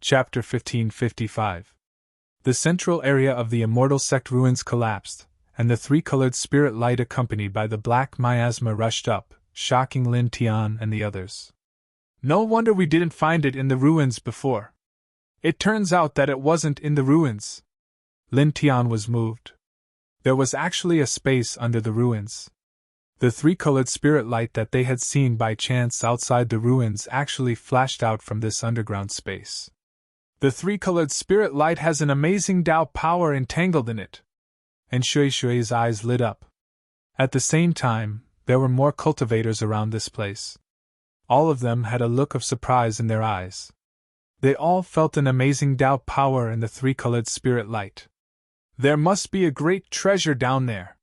Chapter 1555. The central area of the immortal sect ruins collapsed, and the three-colored spirit light accompanied by the black miasma rushed up, shocking Lin Tian and the others. No wonder we didn't find it in the ruins before. It turns out that it wasn't in the ruins. Lin Tian was moved. There was actually a space under the ruins. The three-colored spirit light that they had seen by chance outside the ruins actually flashed out from this underground space. The three-colored spirit light has an amazing Tao power entangled in it. And Shui Shui's eyes lit up. At the same time, there were more cultivators around this place. All of them had a look of surprise in their eyes. They all felt an amazing Tao power in the three-colored spirit light. There must be a great treasure down there,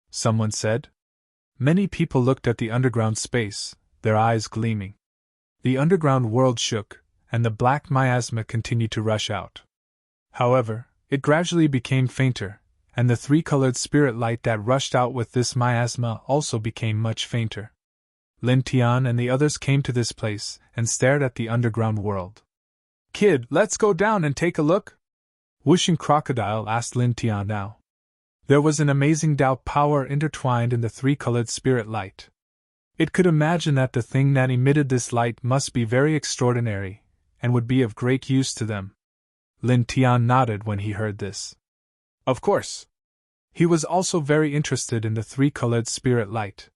someone said. Many people looked at the underground space, their eyes gleaming. The underground world shook, and the black miasma continued to rush out. However, it gradually became fainter, and the three-colored spirit light that rushed out with this miasma also became much fainter. Lin Tian and the others came to this place and stared at the underground world. "Kid, let's go down and take a look?" Whooshing Crocodile asked Lin Tian now. There was an amazing Tao power intertwined in the three-colored spirit light. It could imagine that the thing that emitted this light must be very extraordinary, and would be of great use to them. Lin Tian nodded when he heard this. Of course. He was also very interested in the three-colored spirit light.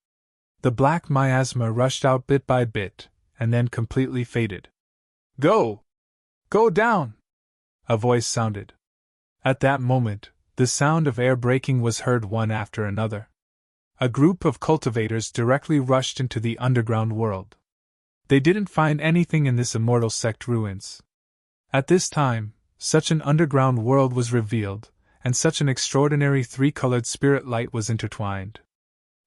The black miasma rushed out bit by bit, and then completely faded. "Go! Go down!" a voice sounded. At that moment, the sound of air breaking was heard one after another. A group of cultivators directly rushed into the underground world. They didn't find anything in this immortal sect ruins. At this time, such an underground world was revealed, and such an extraordinary three-colored spirit light was intertwined.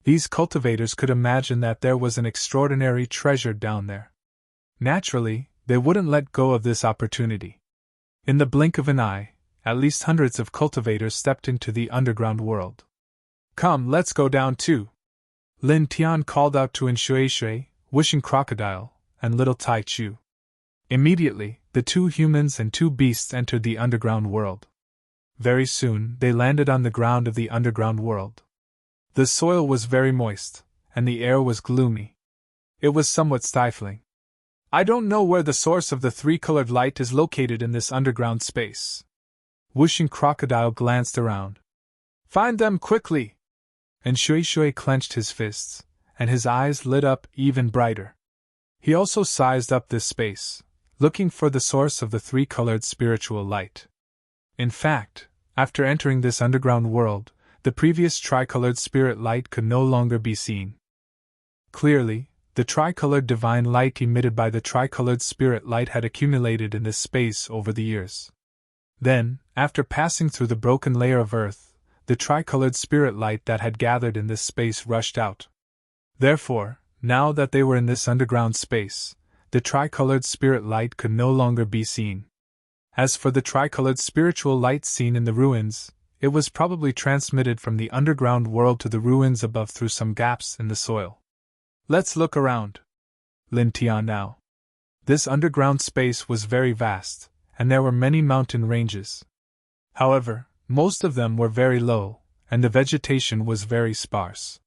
These cultivators could imagine that there was an extraordinary treasure down there. Naturally, they wouldn't let go of this opportunity. In the blink of an eye, at least hundreds of cultivators stepped into the underground world. "Come, let's go down too," Lin Tian called out to Shui Shui, Whooshing Crocodile, and Little Tai Chu. Immediately, the two humans and two beasts entered the underground world. Very soon, they landed on the ground of the underground world. The soil was very moist, and the air was gloomy. It was somewhat stifling. "I don't know where the source of the three-colored light is located in this underground space." Whooshing Crocodile glanced around. "Find them quickly!" And Shui Shui clenched his fists, and his eyes lit up even brighter. He also sized up this space, looking for the source of the three-colored spiritual light. In fact, after entering this underground world, the previous tricolored spirit light could no longer be seen. Clearly, the tricolored divine light emitted by the tricolored spirit light had accumulated in this space over the years. Then, after passing through the broken layer of earth, the tricolored spirit light that had gathered in this space rushed out. Therefore, now that they were in this underground space, the tricolored spirit light could no longer be seen. As for the tricolored spiritual light seen in the ruins, it was probably transmitted from the underground world to the ruins above through some gaps in the soil. "Let's look around." Lin Tian now. This underground space was very vast, and there were many mountain ranges. However, most of them were very low, and the vegetation was very sparse.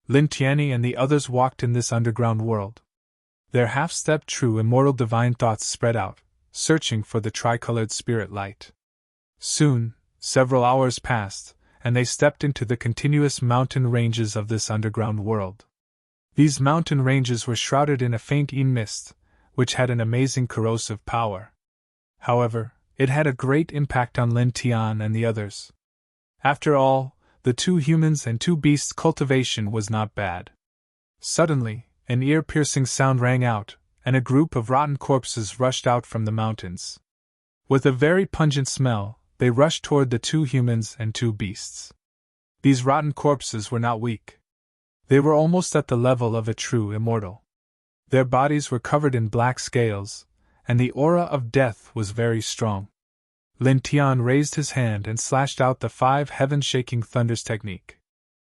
Lin Tianyi and the others walked in this underground world. Their half-step true immortal divine thoughts spread out, searching for the tricolored spirit light. Soon, several hours passed, and they stepped into the continuous mountain ranges of this underground world. These mountain ranges were shrouded in a faint mist, which had an amazing corrosive power. However, it had a great impact on Lin Tian and the others. After all, the two humans and two beasts' cultivation was not bad. Suddenly, an ear-piercing sound rang out, and a group of rotten corpses rushed out from the mountains. With a very pungent smell, they rushed toward the two humans and two beasts. These rotten corpses were not weak. They were almost at the level of a true immortal. Their bodies were covered in black scales, and the aura of death was very strong. Lin Tian raised his hand and slashed out the 5 heaven-shaking thunders technique.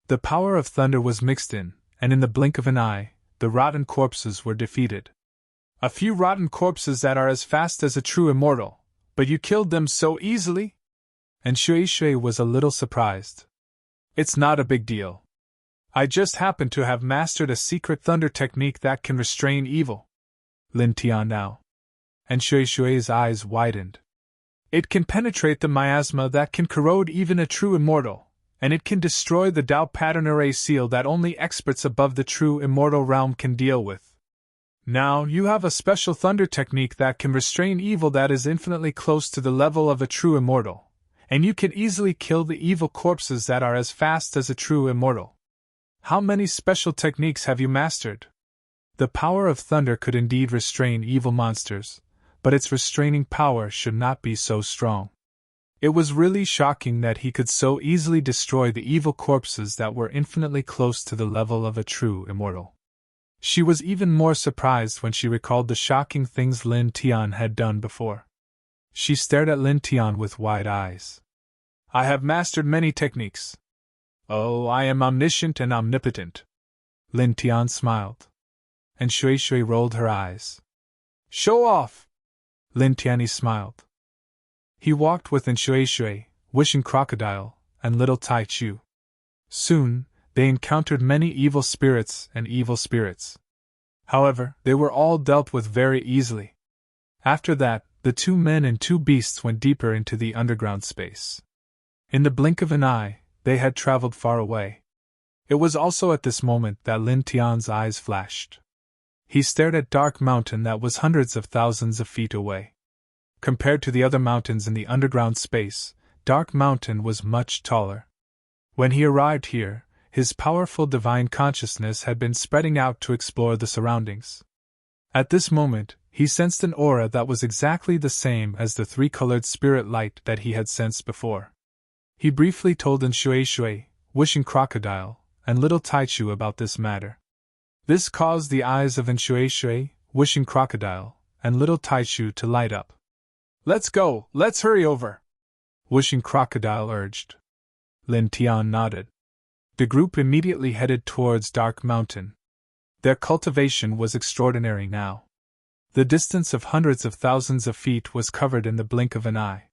The power of thunder was mixed in, and in the blink of an eye, the rotten corpses were defeated. A few rotten corpses that are as fast as a true immortal, but you killed them so easily? And Shui was a little surprised. It's not a big deal. I just happen to have mastered a secret thunder technique that can restrain evil. Lin Tian now. And Shui's eyes widened. It can penetrate the miasma that can corrode even a true immortal, and it can destroy the Dao pattern array seal that only experts above the true immortal realm can deal with. Now, you have a special thunder technique that can restrain evil that is infinitely close to the level of a true immortal, and you can easily kill the evil corpses that are as fast as a true immortal. How many special techniques have you mastered? The power of thunder could indeed restrain evil monsters, but its restraining power should not be so strong. It was really shocking that he could so easily destroy the evil corpses that were infinitely close to the level of a true immortal. She was even more surprised when she recalled the shocking things Lin Tian had done before. She stared at Lin Tian with wide eyes. I have mastered many techniques. Oh, I am omniscient and omnipotent. Lin Tian smiled. And Shui rolled her eyes. Show off! Lin Tianyi smiled. He walked within Shui, wishing crocodile, and little Tai Chu. Soon, they encountered many evil spirits and evil spirits. However, they were all dealt with very easily. After that, the two men and two beasts went deeper into the underground space. In the blink of an eye, they had traveled far away. It was also at this moment that Lin Tian's eyes flashed. He stared at Dark Mountain that was hundreds of thousands of feet away. Compared to the other mountains in the underground space, Dark Mountain was much taller. When he arrived here, his powerful divine consciousness had been spreading out to explore the surroundings. At this moment, he sensed an aura that was exactly the same as the three-colored spirit light that he had sensed before. He briefly told Shui, wishing crocodile, and little Tai Chu about this matter. This caused the eyes of Shui, wishing crocodile, and little Tai Chu to light up. Let's go, let's hurry over! Wishing crocodile urged. Lin Tian nodded. The group immediately headed towards Dark Mountain. Their cultivation was extraordinary now. The distance of hundreds of thousands of feet was covered in the blink of an eye.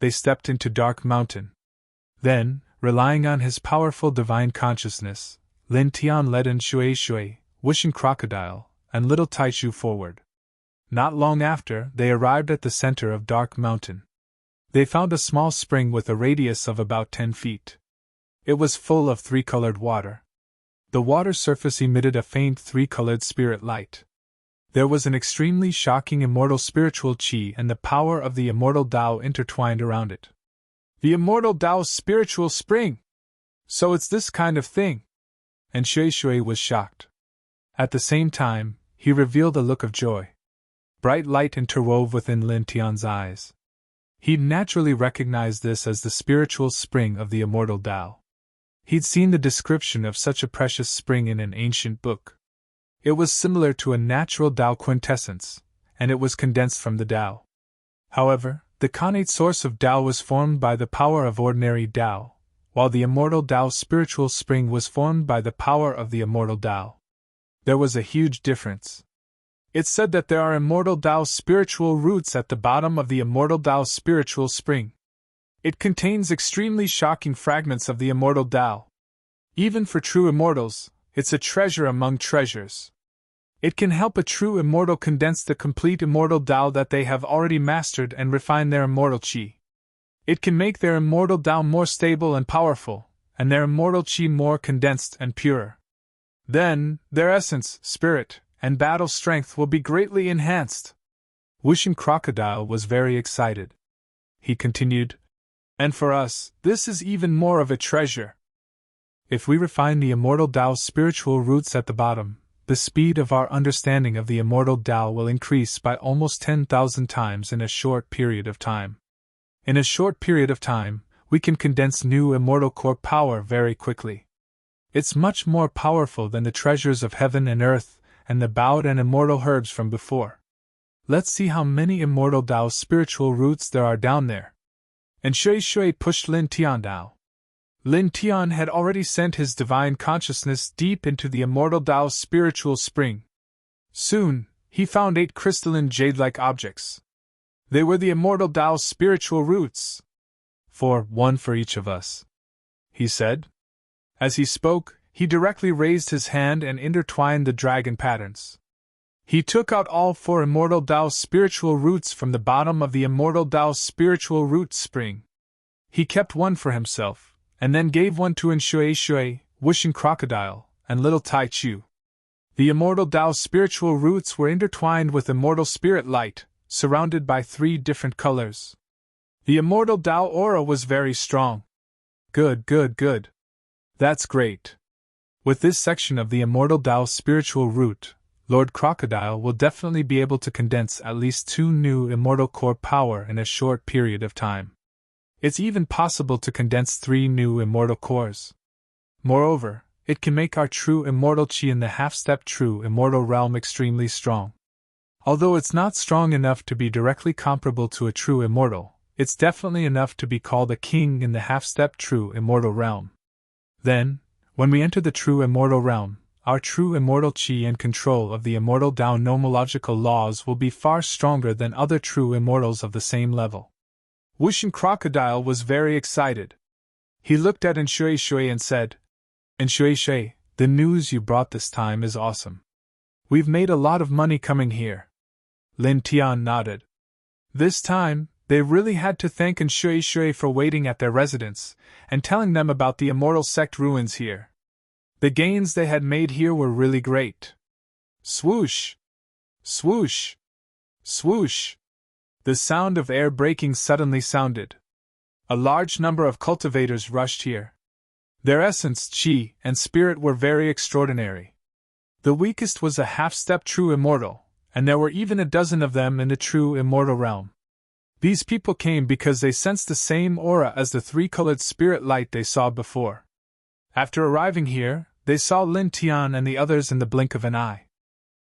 They stepped into Dark Mountain. Then, relying on his powerful divine consciousness, Lin Tian led Shui, wishing crocodile, and little Tai Chu forward. Not long after, they arrived at the center of Dark Mountain. They found a small spring with a radius of about 10 feet. It was full of three-colored water. The water surface emitted a faint three-colored spirit light. There was an extremely shocking immortal spiritual qi and the power of the immortal Tao intertwined around it. The immortal Tao's spiritual spring! So it's this kind of thing! And Shui was shocked. At the same time, he revealed a look of joy. Bright light interwove within Lin Tian's eyes. He'd naturally recognized this as the spiritual spring of the immortal Tao. He'd seen the description of such a precious spring in an ancient book. It was similar to a natural Tao quintessence, and it was condensed from the Tao. However, the connate source of Tao was formed by the power of ordinary Tao, while the immortal Tao's spiritual spring was formed by the power of the immortal Tao. There was a huge difference. It's said that there are immortal Tao's spiritual roots at the bottom of the immortal Tao's spiritual spring. It contains extremely shocking fragments of the immortal Tao. Even for true immortals, it's a treasure among treasures. It can help a true immortal condense the complete immortal Tao that they have already mastered and refine their immortal qi. It can make their immortal Tao more stable and powerful, and their immortal qi more condensed and pure. Then, their essence, spirit, and battle strength will be greatly enhanced. Wishing Crocodile was very excited. He continued, and for us, this is even more of a treasure. If we refine the immortal Tao's spiritual roots at the bottom, the speed of our understanding of the immortal Tao will increase by almost 10,000 times in a short period of time. In a short period of time, we can condense new immortal core power very quickly. It's much more powerful than the treasures of heaven and earth and the bowed and immortal herbs from before. Let's see how many immortal Tao's spiritual roots there are down there. And Shui pushed Lin Tian down. Lin Tian had already sent his divine consciousness deep into the immortal Tao's spiritual spring. Soon, he found 8 crystalline jade-like objects. They were the immortal Tao's spiritual roots. One for each of us, he said. As he spoke, he directly raised his hand and intertwined the dragon patterns. He took out all 4 immortal Tao's spiritual roots from the bottom of the immortal Tao's spiritual root spring. He kept one for himself, and then gave one to Shui, wishing crocodile, and little Tai Chu. The immortal Tao's spiritual roots were intertwined with immortal spirit light, surrounded by 3 different colors. The immortal Tao aura was very strong. Good. That's great. With this section of the immortal Tao's spiritual root, Lord Crocodile will definitely be able to condense at least 2 new immortal core power in a short period of time. It's even possible to condense 3 new immortal cores. Moreover, it can make our true immortal chi in the half-step true immortal realm extremely strong. Although it's not strong enough to be directly comparable to a true immortal, it's definitely enough to be called a king in the half-step true immortal realm. Then, when we enter the true immortal realm, our true immortal chi and control of the immortal Tao nomological laws will be far stronger than other true immortals of the same level. Wushan Crocodile was very excited. He looked at Shui and said, Shui, the news you brought this time is awesome. We've made a lot of money coming here. Lin Tian nodded. This time, they really had to thank Shui for waiting at their residence and telling them about the immortal sect ruins here. The gains they had made here were really great. Swoosh! Swoosh! Swoosh! The sound of air breaking suddenly sounded. A large number of cultivators rushed here. Their essence, chi, and spirit were very extraordinary. The weakest was a half-step true immortal, and there were even a dozen of them in the true immortal realm. These people came because they sensed the same aura as the 3-colored spirit light they saw before. After arriving here, they saw Lin Tian and the others in the blink of an eye.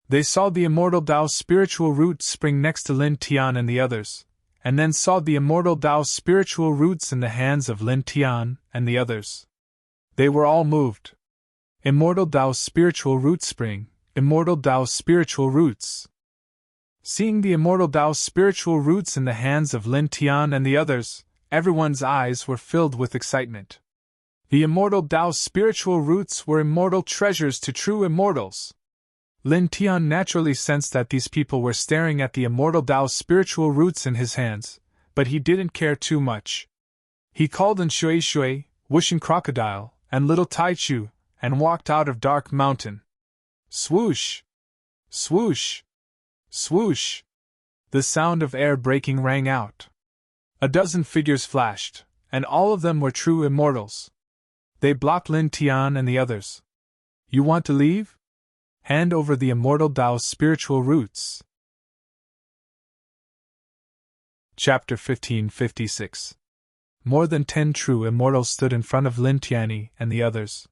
They saw the immortal Tao's spiritual root spring next to Lin Tian and the others, and then saw the immortal Tao's spiritual roots in the hands of Lin Tian and the others. They were all moved. Immortal Tao's spiritual root spring, immortal Tao's spiritual roots. Seeing the immortal Tao's spiritual roots in the hands of Lin Tian and the others, everyone's eyes were filled with excitement. The immortal Tao's spiritual roots were immortal treasures to true immortals. Lin Tian naturally sensed that these people were staring at the immortal Tao's spiritual roots in his hands, but he didn't care too much. He called in Shui, Wishing Crocodile, and little Tai Chu, and walked out of Dark Mountain. Swoosh! Swoosh! Swoosh! The sound of air breaking rang out. A dozen figures flashed, and all of them were true immortals. They blocked Lin Tian and the others. You want to leave? Hand over the immortal Tao's spiritual roots. Chapter 1556. More than 10 true immortals stood in front of Lin Tianyi and the others.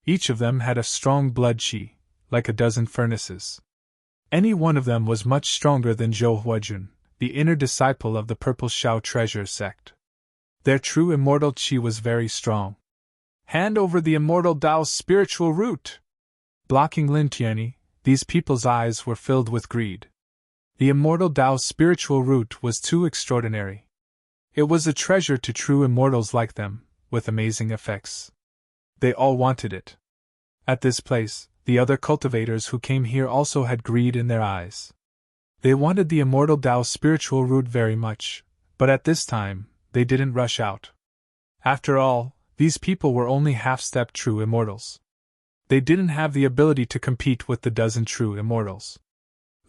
Each of them had a strong blood chi, like a dozen furnaces. Any one of them was much stronger than Zhou Huajun, the inner disciple of the Purple Shao treasure sect. Their true immortal chi was very strong. Hand over the immortal Tao's spiritual root! Blocking Lin Tianyi, these people's eyes were filled with greed. The immortal Tao's spiritual root was too extraordinary. It was a treasure to true immortals like them, with amazing effects. They all wanted it. At this place, the other cultivators who came here also had greed in their eyes. They wanted the immortal Tao's spiritual root very much, but at this time, they didn't rush out. After all, these people were only half-step true immortals. They didn't have the ability to compete with the dozen true immortals.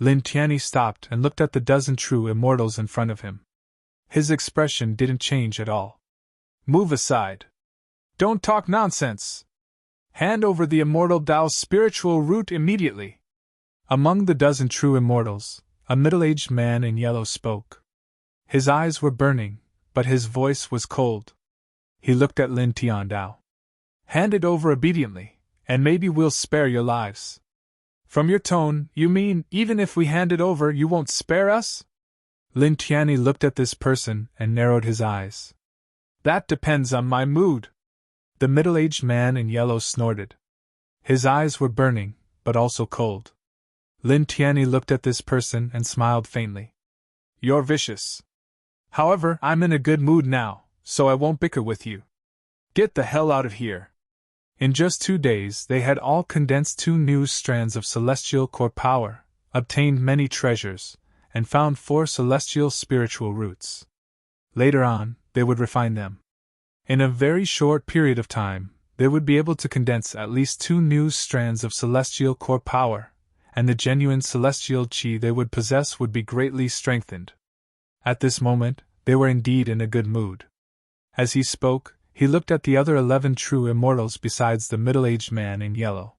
Lin Tianyi stopped and looked at the dozen true immortals in front of him. His expression didn't change at all. Move aside. Don't talk nonsense. Hand over the immortal Tao's spiritual root immediately. Among the dozen true immortals, a middle-aged man in yellow spoke. His eyes were burning, but his voice was cold. He looked at Lin Tian Dao. Hand it over obediently, and maybe we'll spare your lives. From your tone, you mean, even if we hand it over, you won't spare us? Lin Tianyi looked at this person and narrowed his eyes. That depends on my mood. The middle-aged man in yellow snorted. His eyes were burning, but also cold. Lin Tianyi looked at this person and smiled faintly. You're vicious. However, I'm in a good mood now, so I won't bicker with you. Get the hell out of here. In just 2 days, they had all condensed 2 new strands of celestial core power, obtained many treasures, and found 4 celestial spiritual roots. Later on, they would refine them. In a very short period of time, they would be able to condense at least 2 new strands of celestial core power, and the genuine celestial chi they would possess would be greatly strengthened. At this moment, they were indeed in a good mood. As he spoke, he looked at the other 11 true immortals besides the middle-aged man in yellow.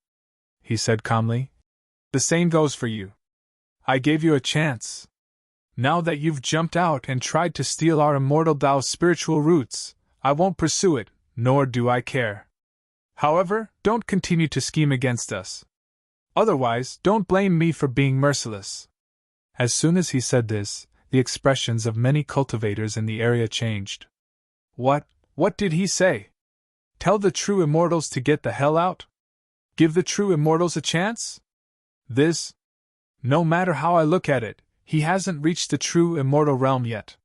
He said calmly, The same goes for you. I gave you a chance. Now that you've jumped out and tried to steal our immortal Tao spiritual roots, I won't pursue it, nor do I care. However, don't continue to scheme against us. Otherwise, don't blame me for being merciless. As soon as he said this, the expressions of many cultivators in the area changed. What did he say? Tell the true immortals to get the hell out? Give the true immortals a chance? No matter how I look at it, he hasn't reached the true immortal realm yet.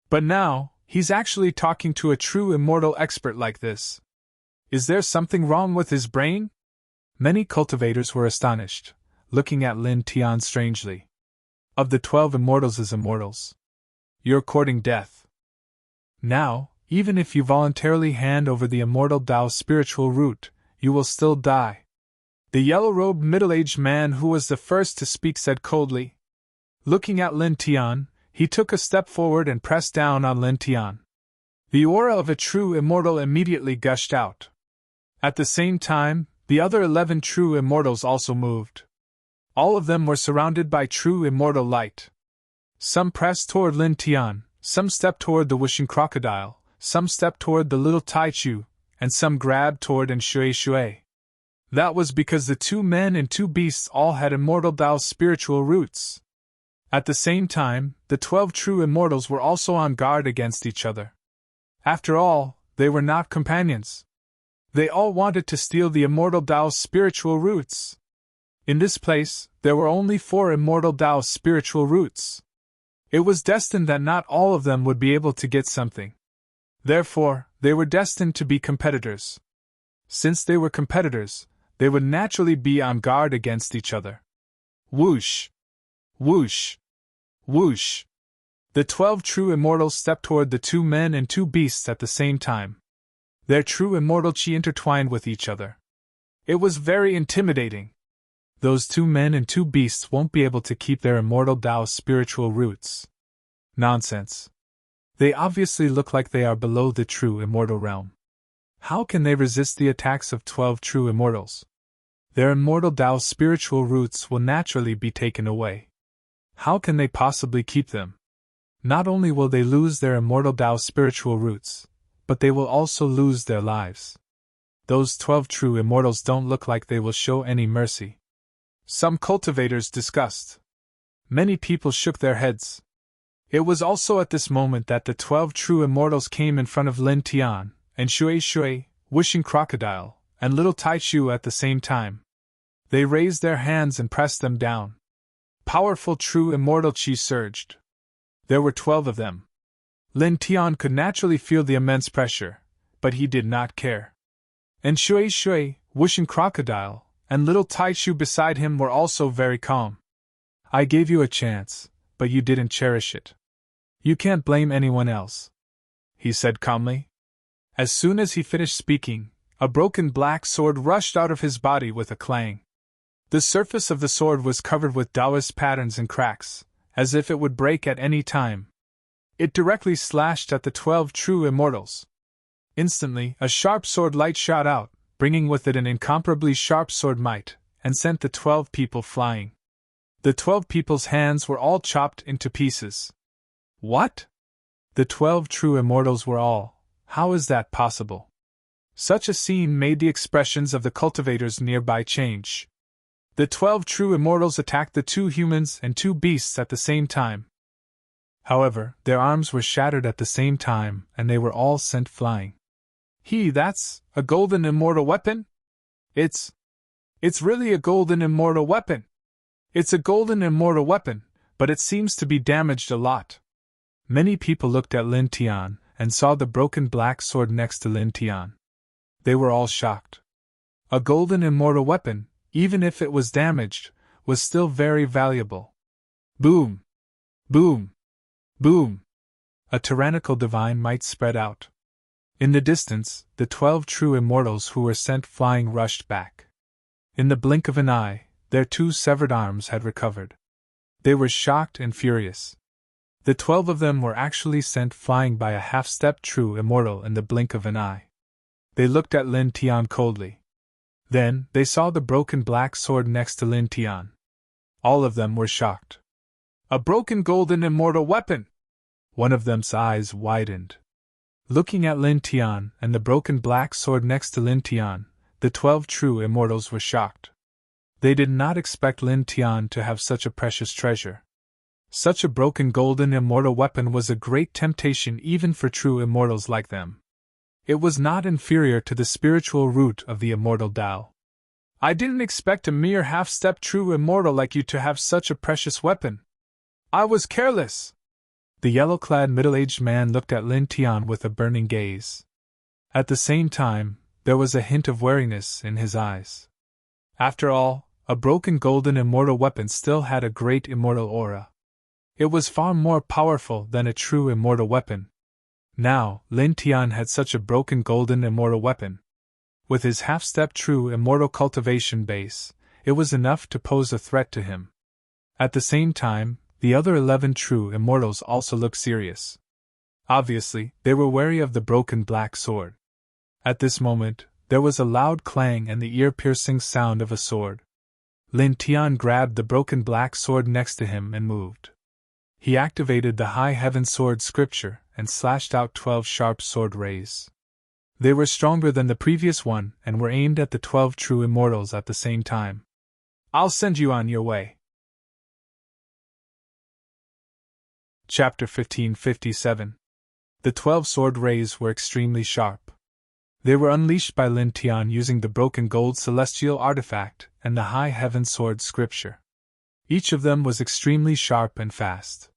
But now, he's actually talking to a true immortal expert like this. Is there something wrong with his brain? Many cultivators were astonished, looking at Lin Tian strangely. Of the 12 immortals as immortals, you're courting death. Now, even if you voluntarily hand over the immortal Tao spiritual root, you will still die. The yellow-robed middle-aged man who was the first to speak said coldly. Looking at Lin Tian, he took a step forward and pressed down on Lin Tian. The aura of a true immortal immediately gushed out. At the same time, the other 11 true immortals also moved. All of them were surrounded by true immortal light. Some pressed toward Lin Tian, some stepped toward the wishing crocodile, some stepped toward the little Tai Chu, and some grabbed toward Shui. That was because the 2 men and 2 beasts all had immortal Tao spiritual roots. At the same time, the 12 true immortals were also on guard against each other. After all, they were not companions. They all wanted to steal the immortal Tao spiritual roots. In this place, there were only 4 immortal Tao spiritual roots. It was destined that not all of them would be able to get something. Therefore, they were destined to be competitors. Since they were competitors, they would naturally be on guard against each other. Whoosh! Whoosh! Whoosh! The 12 true immortals stepped toward the 2 men and 2 beasts at the same time. Their true immortal chi intertwined with each other. It was very intimidating. Those 2 men and 2 beasts won't be able to keep their immortal Tao spiritual roots. Nonsense. They obviously look like they are below the true immortal realm. How can they resist the attacks of 12 true immortals? Their immortal Tao spiritual roots will naturally be taken away. How can they possibly keep them? Not only will they lose their immortal Tao spiritual roots, but they will also lose their lives. Those 12 true immortals don't look like they will show any mercy. Some cultivators discussed. Many people shook their heads. It was also at this moment that the 12 true immortals came in front of Lin Tian, and Shui, wishing crocodile, and little Tai Chu at the same time. They raised their hands and pressed them down. Powerful true immortal chi surged. There were 12 of them. Lin Tian could naturally feel the immense pressure, but he did not care. And Shui, wishing crocodile, and little Tai Chu beside him were also very calm. I gave you a chance, but you didn't cherish it. You can't blame anyone else, he said calmly. As soon as he finished speaking, a broken black sword rushed out of his body with a clang. The surface of the sword was covered with Taoist patterns and cracks, as if it would break at any time. It directly slashed at the 12 true immortals. Instantly, a sharp sword light shot out, bringing with it an incomparably sharp sword might, and sent the 12 people flying. The 12 people's hands were all chopped into pieces. What? The 12 true immortals were all. How is that possible? Such a scene made the expressions of the cultivators nearby change. The 12 true immortals attacked the 2 humans and 2 beasts at the same time. However, their arms were shattered at the same time, and they were all sent flying. That's a golden immortal weapon? It's really a golden immortal weapon! It's a golden immortal weapon, but it seems to be damaged a lot. Many people looked at Lin Tian and saw the broken black sword next to Lin Tian. They were all shocked. A golden immortal weapon, even if it was damaged, was still very valuable. Boom! Boom! Boom! A tyrannical divine might spread out. In the distance, the 12 true immortals who were sent flying rushed back. In the blink of an eye, their 2 severed arms had recovered. They were shocked and furious. The 12 of them were actually sent flying by a half-step true immortal in the blink of an eye. They looked at Lin Tian coldly. Then, they saw the broken black sword next to Lin Tian. All of them were shocked. A broken golden immortal weapon! One of them's eyes widened. Looking at Lin Tian and the broken black sword next to Lin Tian, the 12 true immortals were shocked. They did not expect Lin Tian to have such a precious treasure. Such a broken golden immortal weapon was a great temptation even for true immortals like them. It was not inferior to the spiritual root of the immortal Tao. I didn't expect a mere half-step true immortal like you to have such a precious weapon. I was careless. The yellow-clad middle-aged man looked at Lin Tian with a burning gaze. At the same time, there was a hint of wariness in his eyes. After all, a broken golden immortal weapon still had a great immortal aura. It was far more powerful than a true immortal weapon. Now, Lin Tian had such a broken golden immortal weapon. With his half-step true immortal cultivation base, it was enough to pose a threat to him. At the same time, the other 11 true immortals also looked serious. Obviously, they were wary of the broken black sword. At this moment, there was a loud clang and the ear-piercing sound of a sword. Lin Tian grabbed the broken black sword next to him and moved. He activated the High Heaven Sword scripture and slashed out 12 sharp sword rays. They were stronger than the previous one and were aimed at the 12 true immortals at the same time. I'll send you on your way. Chapter 1557. The 12 sword rays were extremely sharp. They were unleashed by Lin Tian using the broken gold celestial artifact and the High Heaven Sword scripture. Each of them was extremely sharp and fast.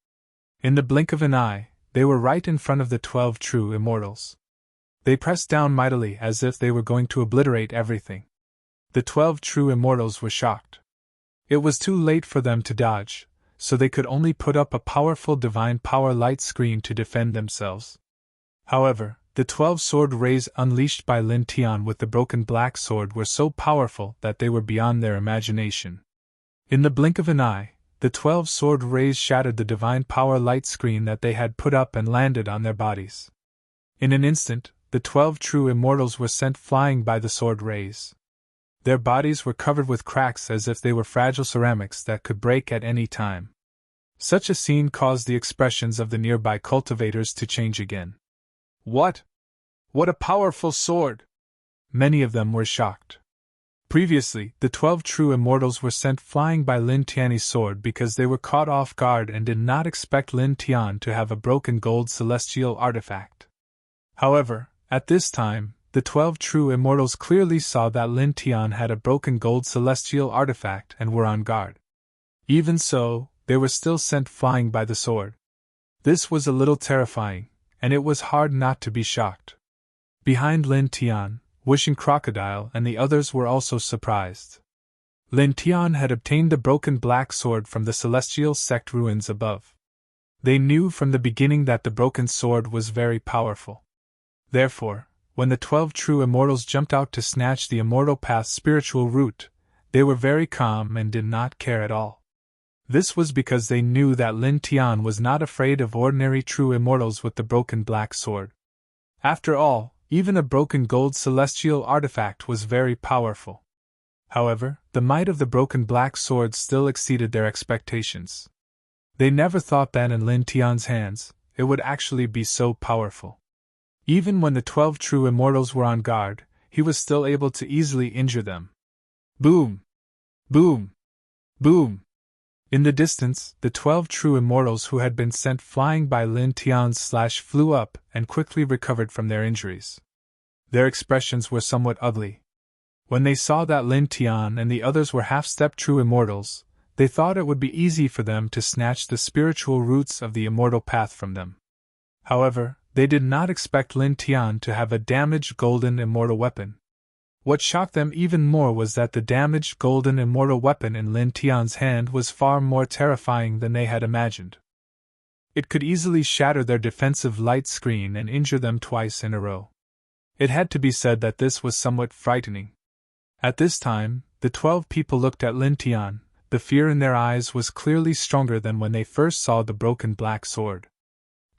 In the blink of an eye, they were right in front of the 12 true immortals. They pressed down mightily as if they were going to obliterate everything. The 12 true immortals were shocked. It was too late for them to dodge, so they could only put up a powerful divine power light screen to defend themselves. However, the 12 sword rays unleashed by Lin Tian with the broken black sword were so powerful that they were beyond their imagination. In the blink of an eye, the 12 sword rays shattered the divine power light screen that they had put up and landed on their bodies. In an instant, the 12 true immortals were sent flying by the sword rays. Their bodies were covered with cracks as if they were fragile ceramics that could break at any time. Such a scene caused the expressions of the nearby cultivators to change again. What? What a powerful sword! Many of them were shocked. Previously, the 12 true immortals were sent flying by Lin Tian's sword because they were caught off guard and did not expect Lin Tian to have a broken gold celestial artifact. However, at this time, the 12 true immortals clearly saw that Lin Tian had a broken gold celestial artifact and were on guard. Even so, they were still sent flying by the sword. This was a little terrifying, and it was hard not to be shocked. Behind Lin Tian, Wishing Crocodile and the others were also surprised. Lin Tian had obtained the broken black sword from the celestial sect ruins above. They knew from the beginning that the broken sword was very powerful. Therefore, when the 12 true immortals jumped out to snatch the immortal path's spiritual root, they were very calm and did not care at all. This was because they knew that Lin Tian was not afraid of ordinary true immortals with the broken black sword. After all, even a broken gold celestial artifact was very powerful. However, the might of the broken black sword still exceeded their expectations. They never thought that in Lin Tian's hands, it would actually be so powerful. Even when the 12 true immortals were on guard, he was still able to easily injure them. Boom! Boom! Boom! In the distance, the 12 true immortals who had been sent flying by Lin Tian flew up and quickly recovered from their injuries. Their expressions were somewhat ugly. When they saw that Lin Tian and the others were half-step true immortals, They thought it would be easy for them to snatch the spiritual roots of the immortal path from them. However, they did not expect Lin Tian to have a damaged golden immortal weapon. What shocked them even more was that the damaged golden immortal weapon in Lin Tian's hand was far more terrifying than they had imagined. It could easily shatter their defensive light screen and injure them twice in a row. It had to be said that this was somewhat frightening. At this time, the 12 people looked at Lin Tian. The fear in their eyes was clearly stronger than when they first saw the broken black sword.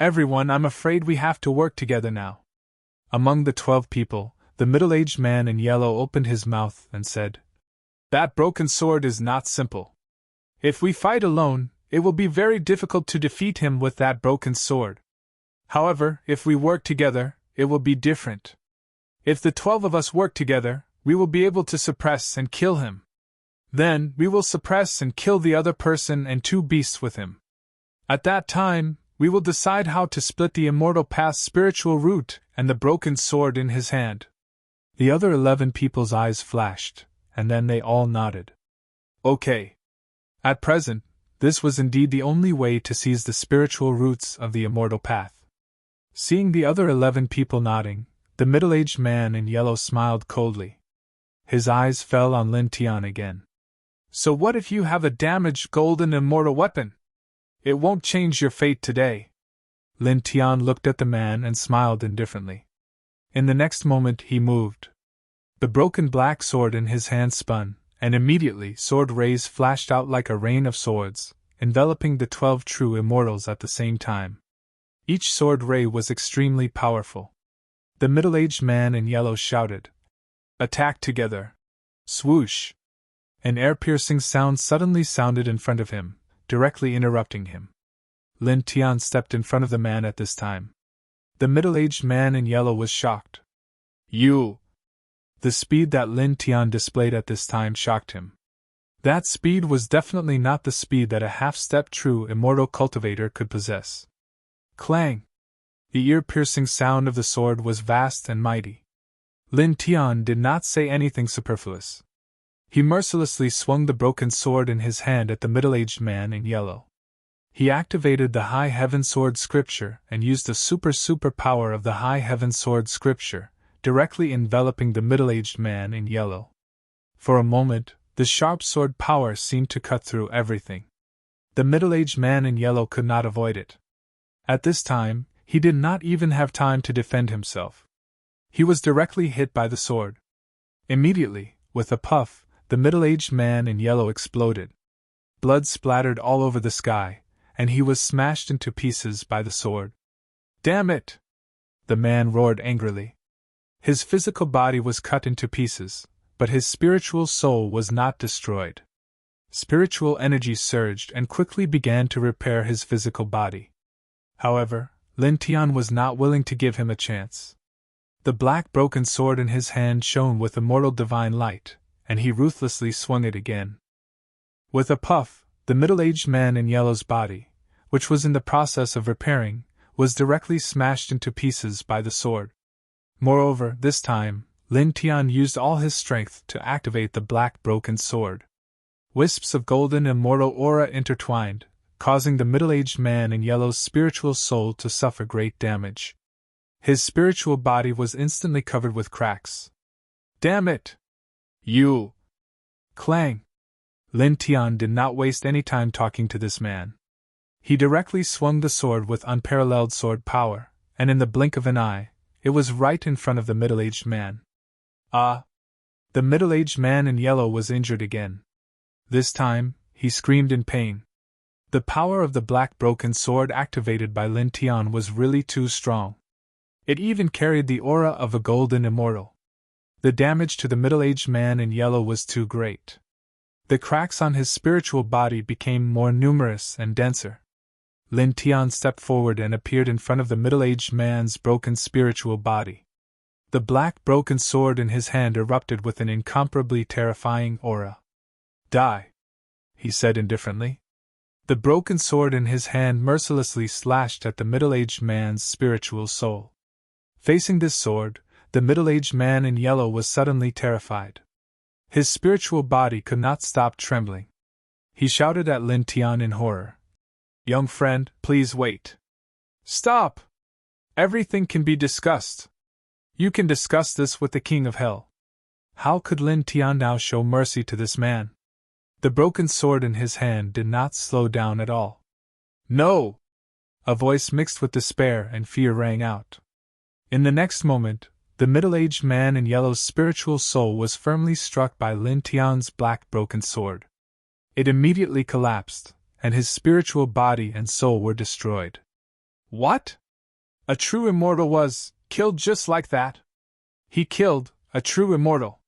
Everyone, I'm afraid we have to work together now. Among the 12 people, the middle-aged man in yellow opened his mouth and said, That broken sword is not simple. If we fight alone, it will be very difficult to defeat him with that broken sword. However, if we work together, it will be different. If the 12 of us work together, we will be able to suppress and kill him. Then, we will suppress and kill the other person and 2 beasts with him. At that time, we will decide how to split the immortal path's spiritual root and the broken sword in his hand. The other 11 people's eyes flashed, and then they all nodded. Okay. At present, this was indeed the only way to seize the spiritual roots of the immortal path. Seeing the other 11 people nodding, the middle-aged man in yellow smiled coldly. His eyes fell on Lin Tian again. So what if you have a damaged golden immortal weapon? It won't change your fate today. Lin Tian looked at the man and smiled indifferently. In the next moment he moved. The broken black sword in his hand spun, and immediately sword rays flashed out like a rain of swords, enveloping the 12 true immortals at the same time. Each sword ray was extremely powerful. The middle-aged man in yellow shouted, Attack together! Swoosh! An air-piercing sound suddenly sounded in front of him, directly interrupting him. Lin Tian stepped in front of the man at this time. The middle-aged man in yellow was shocked. You! The speed that Lin Tian displayed at this time shocked him. That speed was definitely not the speed that a half-step true immortal cultivator could possess. Clang! The ear-piercing sound of the sword was vast and mighty. Lin Tian did not say anything superfluous. He mercilessly swung the broken sword in his hand at the middle-aged man in yellow. He activated the High Heaven Sword Scripture and used the super power of the High Heaven Sword Scripture, directly enveloping the middle-aged man in yellow. For a moment, the sharp sword power seemed to cut through everything. The middle-aged man in yellow could not avoid it. At this time, he did not even have time to defend himself. He was directly hit by the sword. Immediately, with a puff, the middle-aged man in yellow exploded. Blood splattered all over the sky, and he was smashed into pieces by the sword. Damn it! The man roared angrily. His physical body was cut into pieces, but his spiritual soul was not destroyed. Spiritual energy surged and quickly began to repair his physical body. However, Lin Tian was not willing to give him a chance. The black broken sword in his hand shone with immortal divine light, and he ruthlessly swung it again. With a puff, the middle-aged man in yellow's body, which was in the process of repairing, was directly smashed into pieces by the sword. Moreover, this time, Lin Tian used all his strength to activate the black broken sword. Wisps of golden immortal aura intertwined, causing the middle-aged man in yellow's spiritual soul to suffer great damage. His spiritual body was instantly covered with cracks. Damn it! You! Clang! Lin Tian did not waste any time talking to this man. He directly swung the sword with unparalleled sword power, and in the blink of an eye, it was right in front of the middle-aged man. Ah! The middle-aged man in yellow was injured again. This time, he screamed in pain. The power of the black broken sword activated by Lin Tian was really too strong. It even carried the aura of a golden immortal. The damage to the middle-aged man in yellow was too great. The cracks on his spiritual body became more numerous and denser. Lin Tian stepped forward and appeared in front of the middle-aged man's broken spiritual body. The black broken sword in his hand erupted with an incomparably terrifying aura. Die, he said indifferently. The broken sword in his hand mercilessly slashed at the middle-aged man's spiritual soul. Facing this sword, the middle-aged man in yellow was suddenly terrified. His spiritual body could not stop trembling. He shouted at Lin Tian in horror. Young friend, please wait. Stop! Everything can be discussed. You can discuss this with the King of Hell. How could Lin Tian now show mercy to this man? The broken sword in his hand did not slow down at all. No! A voice mixed with despair and fear rang out. In the next moment, the middle-aged man in yellow's spiritual soul was firmly struck by Lin Tian's black broken sword. It immediately collapsed, and his spiritual body and soul were destroyed. What? A true immortal was killed just like that? He killed a true immortal.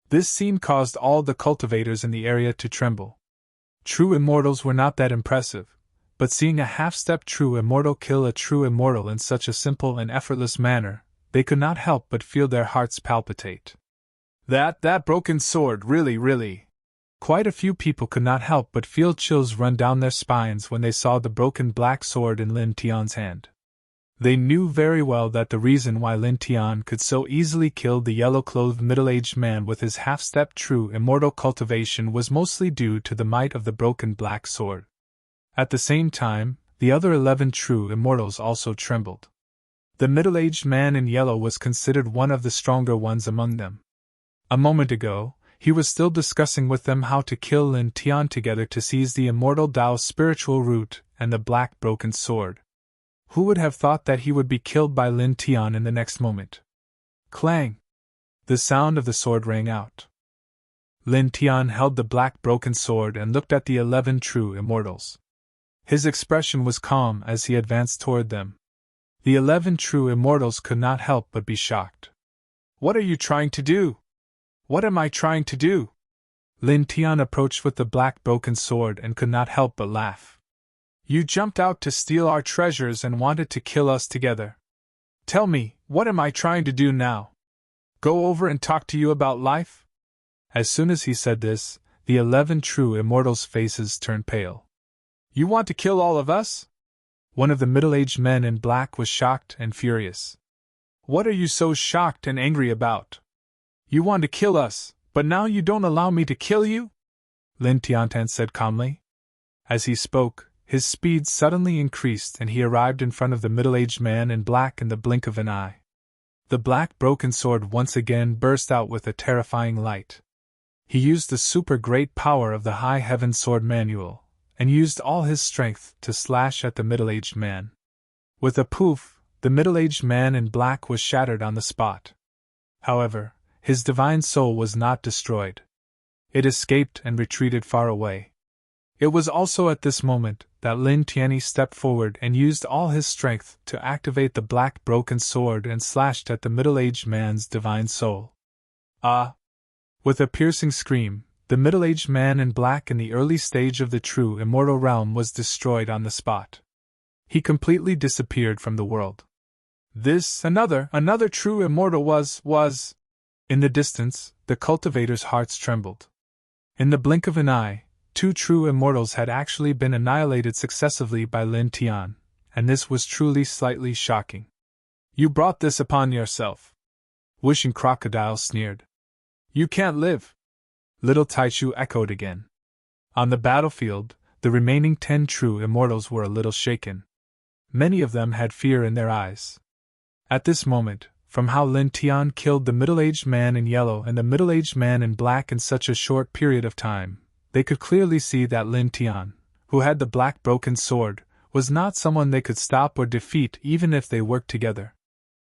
This scene caused all the cultivators in the area to tremble. True immortals were not that impressive, but seeing a half-step true immortal kill a true immortal in such a simple and effortless manner, they could not help but feel their hearts palpitate. That broken sword, really. Quite a few people could not help but feel chills run down their spines when they saw the broken black sword in Lin Tian's hand. They knew very well that the reason why Lin Tian could so easily kill the yellow-clothed middle-aged man with his half-step true immortal cultivation was mostly due to the might of the broken black sword. At the same time, the other 11 true immortals also trembled. The middle-aged man in yellow was considered one of the stronger ones among them. A moment ago, he was still discussing with them how to kill Lin Tian together to seize the immortal Tao spiritual root and the black broken sword. Who would have thought that he would be killed by Lin Tian in the next moment? Clang! The sound of the sword rang out. Lin Tian held the black broken sword and looked at the 11 true immortals. His expression was calm as he advanced toward them. The 11 true immortals could not help but be shocked. What are you trying to do? What am I trying to do? Lin Tian approached with the black broken sword and could not help but laugh. You jumped out to steal our treasures and wanted to kill us together. Tell me, what am I trying to do now? Go over and talk to you about life? As soon as he said this, the 11 true immortals' faces turned pale. You want to kill all of us? One of the middle-aged men in black was shocked and furious. What are you so shocked and angry about? You want to kill us, but now you don't allow me to kill you? Lin Tian said calmly. As he spoke, his speed suddenly increased and he arrived in front of the middle-aged man in black in the blink of an eye. The black broken sword once again burst out with a terrifying light. He used the super great power of the High Heaven Sword Manual, and used all his strength to slash at the middle-aged man. With a poof, the middle-aged man in black was shattered on the spot. However, his divine soul was not destroyed. It escaped and retreated far away. It was also at this moment that Lin Tian stepped forward and used all his strength to activate the black broken sword and slashed at the middle-aged man's divine soul. Ah! With a piercing scream, the middle-aged man in black in the early stage of the true immortal realm was destroyed on the spot. He completely disappeared from the world. This, another true immortal was. In the distance, the cultivators' hearts trembled. In the blink of an eye, 2 true immortals had actually been annihilated successively by Lin Tian, and this was truly slightly shocking. You brought this upon yourself. Wishing Crocodile sneered. You can't live. Little Taichu echoed again. On the battlefield, the remaining 10 true immortals were a little shaken. Many of them had fear in their eyes. At this moment, from how Lin Tian killed the middle-aged man in yellow and the middle-aged man in black in such a short period of time, they could clearly see that Lin Tian, who had the black broken sword, was not someone they could stop or defeat even if they worked together.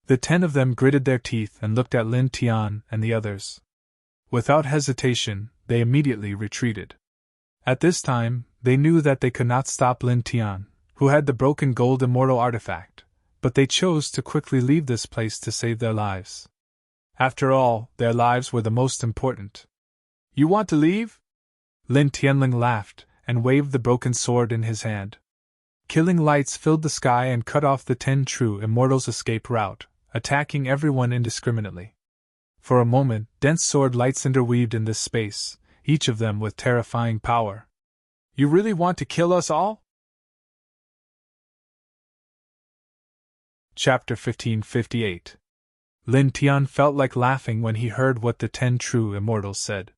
The 10 of them gritted their teeth and looked at Lin Tian and the others. Without hesitation, they immediately retreated. At this time, they knew that they could not stop Lin Tian, who had the broken gold immortal artifact, but they chose to quickly leave this place to save their lives. After all, their lives were the most important. You want to leave? Lin Tianling laughed and waved the broken sword in his hand. Killing lights filled the sky and cut off the 10 true immortals' escape route, attacking everyone indiscriminately. For a moment, dense sword lights interweaved in this space, each of them with terrifying power. You really want to kill us all? Chapter 1558. Lin Tian felt like laughing when he heard what the 10 true immortals said.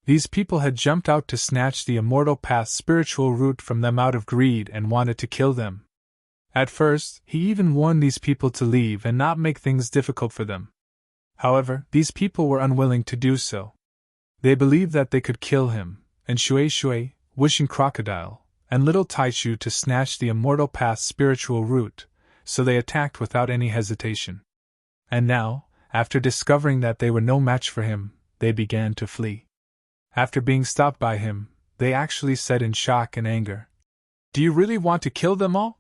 These people had jumped out to snatch the immortal path's spiritual root from them out of greed and wanted to kill them. At first, he even warned these people to leave and not make things difficult for them. However, these people were unwilling to do so. They believed that they could kill him, and Shui Shui, Wishing Crocodile, and Little Taichu to snatch the immortal path's spiritual root, so they attacked without any hesitation. And now, after discovering that they were no match for him, they began to flee. After being stopped by him, they actually said in shock and anger, "Do you really want to kill them all?"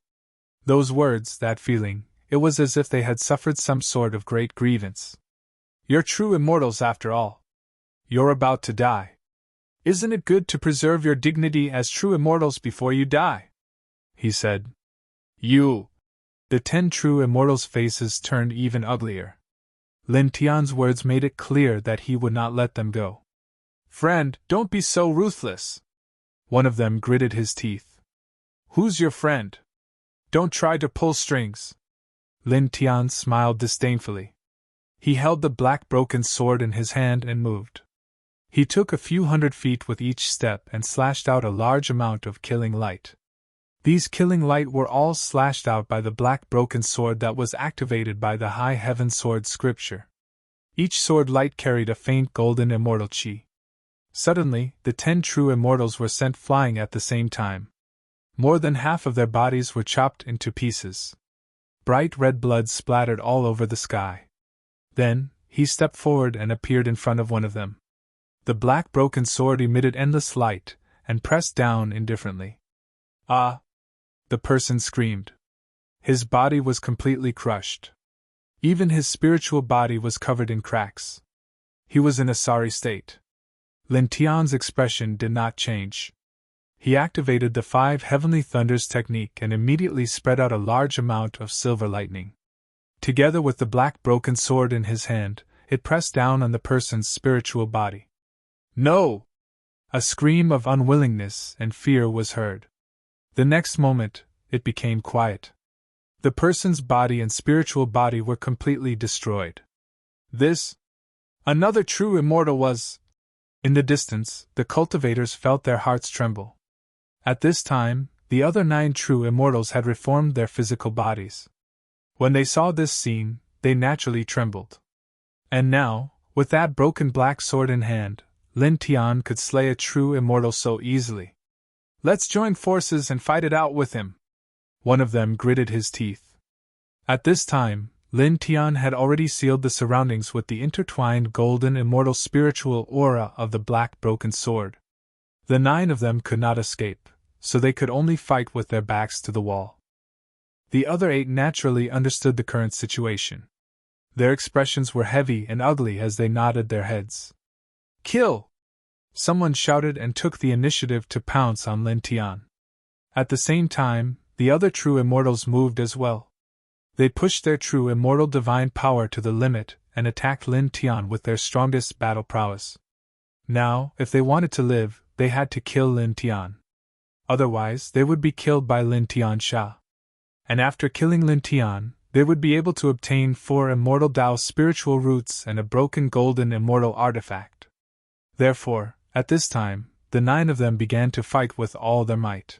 Those words, that feeling, it was as if they had suffered some sort of great grievance. "You're true immortals after all. You're about to die. Isn't it good to preserve your dignity as true immortals before you die?" he said. "You!" The 10 true immortals' faces turned even uglier. Lin Tian's words made it clear that he would not let them go. "Friend, don't be so ruthless!" One of them gritted his teeth. "Who's your friend? Don't try to pull strings." Lin Tian smiled disdainfully. He held the black broken sword in his hand and moved. He took a few hundred feet with each step and slashed out a large amount of killing light. These killing light were all slashed out by the black broken sword that was activated by the High Heaven Sword scripture. Each sword light carried a faint golden immortal chi. Suddenly, the 10 true immortals were sent flying at the same time. More than half of their bodies were chopped into pieces. Bright red blood splattered all over the sky. Then, he stepped forward and appeared in front of one of them. The black broken sword emitted endless light, and pressed down indifferently. "Ah!" the person screamed. His body was completely crushed. Even his spiritual body was covered in cracks. He was in a sorry state. Lin Tian's expression did not change. He activated the 5 heavenly thunders technique and immediately spread out a large amount of silver lightning. Together with the black broken sword in his hand, it pressed down on the person's spiritual body. "No!" A scream of unwillingness and fear was heard. The next moment, it became quiet. The person's body and spiritual body were completely destroyed. This, another true immortal was. In the distance, the cultivators felt their hearts tremble. At this time, the other 9 true immortals had reformed their physical bodies. When they saw this scene, they naturally trembled. And now, with that broken black sword in hand, Lin Tian could slay a true immortal so easily. "Let's join forces and fight it out with him." One of them gritted his teeth. At this time, Lin Tian had already sealed the surroundings with the intertwined golden immortal spiritual aura of the black broken sword. The 9 of them could not escape, so they could only fight with their backs to the wall. The other 8 naturally understood the current situation. Their expressions were heavy and ugly as they nodded their heads. "Kill!" Someone shouted and took the initiative to pounce on Lin Tian. At the same time, the other true immortals moved as well. They pushed their true immortal divine power to the limit and attacked Lin Tian with their strongest battle prowess. Now, if they wanted to live, they had to kill Lin Tian. Otherwise, they would be killed by Lin Tian Sha. And after killing Lin Tian, they would be able to obtain 4 immortal Dao spiritual roots and a broken golden immortal artifact. Therefore, at this time, the 9 of them began to fight with all their might.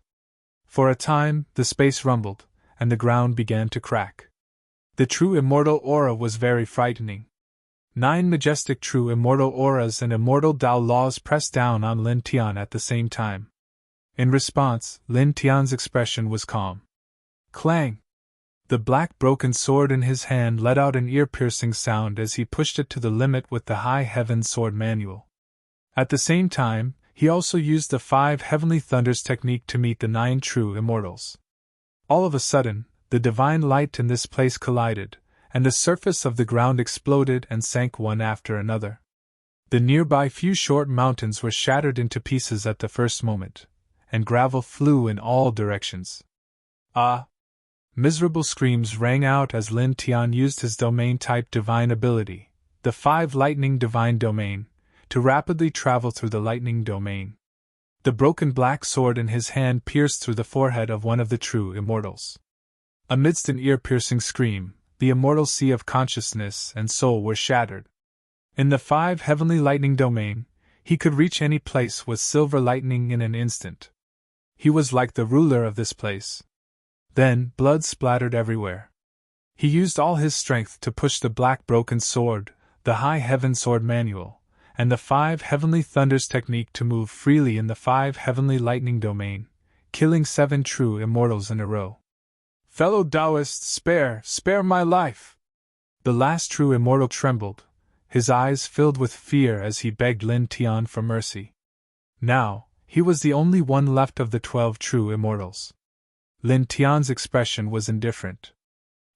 For a time, the space rumbled, and the ground began to crack. The true immortal aura was very frightening. 9 majestic true immortal auras and immortal Dao laws pressed down on Lin Tian at the same time. In response, Lin Tian's expression was calm. Clang! The black broken sword in his hand let out an ear-piercing sound as he pushed it to the limit with the High Heaven Sword manual. At the same time, he also used the 5 heavenly thunders technique to meet the 9 true immortals. All of a sudden, the divine light in this place collided, and the surface of the ground exploded and sank one after another. The nearby few short mountains were shattered into pieces at the first moment, and gravel flew in all directions. "Ah!" Miserable screams rang out as Lin Tian used his domain-type divine ability, the 5 lightning divine domain, to rapidly travel through the lightning domain. The broken black sword in his hand pierced through the forehead of one of the true immortals. Amidst an ear-piercing scream, the immortal sea of consciousness and soul were shattered. In the 5 heavenly lightning domain, he could reach any place with silver lightning in an instant. He was like the ruler of this place. Then, blood splattered everywhere. He used all his strength to push the black broken sword, the high heaven sword manual, and the 5 heavenly thunders technique to move freely in the 5 heavenly lightning domain, killing 7 true immortals in a row. Fellow Taoists, spare my life! The last true immortal trembled, his eyes filled with fear as he begged Lin Tian for mercy. Now, he was the only one left of the 12 true immortals. Lin Tian's expression was indifferent.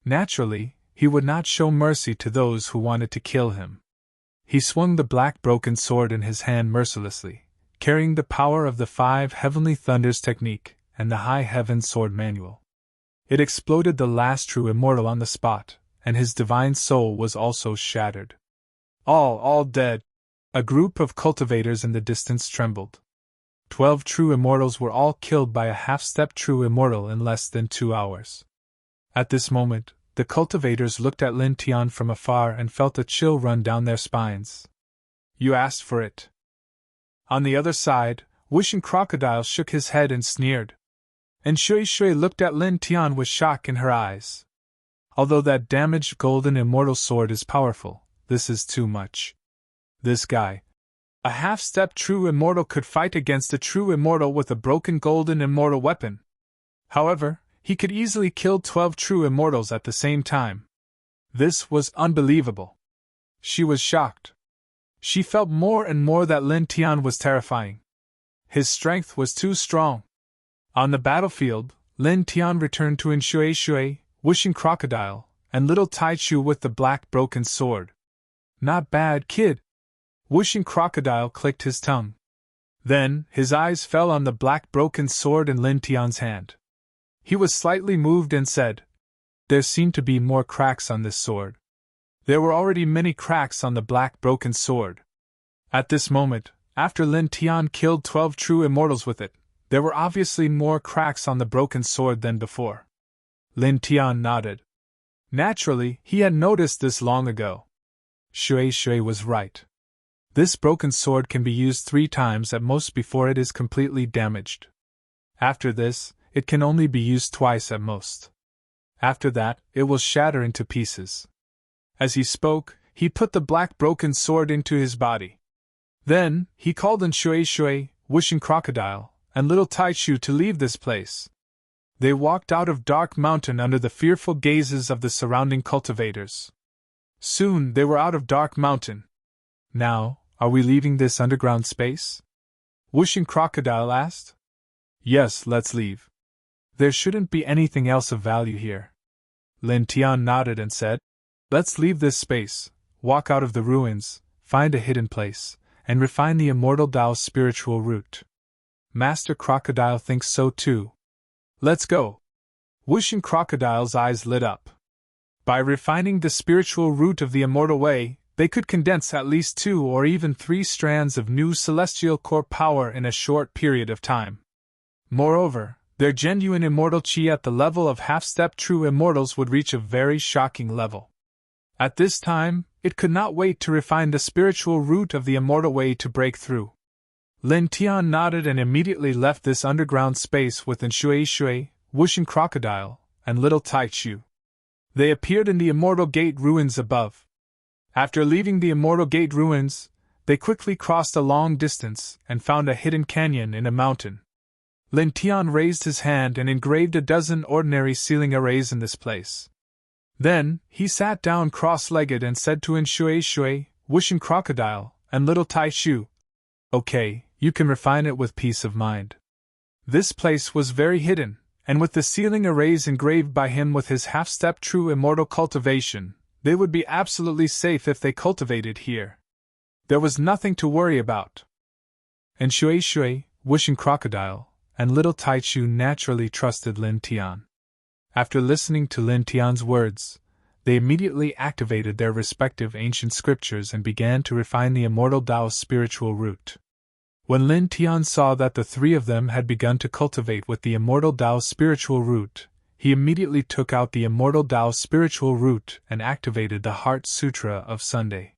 Naturally, he would not show mercy to those who wanted to kill him. He swung the black broken sword in his hand mercilessly, carrying the power of the 5 heavenly thunders technique and the high heaven sword manual. It exploded the last true immortal on the spot, and his divine soul was also shattered. All dead. A group of cultivators in the distance trembled. 12 true immortals were all killed by a half-step true immortal in less than 2 hours. At this moment, the cultivators looked at Lin Tian from afar and felt a chill run down their spines. You asked for it. On the other side, Wishing Crocodile shook his head and sneered. And Shui Shui looked at Lin Tian with shock in her eyes. Although that damaged golden immortal sword is powerful, this is too much. This guy, a half-step true immortal, could fight against a true immortal with a broken golden immortal weapon. However, he could easily kill 12 true immortals at the same time. This was unbelievable. She was shocked. She felt more and more that Lin Tian was terrifying. His strength was too strong. On the battlefield, Lin Tian returned to Shui Shui, Wishing Crocodile, and little Taichu with the black broken sword. Not bad, kid. Wishing Crocodile clicked his tongue. Then, his eyes fell on the black broken sword in Lin Tian's hand. He was slightly moved and said, There seem to be more cracks on this sword. There were already many cracks on the black broken sword. At this moment, after Lin Tian killed 12 true immortals with it, there were obviously more cracks on the broken sword than before. Lin Tian nodded. Naturally, he had noticed this long ago. Shui Shui was right. This broken sword can be used 3 times at most before it is completely damaged. After this, it can only be used twice at most. After that, it will shatter into pieces. As he spoke, he put the black broken sword into his body. Then, he called on Shui Shui, Wishing Crocodile, and little Taichu to leave this place. They walked out of Dark Mountain under the fearful gazes of the surrounding cultivators. Soon they were out of Dark Mountain. Now, are we leaving this underground space? Wishing Crocodile asked. Yes, let's leave. There shouldn't be anything else of value here. Lin Tian nodded and said, Let's leave this space, walk out of the ruins, find a hidden place, and refine the immortal Tao's spiritual root. Master Crocodile thinks so too. Let's go. Wishing Crocodile's eyes lit up. By refining the spiritual root of the immortal way, they could condense at least 2 or even 3 strands of new celestial core power in a short period of time. Moreover, their genuine immortal chi at the level of half-step true immortals would reach a very shocking level. At this time, it could not wait to refine the spiritual root of the immortal way to break through. Lin Tian nodded and immediately left this underground space with Shui Shui, Wishing Crocodile, and little Taichu. They appeared in the Immortal Gate ruins above. After leaving the Immortal Gate ruins, they quickly crossed a long distance and found a hidden canyon in a mountain. Lin Tian raised his hand and engraved a dozen ordinary ceiling arrays in this place. Then, he sat down cross-legged and said to Shui Shui, Wishing Crocodile, and little Taichu, Okay, you can refine it with peace of mind. This place was very hidden, and with the ceiling arrays engraved by him with his half-step true immortal cultivation, they would be absolutely safe if they cultivated here. There was nothing to worry about. And Shui Shui, Wishing Crocodile, and little Taichu naturally trusted Lin Tian. After listening to Lin Tian's words, they immediately activated their respective ancient scriptures and began to refine the immortal Tao's spiritual root. When Lin Tian saw that the 3 of them had begun to cultivate with the immortal Tao's spiritual root, he immediately took out the immortal Tao's spiritual root and activated the Heart Sutra of Sunday.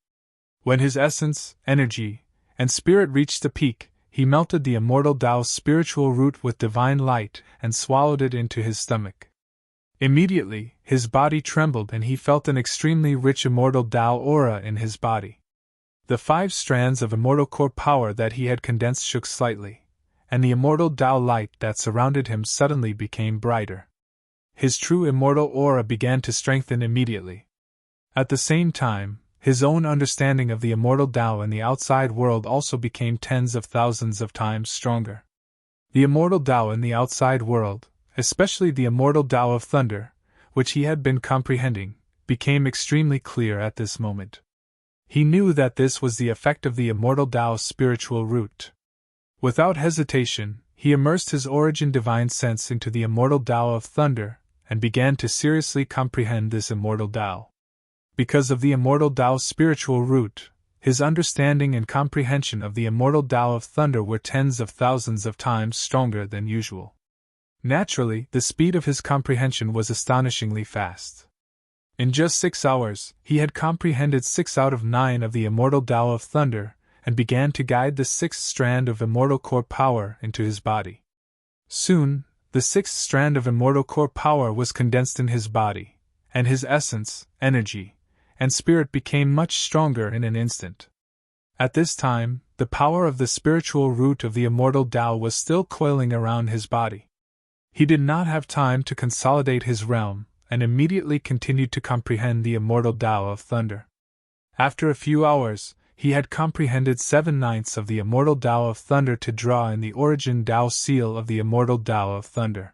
When his essence, energy, and Spirit reached the peak, he melted the immortal Tao's spiritual root with divine light and swallowed it into his stomach. Immediately, his body trembled and he felt an extremely rich immortal Tao aura in his body. The 5 strands of immortal core power that he had condensed shook slightly, and the immortal Tao light that surrounded him suddenly became brighter. His true immortal aura began to strengthen immediately. At the same time, his own understanding of the immortal Tao and the outside world also became tens of thousands of times stronger. The immortal Tao in the outside world, especially the immortal Tao of thunder, which he had been comprehending, became extremely clear at this moment. He knew that this was the effect of the immortal Tao's spiritual root. Without hesitation, he immersed his origin divine sense into the immortal Tao of thunder, and began to seriously comprehend this immortal Tao. Because of the immortal Tao's spiritual root, his understanding and comprehension of the immortal Tao of thunder were tens of thousands of times stronger than usual. Naturally, the speed of his comprehension was astonishingly fast. In just 6 hours, he had comprehended 6 out of 9 of the immortal Tao of thunder, and began to guide the 6th strand of immortal core power into his body. Soon, the 6th strand of immortal core power was condensed in his body, and his essence, energy, and spirit became much stronger in an instant. At this time, the power of the spiritual root of the immortal Tao was still coiling around his body. He did not have time to consolidate his realm, and immediately continued to comprehend the immortal Tao of thunder. After a few hours, he had comprehended 7/9 of the immortal Tao of thunder to draw in the origin Tao seal of the immortal Tao of thunder.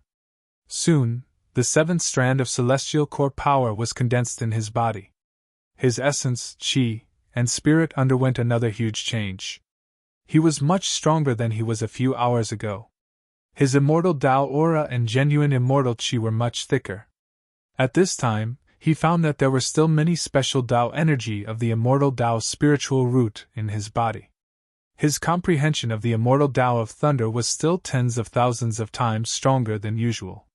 Soon, the 7th strand of celestial core power was condensed in his body. His essence, qi, and spirit underwent another huge change. He was much stronger than he was a few hours ago. His immortal Tao aura and genuine immortal qi were much thicker. At this time, he found that there were still many special Tao energy of the immortal Tao's spiritual root in his body. His comprehension of the immortal Tao of thunder was still tens of thousands of times stronger than usual.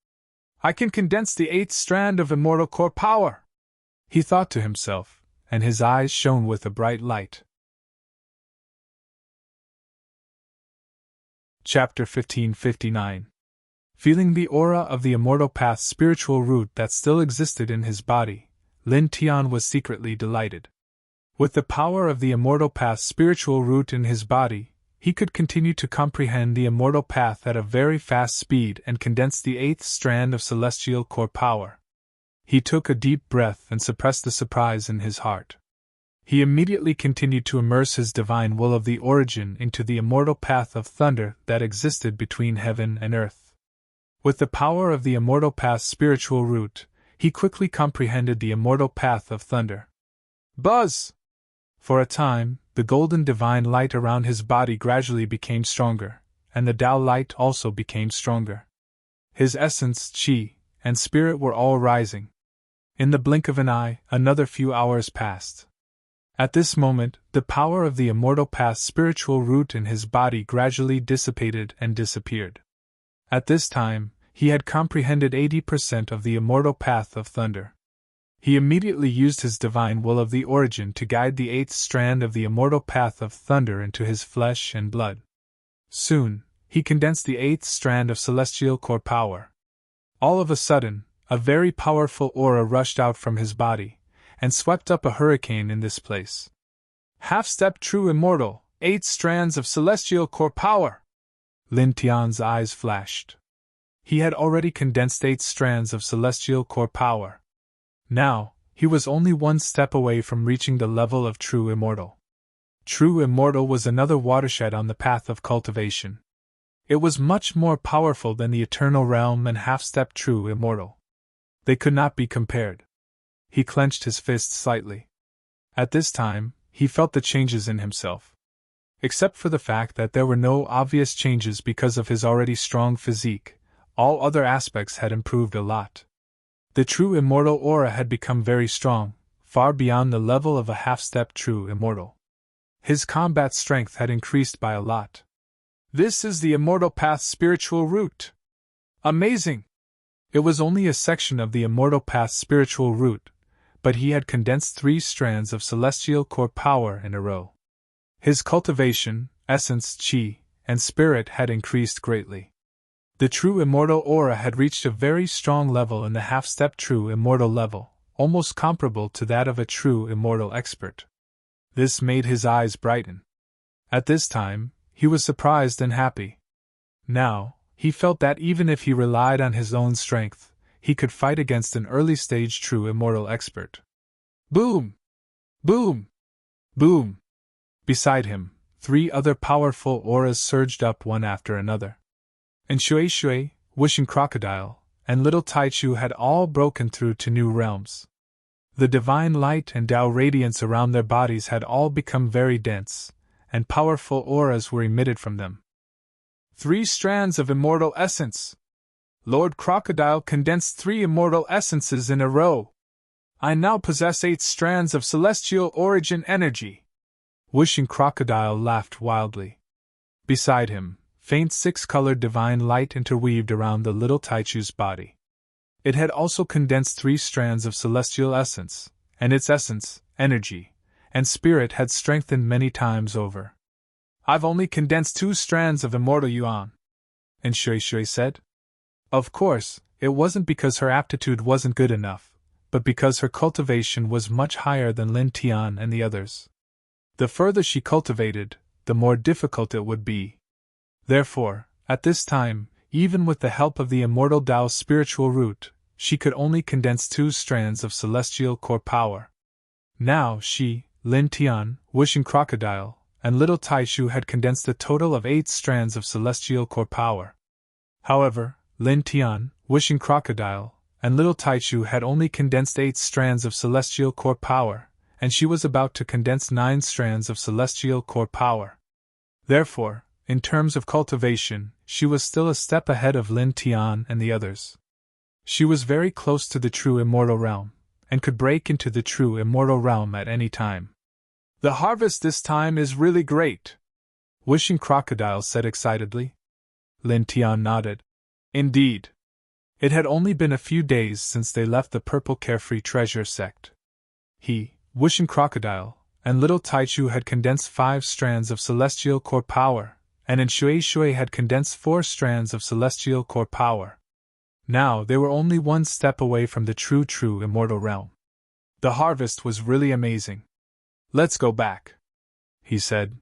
I can condense the 8th strand of immortal core power, he thought to himself, and his eyes shone with a bright light. Chapter 1559. Feeling the aura of the immortal path's spiritual root that still existed in his body, Lin Tian was secretly delighted. With the power of the immortal path's spiritual root in his body, he could continue to comprehend the immortal path at a very fast speed and condense the 8th strand of celestial core power. He took a deep breath and suppressed the surprise in his heart. He immediately continued to immerse his divine will of the origin into the immortal path of thunder that existed between heaven and earth. With the power of the immortal path's spiritual root, he quickly comprehended the immortal path of thunder. Buzz! For a time, the golden divine light around his body gradually became stronger, and the Tao light also became stronger. His essence, qi, and spirit were all rising. In the blink of an eye, another few hours passed. At this moment, the power of the immortal path's spiritual root in his body gradually dissipated and disappeared. At this time, he had comprehended 80% of the immortal path of thunder. He immediately used his divine will of the origin to guide the 8th strand of the immortal path of thunder into his flesh and blood. Soon, he condensed the 8th strand of celestial core power. All of a sudden, a very powerful aura rushed out from his body, and swept up a hurricane in this place. Half-step true immortal, 8 strands of celestial core power! Lin Tian's eyes flashed. He had already condensed 8 strands of celestial core power. Now, he was only one step away from reaching the level of true immortal. True immortal was another watershed on the path of cultivation. It was much more powerful than the eternal realm and half-step true immortal. They could not be compared. He clenched his fist slightly. At this time, he felt the changes in himself. Except for the fact that there were no obvious changes because of his already strong physique, all other aspects had improved a lot. The true immortal aura had become very strong, far beyond the level of a half-step true immortal. His combat strength had increased by a lot. This is the immortal path's spiritual root. Amazing! It was only a section of the immortal path's spiritual root, but he had condensed 3 strands of celestial core power in a row. His cultivation, essence, chi, and spirit had increased greatly. The true immortal aura had reached a very strong level in the half-step true immortal level, almost comparable to that of a true immortal expert. This made his eyes brighten. At this time, he was surprised and happy. Now, he felt that even if he relied on his own strength, he could fight against an early-stage true immortal expert. Boom! Boom! Boom! Beside him, 3 other powerful auras surged up one after another. And Shui, Wishing Crocodile, and Little Taichu had all broken through to new realms. The divine light and Tao radiance around their bodies had all become very dense, and powerful auras were emitted from them. 3 strands of immortal essence! Lord Crocodile condensed 3 immortal essences in a row. I now possess 8 strands of celestial origin energy. Wishing Crocodile laughed wildly. Beside him, faint 6-colored divine light interweaved around the little Taichu's body. It had also condensed 3 strands of celestial essence, and its essence, energy, and spirit had strengthened many times over. I've only condensed 2 strands of immortal yuan, and Shui said. Of course, it wasn't because her aptitude wasn't good enough, but because her cultivation was much higher than Lin Tian and the others. The further she cultivated, the more difficult it would be. Therefore, at this time, even with the help of the immortal Tao's spiritual root, she could only condense 2 strands of celestial core power. Now she, Lin Tian, Wishing Crocodile, and Little Taichu had condensed a total of 8 strands of celestial core power. However, Lin Tian, Wishing Crocodile, and Little Taichu had only condensed 8 strands of celestial core power, and she was about to condense 9 strands of celestial core power. Therefore, in terms of cultivation, she was still a step ahead of Lin Tian and the others. She was very close to the true immortal realm, and could break into the true immortal realm at any time. The harvest this time is really great, Wishing Crocodile said excitedly. Lin Tian nodded. Indeed. It had only been a few days since they left the Purple Carefree Treasure sect. He, Wishing Crocodile, and Little Taichu had condensed 5 strands of celestial core power, and Shui had condensed 4 strands of celestial core power. Now they were only one step away from the true immortal realm. The harvest was really amazing. Let's go back, he said.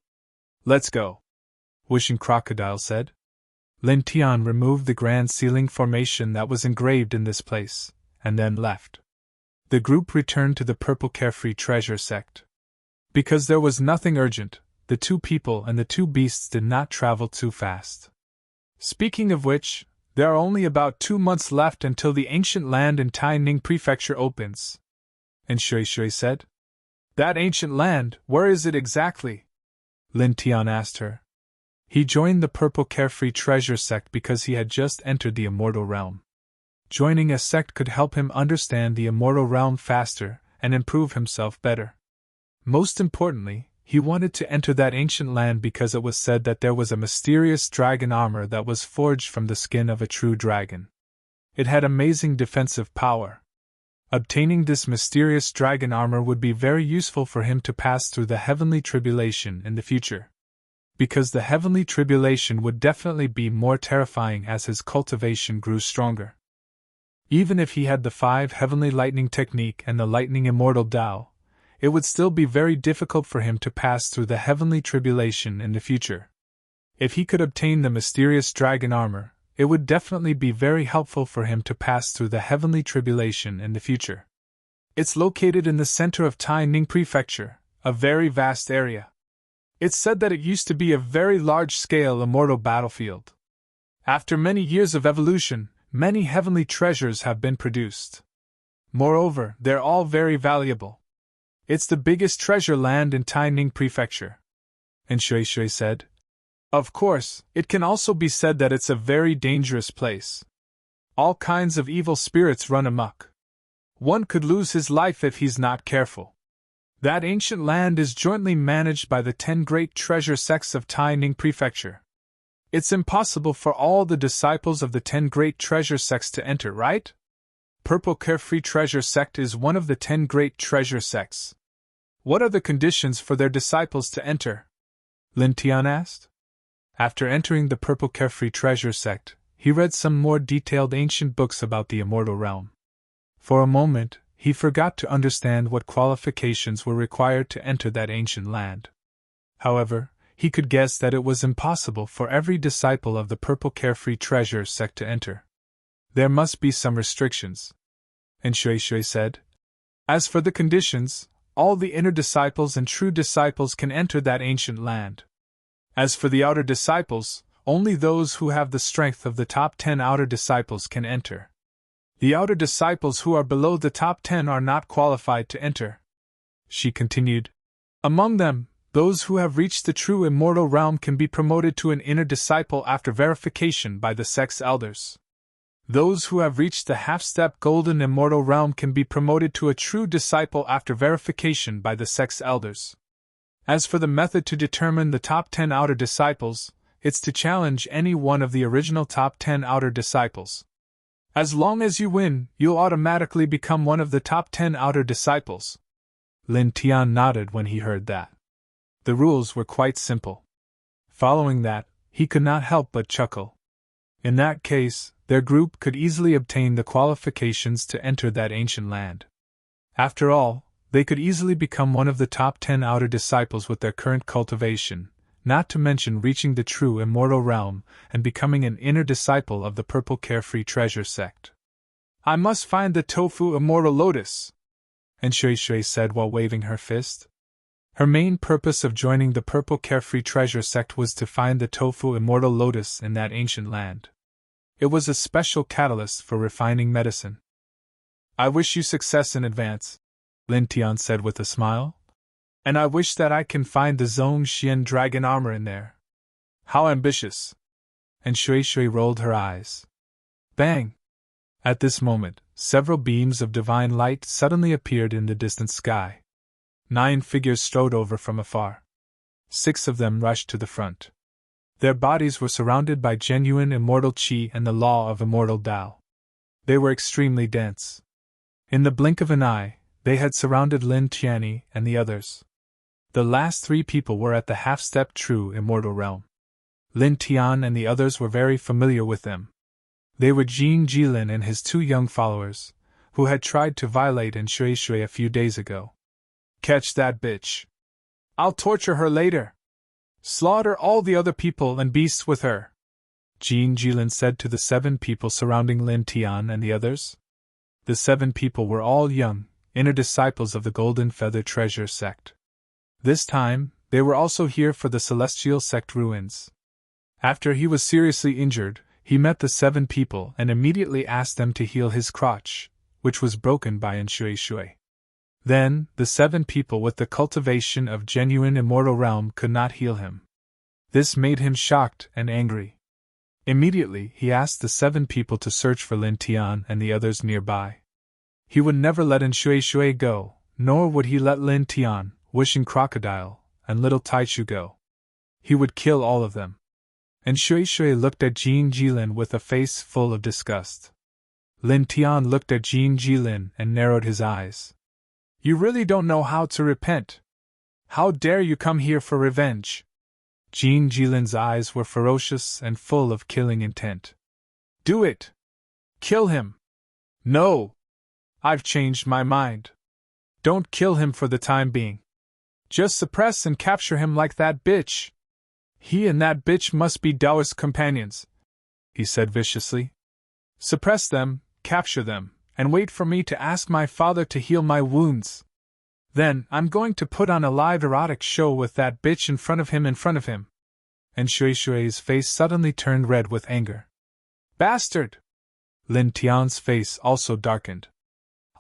Let's go, Wishing Crocodile said. Lin Tian removed the grand ceiling formation that was engraved in this place, and then left. The group returned to the Purple Carefree Treasure sect. Because there was nothing urgent, the 2 people and the 2 beasts did not travel too fast. Speaking of which, there are only about 2 months left until the ancient land in Taining Prefecture opens, and Shui said. That ancient land, where is it exactly? Lin Tian asked her. He joined the Purple Carefree Treasure sect because he had just entered the immortal realm. Joining a sect could help him understand the immortal realm faster and improve himself better. Most importantly, he wanted to enter that ancient land because it was said that there was a mysterious dragon armor that was forged from the skin of a true dragon. It had amazing defensive power. Obtaining this mysterious dragon armor would be very useful for him to pass through the heavenly tribulation in the future. Because the heavenly tribulation would definitely be more terrifying as his cultivation grew stronger. Even if he had the 5 heavenly lightning technique and the lightning immortal Tao, it would still be very difficult for him to pass through the heavenly tribulation in the future. If he could obtain the mysterious dragon armor, it would definitely be very helpful for him to pass through the heavenly tribulation in the future. It's located in the center of Taining Prefecture, a very vast area. It's said that it used to be a very large-scale immortal battlefield. After many years of evolution, many heavenly treasures have been produced. Moreover, they're all very valuable. It's the biggest treasure land in Taining Prefecture. And Shui said. Of course, it can also be said that it's a very dangerous place. All kinds of evil spirits run amok. One could lose his life if he's not careful. That ancient land is jointly managed by the 10 great treasure sects of Taining Prefecture. It's impossible for all the disciples of the 10 great treasure sects to enter, right? Purple Carefree Treasure sect is one of the 10 great treasure sects. What are the conditions for their disciples to enter? Lin Tian asked. After entering the Purple Carefree Treasure sect, he read some more detailed ancient books about the immortal realm. For a moment, he forgot to understand what qualifications were required to enter that ancient land. However, he could guess that it was impossible for every disciple of the Purple Carefree Treasure sect to enter. There must be some restrictions. And Shui said, "As for the conditions, all the inner disciples and true disciples can enter that ancient land. As for the outer disciples, only those who have the strength of the top 10 outer disciples can enter. The outer disciples who are below the top 10 are not qualified to enter." She continued, "Among them, those who have reached the true immortal realm can be promoted to an inner disciple after verification by the sect's elders. Those who have reached the half-step golden immortal realm can be promoted to a true disciple after verification by the sect's elders. As for the method to determine the top 10 outer disciples, it's to challenge any one of the original top 10 outer disciples. As long as you win, you'll automatically become one of the top 10 outer disciples." Lin Tian nodded when he heard that. The rules were quite simple. Following that, he could not help but chuckle. In that case, their group could easily obtain the qualifications to enter that ancient land. After all, they could easily become one of the top 10 outer disciples with their current cultivation, not to mention reaching the true immortal realm and becoming an inner disciple of the Purple Carefree Treasure sect. "I must find the tofu immortal lotus," and Shui said while waving her fist. Her main purpose of joining the Purple Carefree Treasure sect was to find the tofu immortal lotus in that ancient land. It was a special catalyst for refining medicine. "I wish you success in advance," Lin Tian said with a smile. "And I wish that I can find the Zhong Xian dragon armor in there." "How ambitious!" And Shui rolled her eyes. Bang! At this moment, several beams of divine light suddenly appeared in the distant sky. 9 figures strode over from afar. 6 of them rushed to the front. Their bodies were surrounded by genuine immortal qi and the law of immortal Tao. They were extremely dense. In the blink of an eye, they had surrounded Lin Tianyi and the others. The last 3 people were at the half-step true immortal realm. Lin Tian and the others were very familiar with them. They were Jin Jilin and his 2 young followers, who had tried to violate Shui a few days ago. "Catch that bitch. I'll torture her later. Slaughter all the other people and beasts with her," Jin Jilin said to the 7 people surrounding Lin Tian and the others. The 7 people were all young, inner disciples of the Golden Feather Treasure sect. This time, they were also here for the Celestial Sect ruins. After he was seriously injured, he met the 7 people and immediately asked them to heal his crotch, which was broken by Shui. Then, the 7 people with the cultivation of genuine immortal realm could not heal him. This made him shocked and angry. Immediately, he asked the 7 people to search for Lin Tian and the others nearby. He would never let Shui go, nor would he let Lin Tian, Wishing Crocodile, and Little Taichu go. He would kill all of them. And Shui looked at Jin Jilin with a face full of disgust. Lin Tian looked at Jin Jilin and narrowed his eyes. "You really don't know how to repent. How dare you come here for revenge?" Jin Jilin's eyes were ferocious and full of killing intent. "Do it! Kill him!" "No! I've changed my mind. Don't kill him for the time being. Just suppress and capture him like that bitch. He and that bitch must be Taoist companions," he said viciously. "Suppress them, capture them, and wait for me to ask my father to heal my wounds. Then, I'm going to put on a live erotic show with that bitch in front of him. And Shui's face suddenly turned red with anger. "Bastard!" Lin Tian's face also darkened.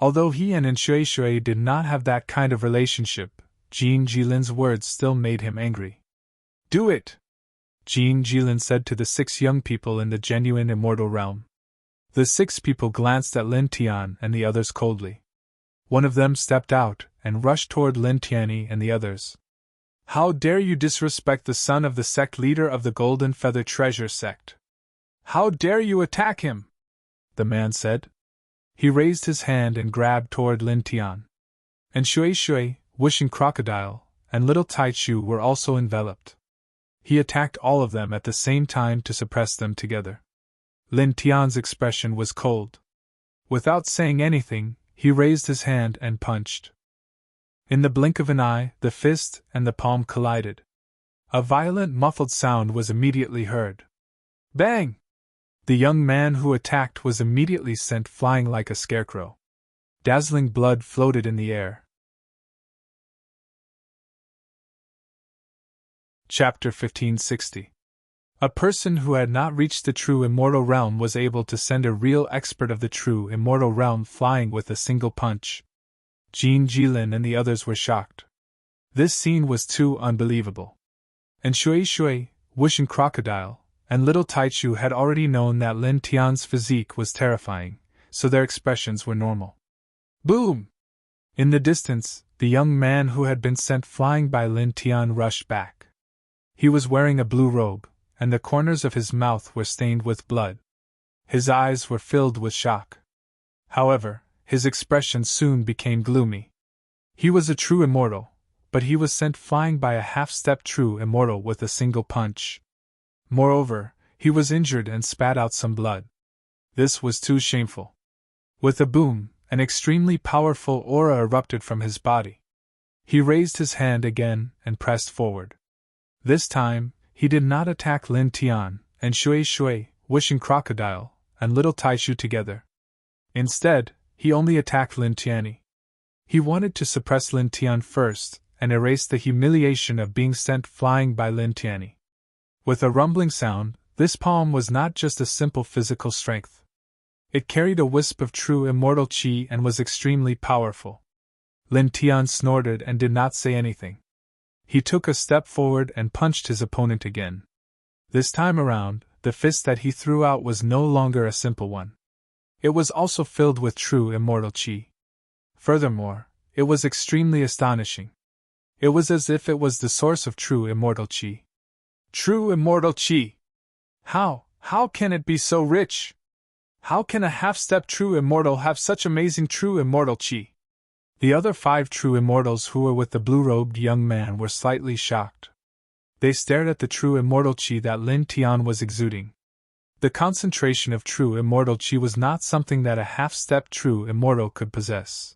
Although he and Shui did not have that kind of relationship, Jin Jilin's words still made him angry. "Do it!" Jin Jilin said to the 6 young people in the genuine immortal realm. The 6 people glanced at Lin Tian and the others coldly. One of them stepped out and rushed toward Lin Tianyi and the others. "How dare you disrespect the son of the sect leader of the Golden Feather Treasure sect? How dare you attack him?" the man said. He raised his hand and grabbed toward Lin Tian. And Shui, Wishing Crocodile, and Little Taichu were also enveloped. he attacked all of them at the same time to suppress them together. Lin Tian's expression was cold. Without saying anything, he raised his hand and punched. In the blink of an eye, the fist and the palm collided. A violent, muffled sound was immediately heard. Bang! The young man who attacked was immediately sent flying like a scarecrow. Dazzling blood floated in the air. Chapter 1560. A person who had not reached the true immortal realm was able to send a real expert of the true immortal realm flying with a single punch. Jin Jilin and the others were shocked. This scene was too unbelievable. And Shui Shui, Wush and Crocodile, and little Taichu had already known that Lin Tian's physique was terrifying, so their expressions were normal. Boom! In the distance, the young man who had been sent flying by Lin Tian rushed back. He was wearing a blue robe, and the corners of his mouth were stained with blood. His eyes were filled with shock. However, his expression soon became gloomy. He was a true immortal, but he was sent flying by a half-step true immortal with a single punch. Moreover, he was injured and spat out some blood. This was too shameful. With a boom, an extremely powerful aura erupted from his body. He raised his hand again and pressed forward. This time, he did not attack Lin Tian and Shui Shui, Wush and Crocodile, and little Taishu together. Instead, he only attacked Lin Tianyi. He wanted to suppress Lin Tian first and erase the humiliation of being sent flying by Lin Tianyi. With a rumbling sound, this palm was not just a simple physical strength. It carried a wisp of true immortal qi and was extremely powerful. Lin Tian snorted and did not say anything. He took a step forward and punched his opponent again. This time around, the fist that he threw out was no longer a simple one. It was also filled with true immortal qi. Furthermore, it was extremely astonishing. It was as if it was the source of true immortal qi. True immortal qi! How can it be so rich? How can a half-step true immortal have such amazing true immortal qi? The other 5 true immortals who were with the blue-robed young man were slightly shocked. They stared at the true immortal qi that Lin Tian was exuding. The concentration of true immortal qi was not something that a half-step true immortal could possess.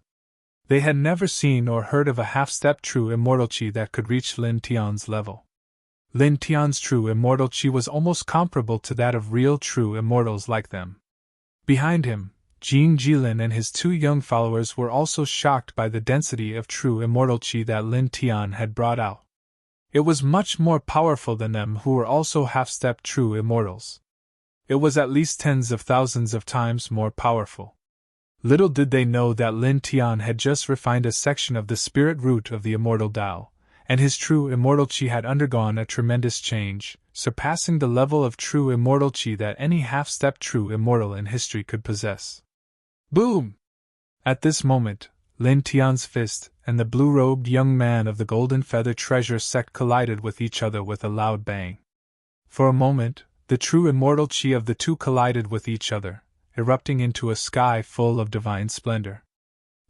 They had never seen or heard of a half-step true immortal qi that could reach Lin Tian's level. Lin Tian's true immortal qi was almost comparable to that of real true immortals like them. Behind him, Jin Jilin and his 2 young followers were also shocked by the density of true immortal qi that Lin Tian had brought out. It was much more powerful than them who were also half-step true immortals. It was at least tens of thousands of times more powerful. Little did they know that Lin Tian had just refined a section of the spirit root of the immortal Tao, and his true immortal qi had undergone a tremendous change, surpassing the level of true immortal qi that any half-step true immortal in history could possess. Boom! At this moment, Lin Tian's fist and the blue-robed young man of the Golden Feather Treasure sect collided with each other with a loud bang. For a moment, the true immortal qi of the 2 collided with each other, erupting into a sky full of divine splendor.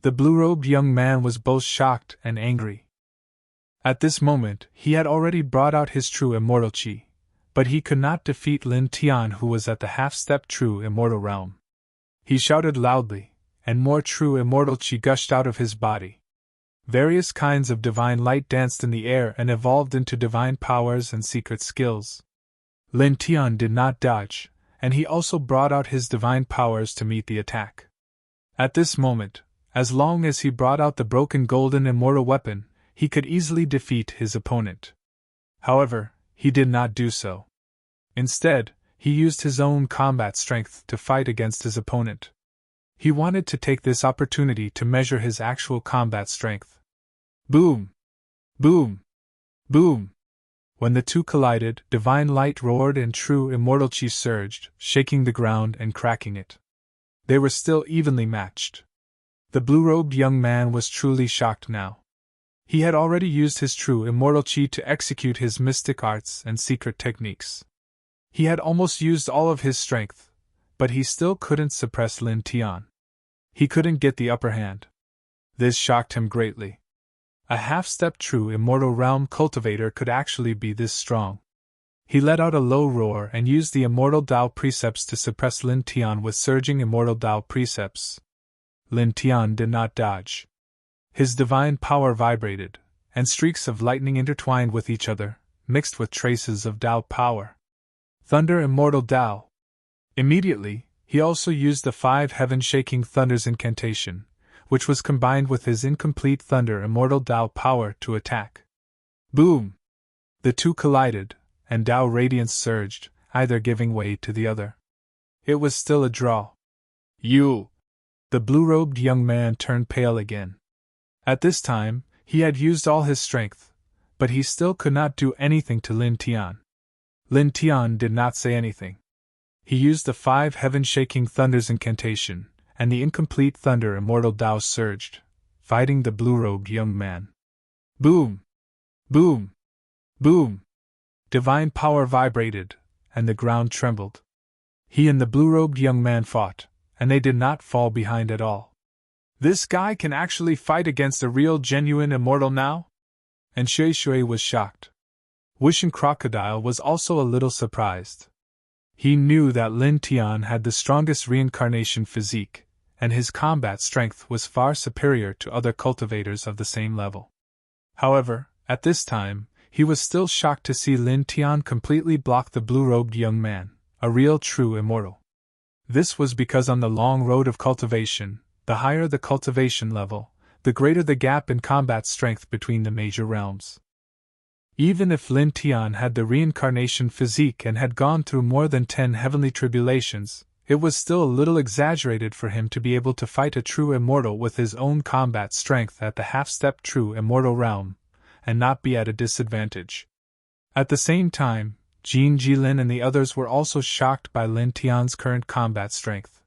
The blue-robed young man was both shocked and angry. At this moment, he had already brought out his true immortal qi, but he could not defeat Lin Tian, who was at the half-step true immortal realm. He shouted loudly, and more true immortal qi gushed out of his body. Various kinds of divine light danced in the air and evolved into divine powers and secret skills. Lin Tian did not dodge, and he also brought out his divine powers to meet the attack. At this moment, as long as he brought out the broken golden immortal weapon, he could easily defeat his opponent. However, he did not do so. Instead, he used his own combat strength to fight against his opponent. He wanted to take this opportunity to measure his actual combat strength. Boom! Boom! Boom! When the 2 collided, divine light roared and true immortal qi surged, shaking the ground and cracking it. They were still evenly matched. The blue-robed young man was truly shocked now. He had already used his true immortal qi to execute his mystic arts and secret techniques. He had almost used all of his strength, but he still couldn't suppress Lin Tian. He couldn't get the upper hand. This shocked him greatly. A half-step true immortal realm cultivator could actually be this strong. He let out a low roar and used the immortal Tao precepts to suppress Lin Tian with surging immortal Tao precepts. Lin Tian did not dodge. His divine power vibrated, and streaks of lightning intertwined with each other, mixed with traces of Tao power. Thunder immortal Tao. Immediately, he also used the 5 heaven-shaking thunders incantation, which was combined with his incomplete thunder immortal Tao power to attack. Boom! The two collided, and Tao radiance surged, either giving way to the other. It was still a draw. You! The blue-robed young man turned pale again. At this time, he had used all his strength, but he still could not do anything to Lin Tian. Lin Tian did not say anything. He used the 5 heaven-shaking thunders incantation, and the incomplete thunder immortal Tao surged, fighting the blue-robed young man. Boom! Boom! Boom! Divine power vibrated, and the ground trembled. He and the blue-robed young man fought, and they did not fall behind at all. This guy can actually fight against a real genuine immortal now? And Shui Shui was shocked. Wishing Crocodile was also a little surprised. He knew that Lin Tian had the strongest reincarnation physique, and his combat strength was far superior to other cultivators of the same level. However, at this time, he was still shocked to see Lin Tian completely block the blue-robed young man, a real true immortal. This was because on the long road of cultivation, the higher the cultivation level, the greater the gap in combat strength between the major realms. Even if Lin Tian had the reincarnation physique and had gone through more than 10 heavenly tribulations, it was still a little exaggerated for him to be able to fight a true immortal with his own combat strength at the half-step true immortal realm, and not be at a disadvantage. At the same time, Jin Jilin and the others were also shocked by Lin Tian's current combat strength.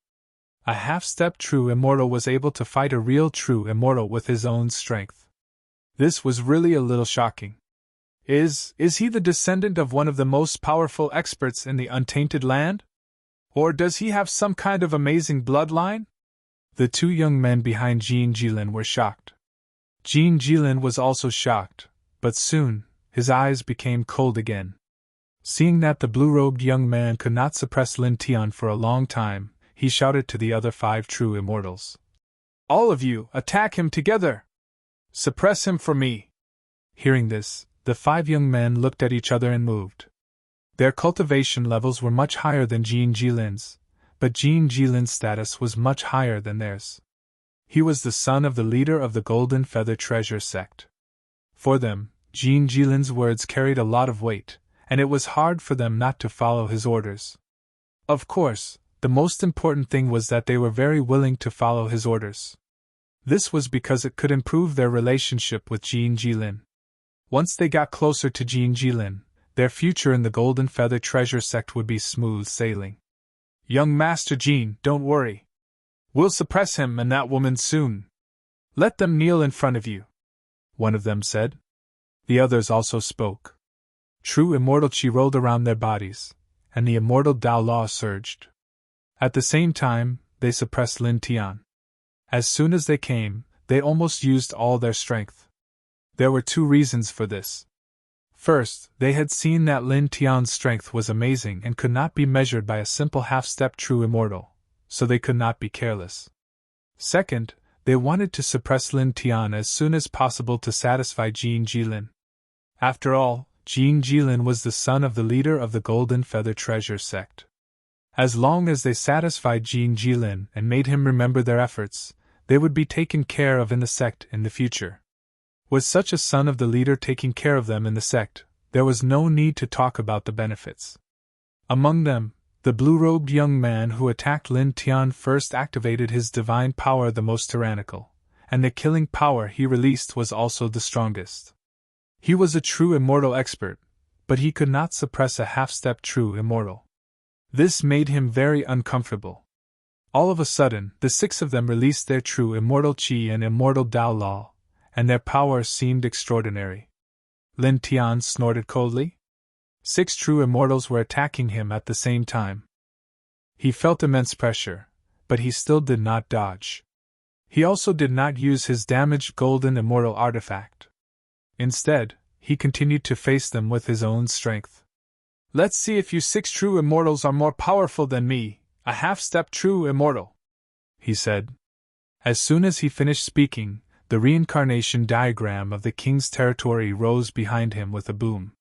A half-step true immortal was able to fight a real true immortal with his own strength. This was really a little shocking. Is he the descendant of one of the most powerful experts in the untainted land? Or does he have some kind of amazing bloodline? The 2 young men behind Jin Jilin were shocked. Jin Jilin was also shocked, but soon, his eyes became cold again. Seeing that the blue-robed young man could not suppress Lin Tian for a long time, he shouted to the other 5 true immortals. All of you, attack him together! Suppress him for me! Hearing this, the 5 young men looked at each other and moved. Their cultivation levels were much higher than Jin Jilin's, but Jin Jilin's status was much higher than theirs. He was the son of the leader of the Golden Feather Treasure sect. For them, Jin Jilin's words carried a lot of weight, and it was hard for them not to follow his orders. Of course, the most important thing was that they were very willing to follow his orders. This was because it could improve their relationship with Jin Jilin. Once they got closer to Jin Jilin, their future in the Golden Feather Treasure sect would be smooth sailing. Young Master Jin, don't worry. We'll suppress him and that woman soon. Let them kneel in front of you, one of them said. The others also spoke. True immortal chi rolled around their bodies, and the immortal Tao law surged. At the same time, they suppressed Lin Tian. As soon as they came, they almost used all their strength. There were 2 reasons for this. First, they had seen that Lin Tian's strength was amazing and could not be measured by a simple half-step true immortal, so they could not be careless. Second, they wanted to suppress Lin Tian as soon as possible to satisfy Jin Jilin. After all, Jin Jilin was the son of the leader of the Golden Feather Treasure sect. As long as they satisfied Jin Jilin and made him remember their efforts, they would be taken care of in the sect in the future. With such a son of the leader taking care of them in the sect, there was no need to talk about the benefits. Among them, the blue-robed young man who attacked Lin Tian first activated his divine power the most tyrannical, and the killing power he released was also the strongest. He was a true immortal expert, but he could not suppress a half-step true immortal. This made him very uncomfortable. All of a sudden, the 6 of them released their true immortal chi and immortal Tao law, and their power seemed extraordinary. Lin Tian snorted coldly. 6 true immortals were attacking him at the same time. He felt immense pressure, but he still did not dodge. He also did not use his damaged golden immortal artifact. Instead, he continued to face them with his own strength. Let's see if you 6 true immortals are more powerful than me, a half-step true immortal," he said. As soon as he finished speaking, the reincarnation diagram of the king's territory rose behind him with a boom.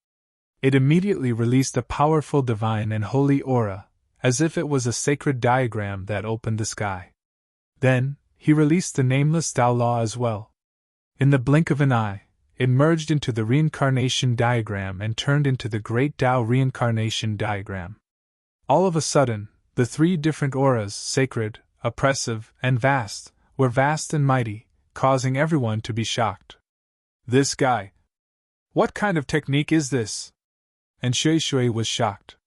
It immediately released a powerful divine and holy aura, as if it was a sacred diagram that opened the sky. Then, he released the nameless Tao Law as well. In the blink of an eye, it merged into the reincarnation diagram and turned into the Great Tao reincarnation diagram. All of a sudden, the 3 different auras, sacred, oppressive, and vast, were vast and mighty, causing everyone to be shocked. "This guy! What kind of technique is this?" And Shui was shocked.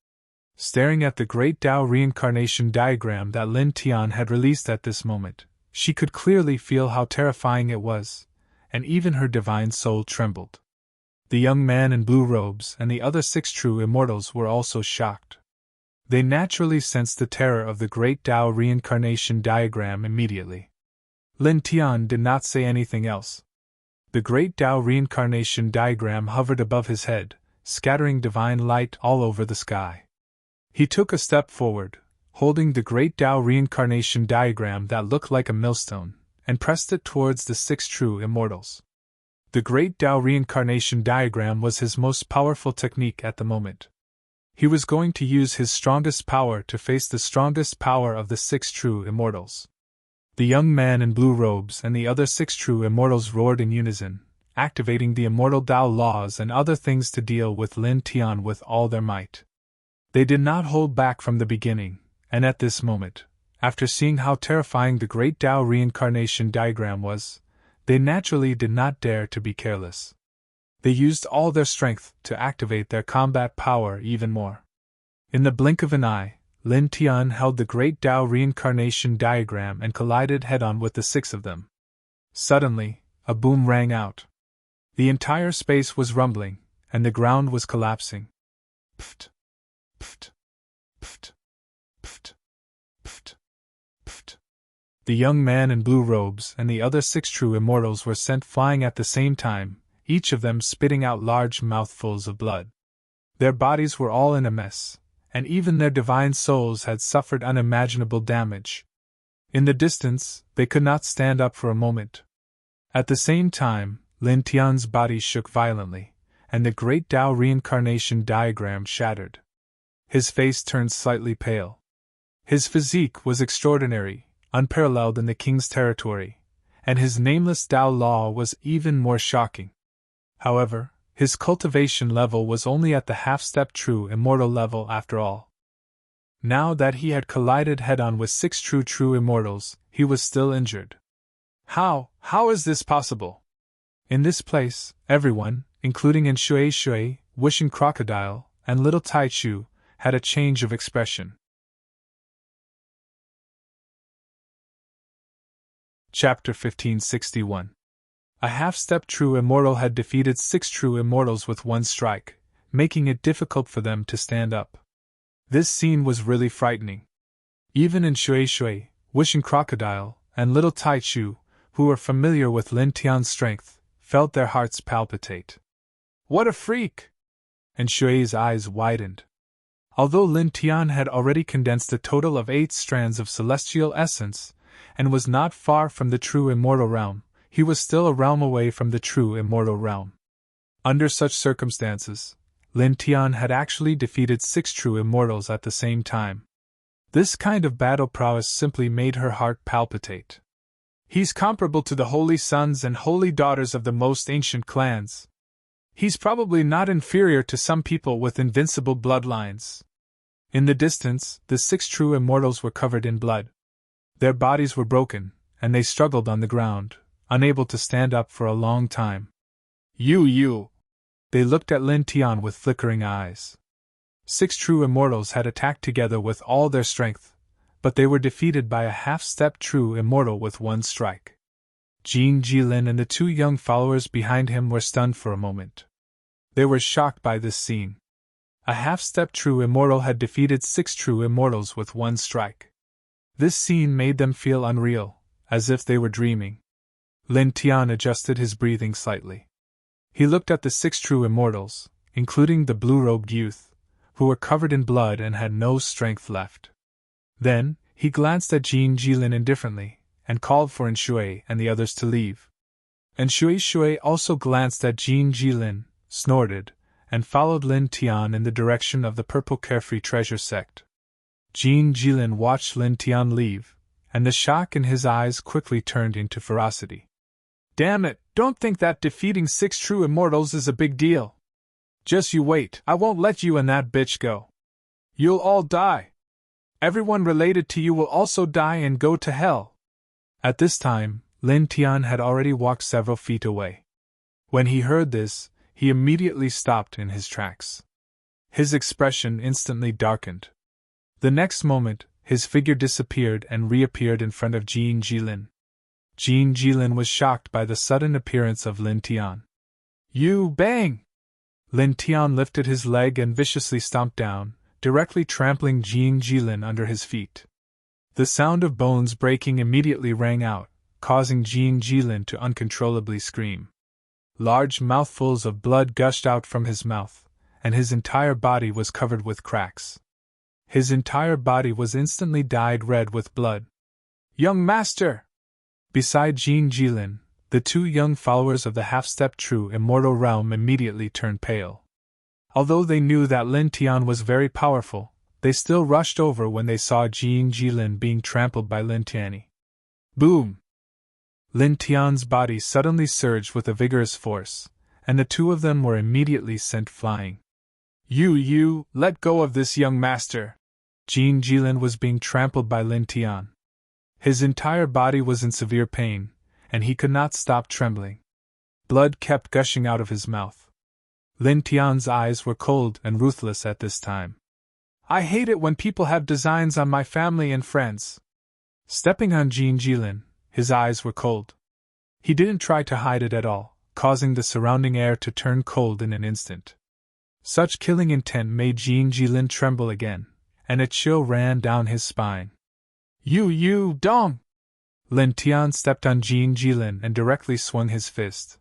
Staring at the Great Tao reincarnation diagram that Lin Tian had released at this moment, she could clearly feel how terrifying it was, and even her divine soul trembled. The young man in blue robes and the other 6 true immortals were also shocked. They naturally sensed the terror of the Great Tao reincarnation diagram immediately. Lin Tian did not say anything else. The Great Tao reincarnation diagram hovered above his head, scattering divine light all over the sky. He took a step forward, holding the Great Tao reincarnation diagram that looked like a millstone, and pressed it towards the 6 true immortals. The Great Tao reincarnation diagram was his most powerful technique at the moment. He was going to use his strongest power to face the strongest power of the 6 true immortals. The young man in blue robes and the other 6 true immortals roared in unison, activating the immortal Tao laws and other things to deal with Lin Tian with all their might. They did not hold back from the beginning, and at this moment, after seeing how terrifying the Great Tao reincarnation diagram was, they naturally did not dare to be careless. They used all their strength to activate their combat power even more. In the blink of an eye, Lin Tian held the Great Tao reincarnation diagram and collided head-on with the 6 of them. Suddenly, a boom rang out. The entire space was rumbling, and the ground was collapsing. Pft! Pft! Pft! Pft! Pft! Pft! The young man in blue robes and the other 6 true immortals were sent flying at the same time, each of them spitting out large mouthfuls of blood. Their bodies were all in a mess, and even their divine souls had suffered unimaginable damage. In the distance, they could not stand up for a moment. At the same time, Lin Tian's body shook violently, and the Great Tao reincarnation diagram shattered. His face turned slightly pale. His physique was extraordinary, unparalleled in the king's territory, and his nameless Tao law was even more shocking. However, his cultivation level was only at the half-step true immortal level after all. Now that he had collided head-on with 6 true immortals, he was still injured. How is this possible? In this place, everyone, including Shui, Wishing Crocodile, and Little Tai Chu, had a change of expression. Chapter 1561. A half-step true immortal had defeated 6 true immortals with one strike, making it difficult for them to stand up. This scene was really frightening. Even Shui, Wishing Crocodile, and Little Tai Chu, who were familiar with Lin Tian's strength, felt their hearts palpitate. What a freak! And Shui's eyes widened. Although Lin Tian had already condensed a total of 8 strands of celestial essence, and was not far from the true immortal realm, he was still a realm away from the true immortal realm. Under such circumstances, Lin Tian had actually defeated 6 true immortals at the same time. This kind of battle prowess simply made her heart palpitate. He's comparable to the holy sons and holy daughters of the most ancient clans. He's probably not inferior to some people with invincible bloodlines. In the distance, the 6 true immortals were covered in blood. Their bodies were broken, and they struggled on the ground, unable to stand up for a long time. You! They looked at Lin Tian with flickering eyes. 6 true immortals had attacked together with all their strength, but they were defeated by a half-step true immortal with one strike. Jing Jilin and the 2 young followers behind him were stunned for a moment. They were shocked by this scene. A half-step true immortal had defeated 6 true immortals with one strike. This scene made them feel unreal, as if they were dreaming. Lin Tian adjusted his breathing slightly. He looked at the 6 true immortals, including the blue-robed youth, who were covered in blood and had no strength left. Then, he glanced at Jin Jilin indifferently, and called for Enshui and the others to leave. Enshui also glanced at Jin Jilin, snorted, and followed Lin Tian in the direction of the Purple Carefree Treasure Sect. Jin Jilin watched Lin Tian leave, and the shock in his eyes quickly turned into ferocity. Damn it, don't think that defeating 6 true immortals is a big deal. Just you wait, I won't let you and that bitch go. You'll all die. Everyone related to you will also die and go to hell. At this time, Lin Tian had already walked several feet away. When he heard this, he immediately stopped in his tracks. His expression instantly darkened. The next moment, his figure disappeared and reappeared in front of Jin Jilin. Jin Jilin was shocked by the sudden appearance of Lin Tian. You bang! Lin Tian lifted his leg and viciously stomped down, directly trampling Jin Jilin under his feet. The sound of bones breaking immediately rang out, causing Jin Jilin to uncontrollably scream. Large mouthfuls of blood gushed out from his mouth, and his entire body was covered with cracks. His entire body was instantly dyed red with blood. Young master! Beside Jin Jilin, the 2 young followers of the half-step true immortal realm immediately turned pale. Although they knew that Lin Tian was very powerful, they still rushed over when they saw Jin Jilin being trampled by Lin Tian. Boom! Lin Tian's body suddenly surged with a vigorous force, and the 2 of them were immediately sent flying. You, let go of this young master! Jin Jilin was being trampled by Lin Tian. His entire body was in severe pain, and he could not stop trembling. Blood kept gushing out of his mouth. Lin Tian's eyes were cold and ruthless at this time. I hate it when people have designs on my family and friends. Stepping on Jin Jilin, his eyes were cold. He didn't try to hide it at all, causing the surrounding air to turn cold in an instant. Such killing intent made Jin Jilin tremble again, and a chill ran down his spine. You, dong! Lin Tian stepped on Jin Jilin and directly swung his fist.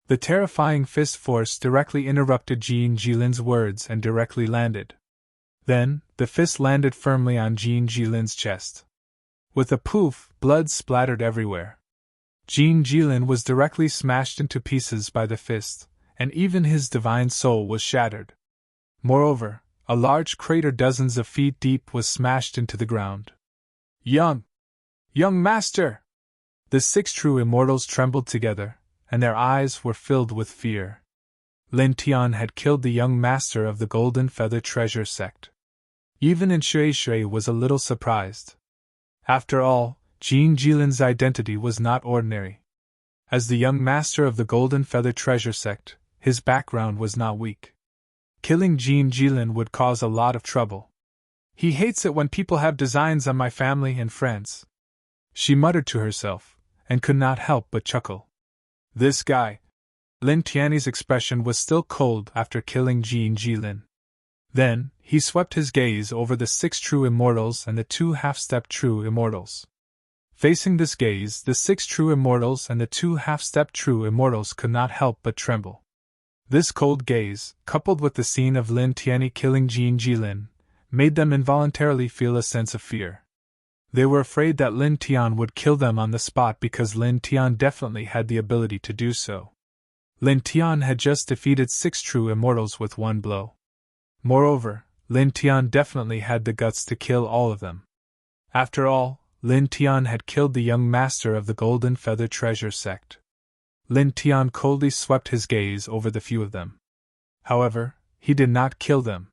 The terrifying fist force directly interrupted Jin Jilin's words and directly landed. Then, the fist landed firmly on Jin Jilin's chest. With a poof, blood splattered everywhere. Jin Jilin was directly smashed into pieces by the fist, and even his divine soul was shattered. Moreover, a large crater dozens of feet deep was smashed into the ground. Young master! The 6 true immortals trembled together, and their eyes were filled with fear. Lin Tian had killed the young master of the Golden Feather Treasure Sect. Even Enshui was a little surprised. After all, Jin Jilin's identity was not ordinary. As the young master of the Golden Feather Treasure Sect, his background was not weak. Killing Jin Jilin would cause a lot of trouble. He hates it when people have designs on my family and friends. She muttered to herself, and could not help but chuckle. This guy. Lin Tian's expression was still cold after killing Jin Jilin. Then, he swept his gaze over the 6 true immortals and the 2 half-step true immortals. Facing this gaze, the 6 true immortals and the 2 half-step true immortals could not help but tremble. This cold gaze, coupled with the scene of Lin Tian killing Jin Jilin, made them involuntarily feel a sense of fear. They were afraid that Lin Tian would kill them on the spot because Lin Tian definitely had the ability to do so. Lin Tian had just defeated 6 true immortals with one blow. Moreover, Lin Tian definitely had the guts to kill all of them. After all, Lin Tian had killed the young master of the Golden Feather Treasure Sect. Lin Tian coldly swept his gaze over the few of them. However, he did not kill them.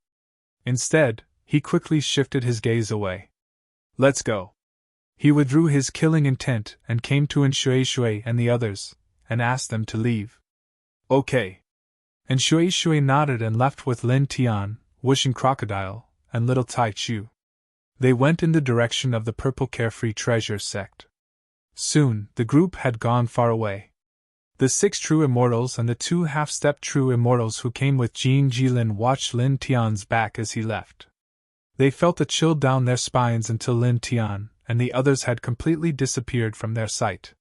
Instead, he quickly shifted his gaze away. Let's go. He withdrew his killing intent and came to Enshui and the others, and asked them to leave. Okay. Enshui nodded and left with Lin Tian, Wishing Crocodile, and Little Tai Chu. They went in the direction of the Purple Carefree Treasure Sect. Soon, the group had gone far away. The 6 true immortals and the 2 half-step true immortals who came with Jin Jilin watched Lin Tian's back as he left. They felt a chill down their spines until Lin Tian and the others had completely disappeared from their sight.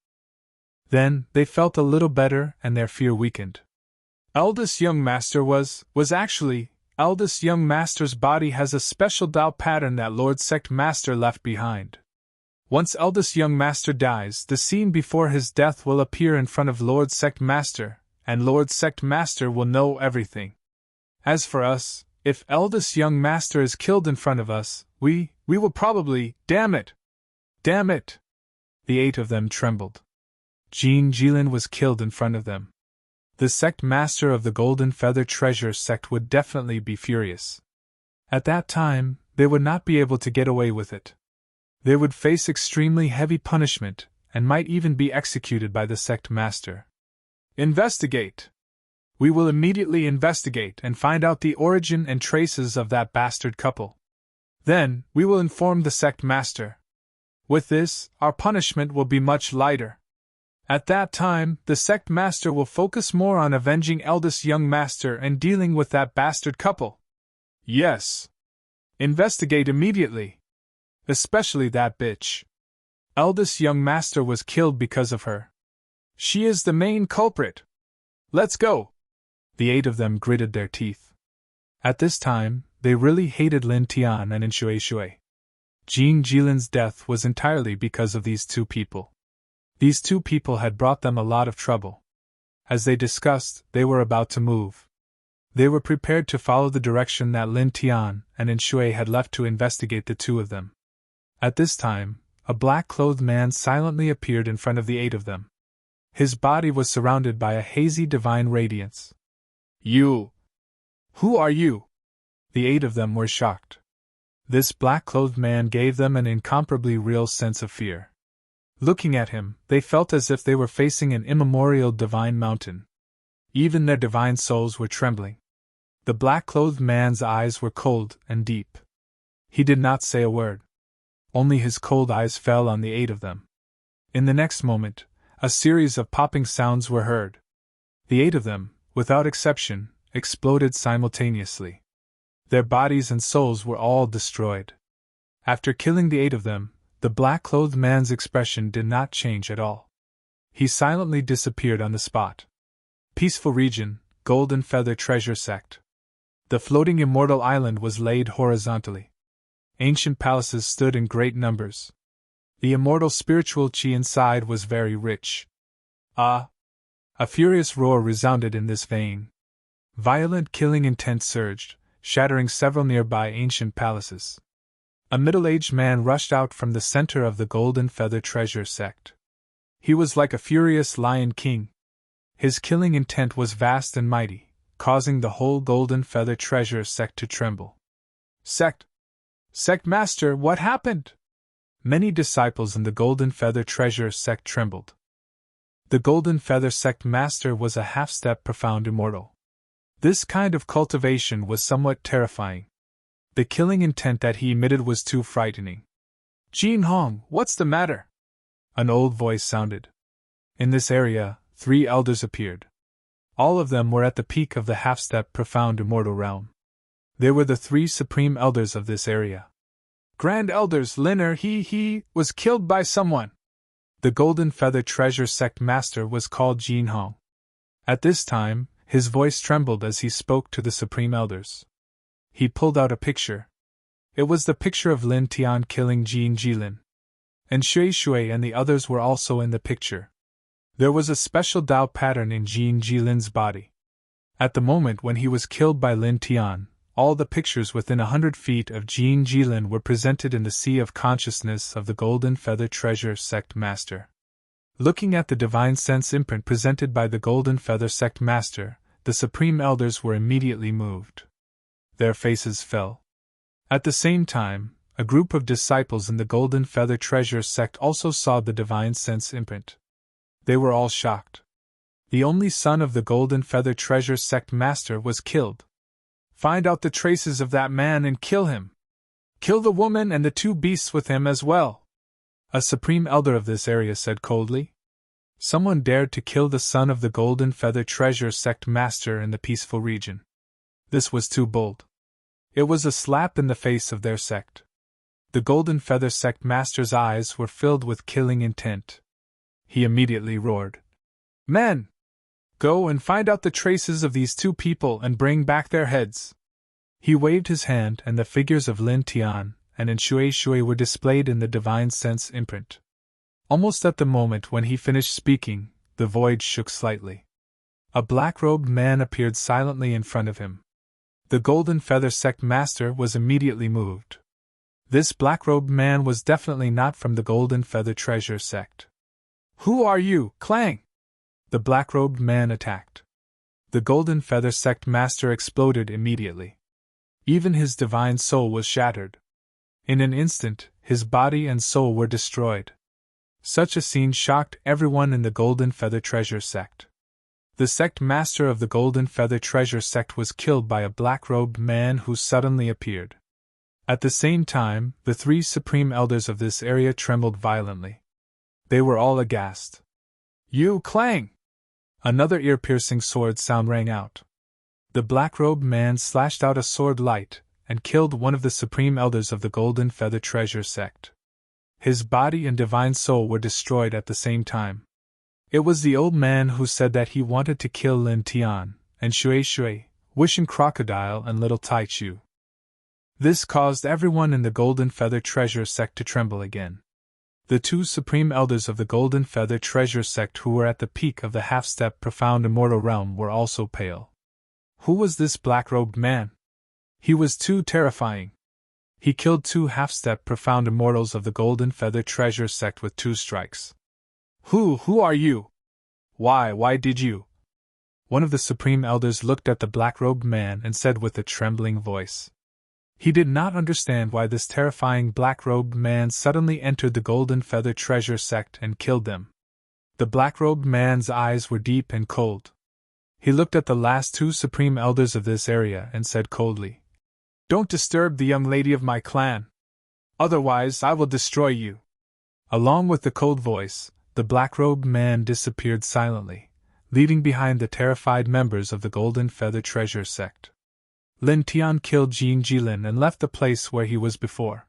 Then, they felt a little better and their fear weakened. Eldest young master was actually Eldest Young Master's body has a special Tao pattern that Lord Sect Master left behind. Once Eldest Young Master dies, the scene before his death will appear in front of Lord Sect Master, and Lord Sect Master will know everything. As for us, if Eldest Young Master is killed in front of us, we will probably— Damn it! Damn it! The 8 of them trembled. Jean Jilin was killed in front of them. The sect master of the Golden Feather Treasure sect would definitely be furious. At that time, they would not be able to get away with it. They would face extremely heavy punishment, and might even be executed by the sect master. Investigate! We will immediately investigate and find out the origin and traces of that bastard couple. Then, we will inform the sect master. With this, our punishment will be much lighter. At that time, the sect master will focus more on avenging Eldest Young Master and dealing with that bastard couple. Yes. Investigate immediately. Especially that bitch. Eldest Young Master was killed because of her. She is the main culprit. Let's go. The 8 of them gritted their teeth. At this time, they really hated Lin Tian and Shui. Jean Jilin's death was entirely because of these 2 people. These 2 people had brought them a lot of trouble. As they discussed, they were about to move. They were prepared to follow the direction that Lin Tian and Shui had left to investigate the 2 of them. At this time, a black-clothed man silently appeared in front of the 8 of them. His body was surrounded by a hazy divine radiance. You! Who are you? The 8 of them were shocked. This black-clothed man gave them an incomparably real sense of fear. Looking at him, they felt as if they were facing an immemorial divine mountain. Even their divine souls were trembling. The black-clothed man's eyes were cold and deep. He did not say a word. Only his cold eyes fell on the 8 of them. In the next moment, a series of popping sounds were heard. The 8 of them, without exception, exploded simultaneously. Their bodies and souls were all destroyed. After killing the 8 of them, the black-clothed man's expression did not change at all. He silently disappeared on the spot. Peaceful region, Golden Feather Treasure Sect. The floating immortal island was laid horizontally. Ancient palaces stood in great numbers. The immortal spiritual chi inside was very rich. Ah! A furious roar resounded in this vein. Violent killing intent surged, shattering several nearby ancient palaces. A middle-aged man rushed out from the center of the Golden Feather Treasure sect. He was like a furious lion king. His killing intent was vast and mighty, causing the whole Golden Feather Treasure sect to tremble. Sect Master, what happened? Many disciples in the Golden Feather Treasure sect trembled. The Golden Feather Sect Master was a half-step profound immortal. This kind of cultivation was somewhat terrifying. The killing intent that he emitted was too frightening. Jin Hong, what's the matter? An old voice sounded. In this area, 3 elders appeared. All of them were at the peak of the half-step profound immortal realm. They were the 3 supreme elders of this area. Grand Elders Linner, he was killed by someone. The Golden Feather Treasure Sect Master was called Jin Hong. At this time, his voice trembled as he spoke to the supreme elders. He pulled out a picture. It was the picture of Lin Tian killing Jean Jilin. And Shui and the others were also in the picture. There was a special Tao pattern in Jean Jilin's body. At the moment when he was killed by Lin Tian, all the pictures within 100 feet of Jean Jilin were presented in the sea of consciousness of the Golden Feather Treasure Sect Master. Looking at the divine sense imprint presented by the Golden Feather Sect Master, the supreme elders were immediately moved. Their faces fell. At the same time, a group of disciples in the Golden Feather Treasure sect also saw the divine sense imprint. They were all shocked. The only son of the Golden Feather Treasure sect master was killed. Find out the traces of that man and kill him. Kill the woman and the 2 beasts with him as well. A supreme elder of this area said coldly. Someone dared to kill the son of the Golden Feather Treasure sect master in the peaceful region. This was too bold. It was a slap in the face of their sect. The Golden Feather Sect Master's eyes were filled with killing intent. He immediately roared. Men! Go and find out the traces of these 2 people and bring back their heads. He waved his hand, and the figures of Lin Tian and Shui Shui were displayed in the divine sense imprint. Almost at the moment when he finished speaking, the void shook slightly. A black-robed man appeared silently in front of him. The Golden Feather Sect Master was immediately moved. This black-robed man was definitely not from the Golden Feather Treasure Sect. "Who are you, Clang?" the black-robed man attacked. The Golden Feather Sect Master exploded immediately. Even his divine soul was shattered. In an instant, his body and soul were destroyed. Such a scene shocked everyone in the Golden Feather Treasure Sect. The sect master of the Golden Feather Treasure Sect was killed by a black-robed man who suddenly appeared. At the same time, the three supreme elders of this area trembled violently. They were all aghast. "You, Clang!" Another ear-piercing sword sound rang out. The black-robed man slashed out a sword light and killed one of the supreme elders of the Golden Feather Treasure Sect. His body and divine soul were destroyed at the same time. It was the old man who said that he wanted to kill Lin Tian and Shui Shui, Wishing Crocodile and Little Tai Chu. This caused everyone in the Golden Feather Treasure Sect to tremble again. The two supreme elders of the Golden Feather Treasure Sect who were at the peak of the half-step profound immortal realm were also pale. Who was this black-robed man? He was too terrifying. He killed two half-step profound immortals of the Golden Feather Treasure Sect with 2 strikes. Who are you? Why did you? One of the supreme elders looked at the black-robed man and said with a trembling voice. He did not understand why this terrifying black-robed man suddenly entered the Golden Feather Treasure Sect and killed them. The black-robed man's eyes were deep and cold. He looked at the last 2 supreme elders of this area and said coldly, "Don't disturb the young lady of my clan. Otherwise I will destroy you." Along with the cold voice, the black-robed man disappeared silently, leaving behind the terrified members of the Golden Feather Treasure Sect. Lin Tian killed Jin Jilin and left the place where he was before.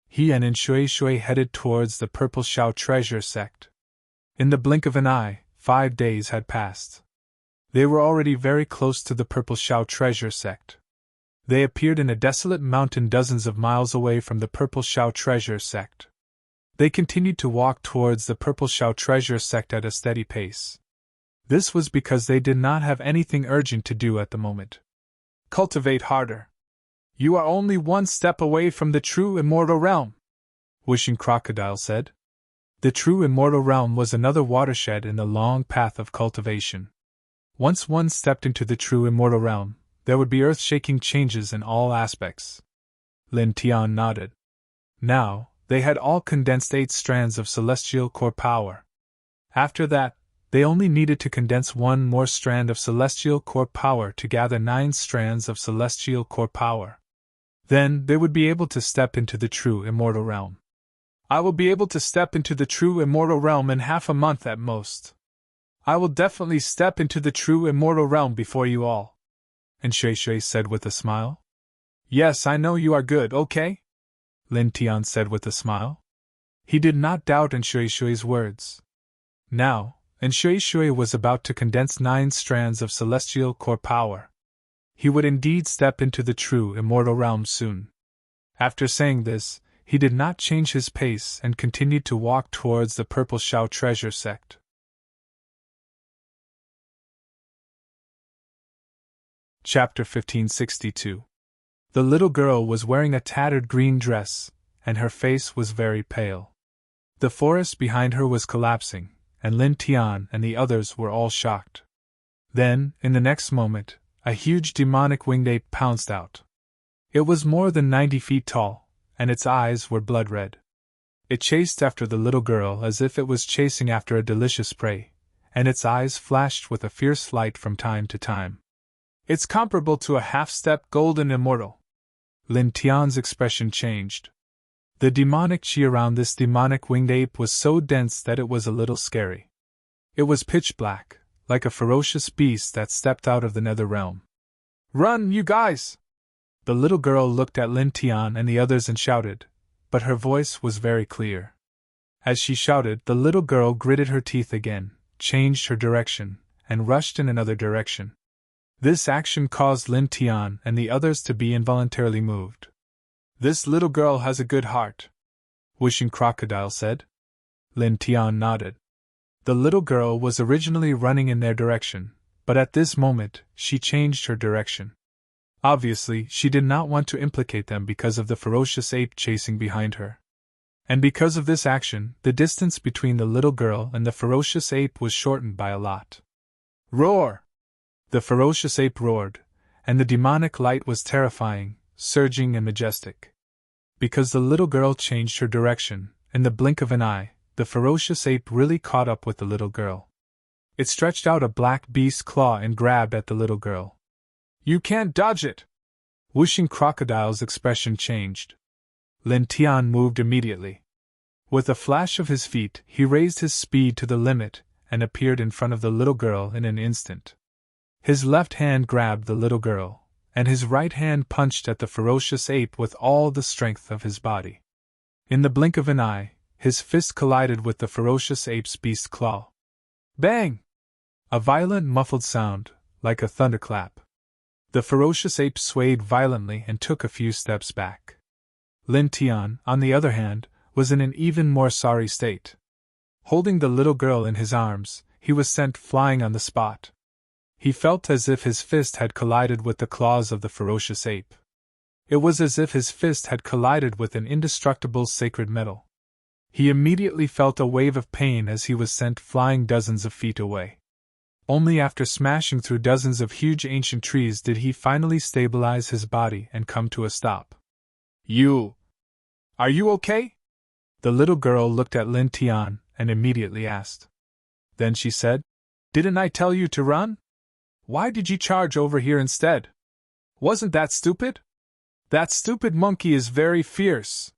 He and Shui Shui headed towards the Purple Shao Treasure Sect. In the blink of an eye, 5 days had passed. They were already very close to the Purple Shao Treasure Sect. They appeared in a desolate mountain dozens of miles away from the Purple Shao Treasure Sect. They continued to walk towards the Purple Shao Treasure Sect at a steady pace. This was because they did not have anything urgent to do at the moment. "Cultivate harder. You are only 1 step away from the true immortal realm," Wishing Crocodile said. The true immortal realm was another watershed in the long path of cultivation. Once one stepped into the true immortal realm, there would be earth-shaking changes in all aspects. Lin Tian nodded. Now, they had all condensed 8 strands of celestial core power. After that, they only needed to condense 1 more strand of celestial core power to gather 9 strands of celestial core power. Then they would be able to step into the true immortal realm. "I will be able to step into the true immortal realm in half a month at most. I will definitely step into the true immortal realm before you all," Shui Shui said with a smile. "Yes, I know you are good, okay?" Lin Tian said with a smile. He did not doubt Shui Shui's words. Now, Shui Shui was about to condense 9 strands of celestial core power. He would indeed step into the true immortal realm soon. After saying this, he did not change his pace and continued to walk towards the Purple Shao Treasure Sect. Chapter 1562. The little girl was wearing a tattered green dress, and her face was very pale. The forest behind her was collapsing, and Lin Tian and the others were all shocked. Then, in the next moment, a huge demonic winged ape pounced out. It was more than 90 feet tall, and its eyes were blood red. It chased after the little girl as if it was chasing after a delicious prey, and its eyes flashed with a fierce light from time to time. "It's comparable to a half-step golden immortal." Lin Tian's expression changed. The demonic chi around this demonic winged ape was so dense that it was a little scary. It was pitch black, like a ferocious beast that stepped out of the nether realm. "Run, you guys!" The little girl looked at Lin Tian and the others and shouted, but her voice was very clear. As she shouted, the little girl gritted her teeth again, changed her direction, and rushed in another direction. This action caused Lin Tian and the others to be involuntarily moved. "This little girl has a good heart," Wishing Crocodile said. Lin Tian nodded. The little girl was originally running in their direction, but at this moment, she changed her direction. Obviously, she did not want to implicate them because of the ferocious ape chasing behind her. And because of this action, the distance between the little girl and the ferocious ape was shortened by a lot. "Roar!" The ferocious ape roared, and the demonic light was terrifying, surging and majestic. Because the little girl changed her direction, in the blink of an eye, the ferocious ape really caught up with the little girl. It stretched out a black beast's claw and grabbed at the little girl. "You can't dodge it!" Wishing Crocodile's expression changed. Lin Tian moved immediately. With a flash of his feet, he raised his speed to the limit and appeared in front of the little girl in an instant. His left hand grabbed the little girl, and his right hand punched at the ferocious ape with all the strength of his body. In the blink of an eye, his fist collided with the ferocious ape's beast claw. Bang! A violent muffled sound, like a thunderclap. The ferocious ape swayed violently and took a few steps back. Lin Tian, on the other hand, was in an even more sorry state. Holding the little girl in his arms, he was sent flying on the spot. He felt as if his fist had collided with the claws of the ferocious ape. It was as if his fist had collided with an indestructible sacred metal. He immediately felt a wave of pain as he was sent flying dozens of feet away. Only after smashing through dozens of huge ancient trees did he finally stabilize his body and come to a stop. Are you okay?" The little girl looked at Lin Tian and immediately asked. Then she said, "Didn't I tell you to run? Why did you charge over here instead? Wasn't that stupid? That stupid monkey is very fierce."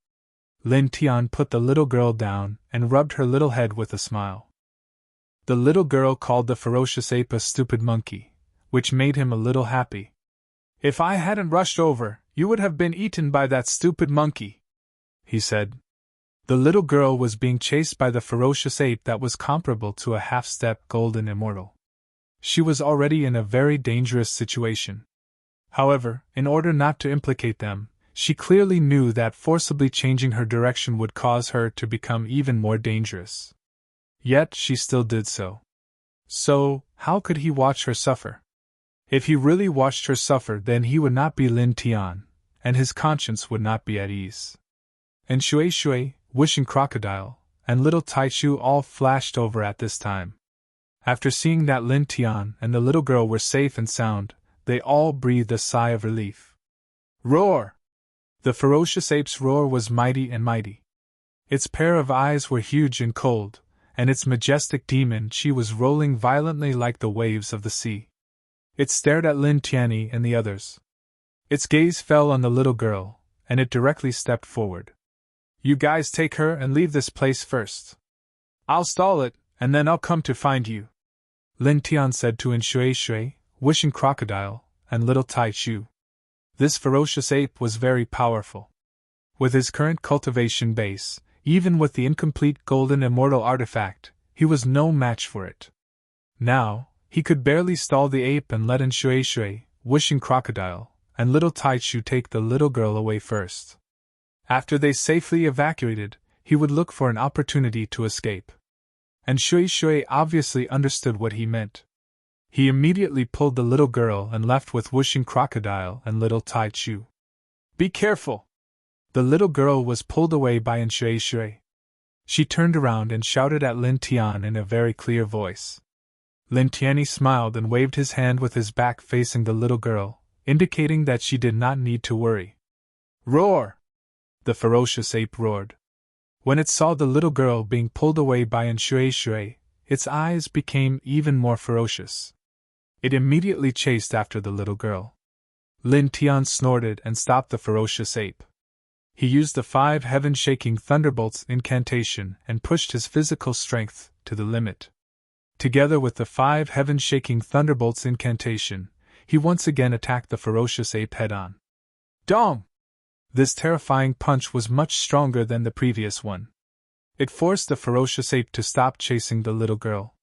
Lin Tian put the little girl down and rubbed her little head with a smile. The little girl called the ferocious ape a stupid monkey, which made him a little happy. "If I hadn't rushed over, you would have been eaten by that stupid monkey," he said. The little girl was being chased by the ferocious ape that was comparable to a half-step golden immortal. She was already in a very dangerous situation. However, in order not to implicate them, she clearly knew that forcibly changing her direction would cause her to become even more dangerous. Yet she still did so. So, how could he watch her suffer? If he really watched her suffer, then he would not be Lin Tian, and his conscience would not be at ease. And Shui, Wishing Crocodile, and little Taichu all flashed over at this time. After seeing that Lin Tian and the little girl were safe and sound, they all breathed a sigh of relief. Roar! The ferocious ape's roar was mighty and mighty. Its pair of eyes were huge and cold, and its majestic demon she was rolling violently like the waves of the sea. It stared at Lin Tianyi and the others. Its gaze fell on the little girl, and it directly stepped forward. "You guys take her and leave this place first. I'll stall it, and then I'll come to find you," Lin Tian said to Shui, Wishing Crocodile, and little Taichu. This ferocious ape was very powerful. With his current cultivation base, even with the incomplete golden immortal artifact, he was no match for it. Now, he could barely stall the ape and let Shui, Wishing Crocodile, and little Taichu take the little girl away first. After they safely evacuated, he would look for an opportunity to escape. And Shui obviously understood what he meant. He immediately pulled the little girl and left with Wishing Crocodile and little Taichu. "Be careful!" The little girl was pulled away by Shui. She turned around and shouted at Lin Tian in a very clear voice. Lin Tianyi smiled and waved his hand with his back facing the little girl, indicating that she did not need to worry. Roar! The ferocious ape roared. When it saw the little girl being pulled away by Shui, its eyes became even more ferocious. It immediately chased after the little girl. Lin Tian snorted and stopped the ferocious ape. He used the 5 heaven-shaking thunderbolts incantation and pushed his physical strength to the limit. Together with the 5 heaven-shaking thunderbolts incantation, he once again attacked the ferocious ape head-on. Dong! This terrifying punch was much stronger than the previous one. It forced the ferocious ape to stop chasing the little girl.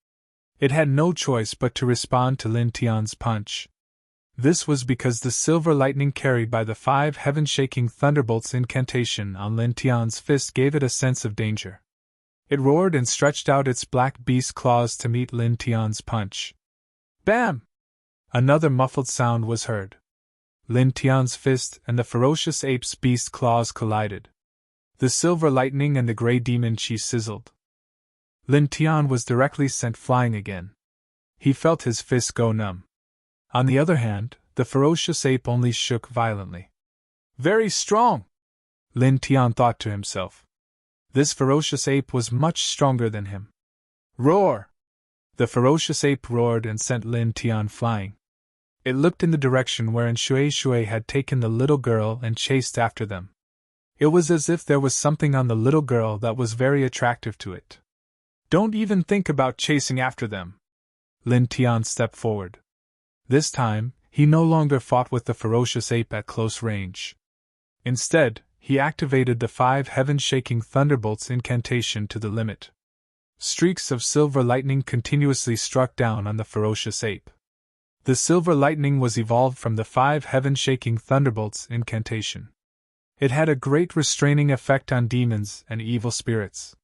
It had no choice but to respond to Lin Tian's punch. This was because the silver lightning carried by the 5 heaven-shaking thunderbolts incantation on Lin Tian's fist gave it a sense of danger. It roared and stretched out its black beast claws to meet Lin Tian's punch. Bam! Another muffled sound was heard. Lin Tian's fist and the ferocious ape's beast claws collided. The silver lightning and the gray demon chi sizzled. Lin Tian was directly sent flying again. He felt his fist go numb. On the other hand, the ferocious ape only shook violently. Very strong! Lin Tian thought to himself. This ferocious ape was much stronger than him. Roar! The ferocious ape roared and sent Lin Tian flying. It looked in the direction wherein Shui Shui had taken the little girl and chased after them. It was as if there was something on the little girl that was very attractive to it. Don't even think about chasing after them. Lin Tian stepped forward. This time, he no longer fought with the ferocious ape at close range. Instead, he activated the 5 heaven-shaking thunderbolts incantation to the limit. Streaks of silver lightning continuously struck down on the ferocious ape. The silver lightning was evolved from the 5 heaven-shaking thunderbolts incantation. It had a great restraining effect on demons and evil spirits.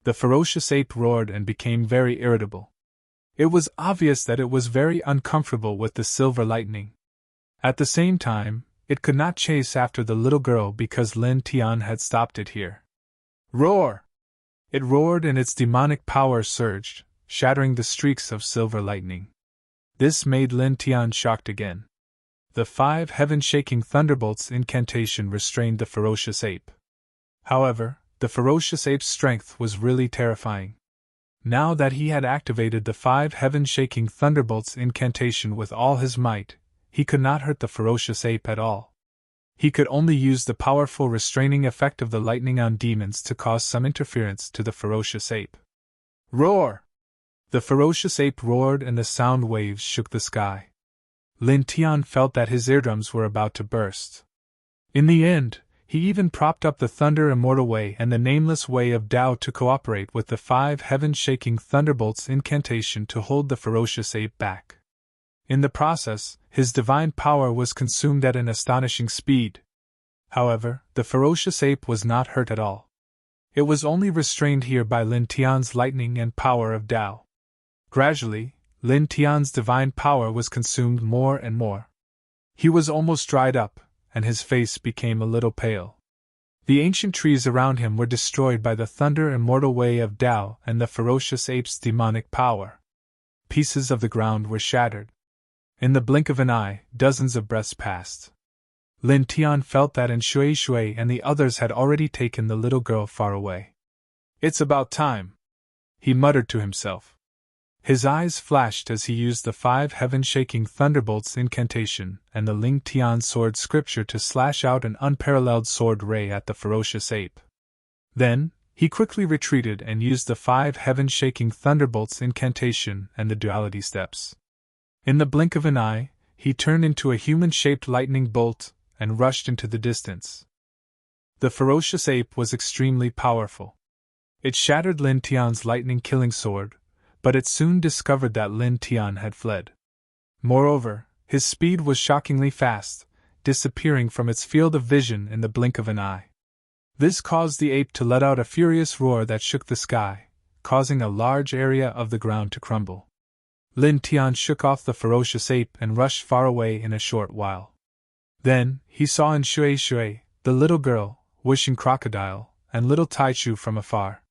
The ferocious ape roared and became very irritable. It was obvious that it was very uncomfortable with the silver lightning. At the same time, it could not chase after the little girl because Lin Tian had stopped it here. Roar! It roared and its demonic power surged, shattering the streaks of silver lightning. This made Lin Tian shocked again. The 5 heaven-shaking thunderbolts incantation restrained the ferocious ape. However, the ferocious ape's strength was really terrifying. Now that he had activated the 5 heaven-shaking thunderbolts incantation with all his might, he could not hurt the ferocious ape at all. He could only use the powerful restraining effect of the lightning on demons to cause some interference to the ferocious ape. Roar! The ferocious ape roared and the sound waves shook the sky. Lin Tian felt that his eardrums were about to burst. In the end, he even propped up the Thunder Immortal Way and the Nameless Way of Tao to cooperate with the 5 heaven-shaking thunderbolts incantation to hold the ferocious ape back. In the process, his divine power was consumed at an astonishing speed. However, the ferocious ape was not hurt at all. It was only restrained here by Lin Tian's lightning and power of Tao. Gradually, Lin Tian's divine power was consumed more and more. He was almost dried up, and his face became a little pale. The ancient trees around him were destroyed by the Thunder Immortal Way of Tao and the ferocious ape's demonic power. Pieces of the ground were shattered. In the blink of an eye, dozens of breaths passed. Lin Tian felt that Shui Shui and the others had already taken the little girl far away. It's about time, he muttered to himself. His eyes flashed as he used the 5 heaven-shaking thunderbolts incantation and the Ling Tian sword scripture to slash out an unparalleled sword ray at the ferocious ape. Then, he quickly retreated and used the 5 heaven-shaking thunderbolts incantation and the duality steps. In the blink of an eye, he turned into a human-shaped lightning bolt and rushed into the distance. The ferocious ape was extremely powerful. It shattered Lin Tian's lightning-killing sword, but it soon discovered that Lin Tian had fled. Moreover, his speed was shockingly fast, disappearing from its field of vision in the blink of an eye. This caused the ape to let out a furious roar that shook the sky, causing a large area of the ground to crumble. Lin Tian shook off the ferocious ape and rushed far away in a short while. Then, he saw Shui Shui, the little girl, Wishing Crocodile, and little Taichu from afar.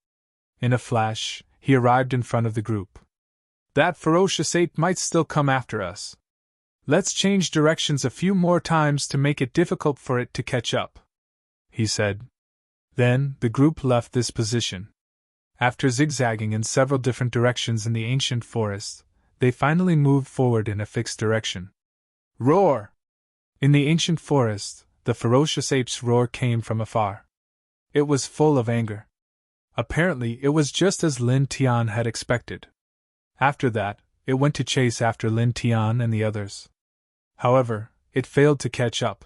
In a flash, he arrived in front of the group. That ferocious ape might still come after us. Let's change directions a few more times to make it difficult for it to catch up, he said. Then, the group left this position. After zigzagging in several different directions in the ancient forest, they finally moved forward in a fixed direction. Roar! In the ancient forest, the ferocious ape's roar came from afar. It was full of anger. Apparently, it was just as Lin Tian had expected. After that, it went to chase after Lin Tian and the others. However, it failed to catch up.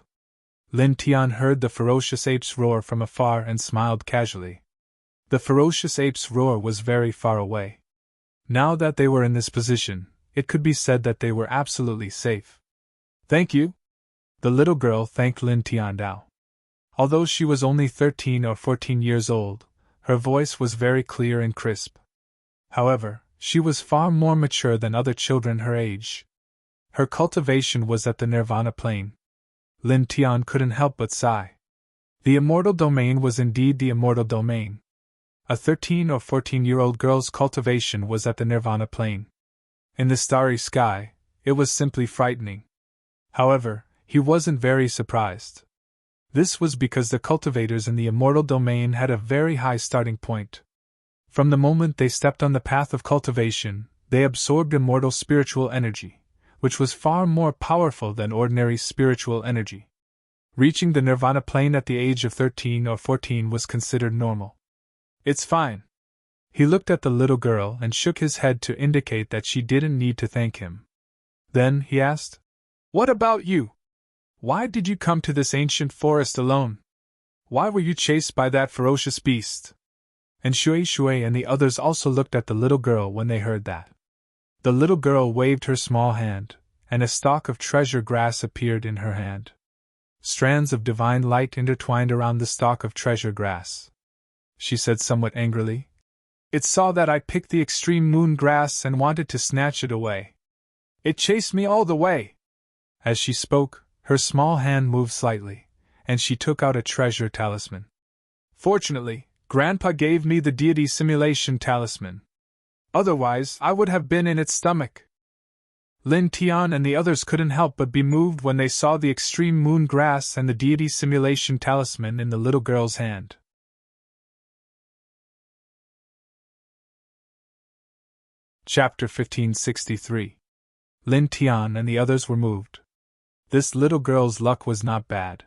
Lin Tian heard the ferocious ape's roar from afar and smiled casually. The ferocious ape's roar was very far away. Now that they were in this position, it could be said that they were absolutely safe. Thank you. The little girl thanked Lin Tiandao. Although she was only 13 or 14 years old, her voice was very clear and crisp. However, she was far more mature than other children her age. Her cultivation was at the Nirvana plane. Lin Tian couldn't help but sigh. The immortal domain was indeed the immortal domain. A 13 or 14-year-old girl's cultivation was at the Nirvana plane. In the starry sky, it was simply frightening. However, he wasn't very surprised. This was because the cultivators in the immortal domain had a very high starting point. From the moment they stepped on the path of cultivation, they absorbed immortal spiritual energy, which was far more powerful than ordinary spiritual energy. Reaching the Nirvana plane at the age of 13 or 14 was considered normal. It's fine. He looked at the little girl and shook his head to indicate that she didn't need to thank him. Then he asked, "What about you? Why did you come to this ancient forest alone? Why were you chased by that ferocious beast?" And Shui and the others also looked at the little girl when they heard that. The little girl waved her small hand, and a stalk of treasure grass appeared in her hand. Strands of divine light intertwined around the stalk of treasure grass. She said somewhat angrily, "It saw that I picked the extreme moon grass and wanted to snatch it away. It chased me all the way." As she spoke, her small hand moved slightly, and she took out a treasure talisman. "Fortunately, Grandpa gave me the deity simulation talisman. Otherwise, I would have been in its stomach." Lin Tian and the others couldn't help but be moved when they saw the extreme moon grass and the deity simulation talisman in the little girl's hand. Chapter 1563. Lin Tian and the others were moved. This little girl's luck was not bad.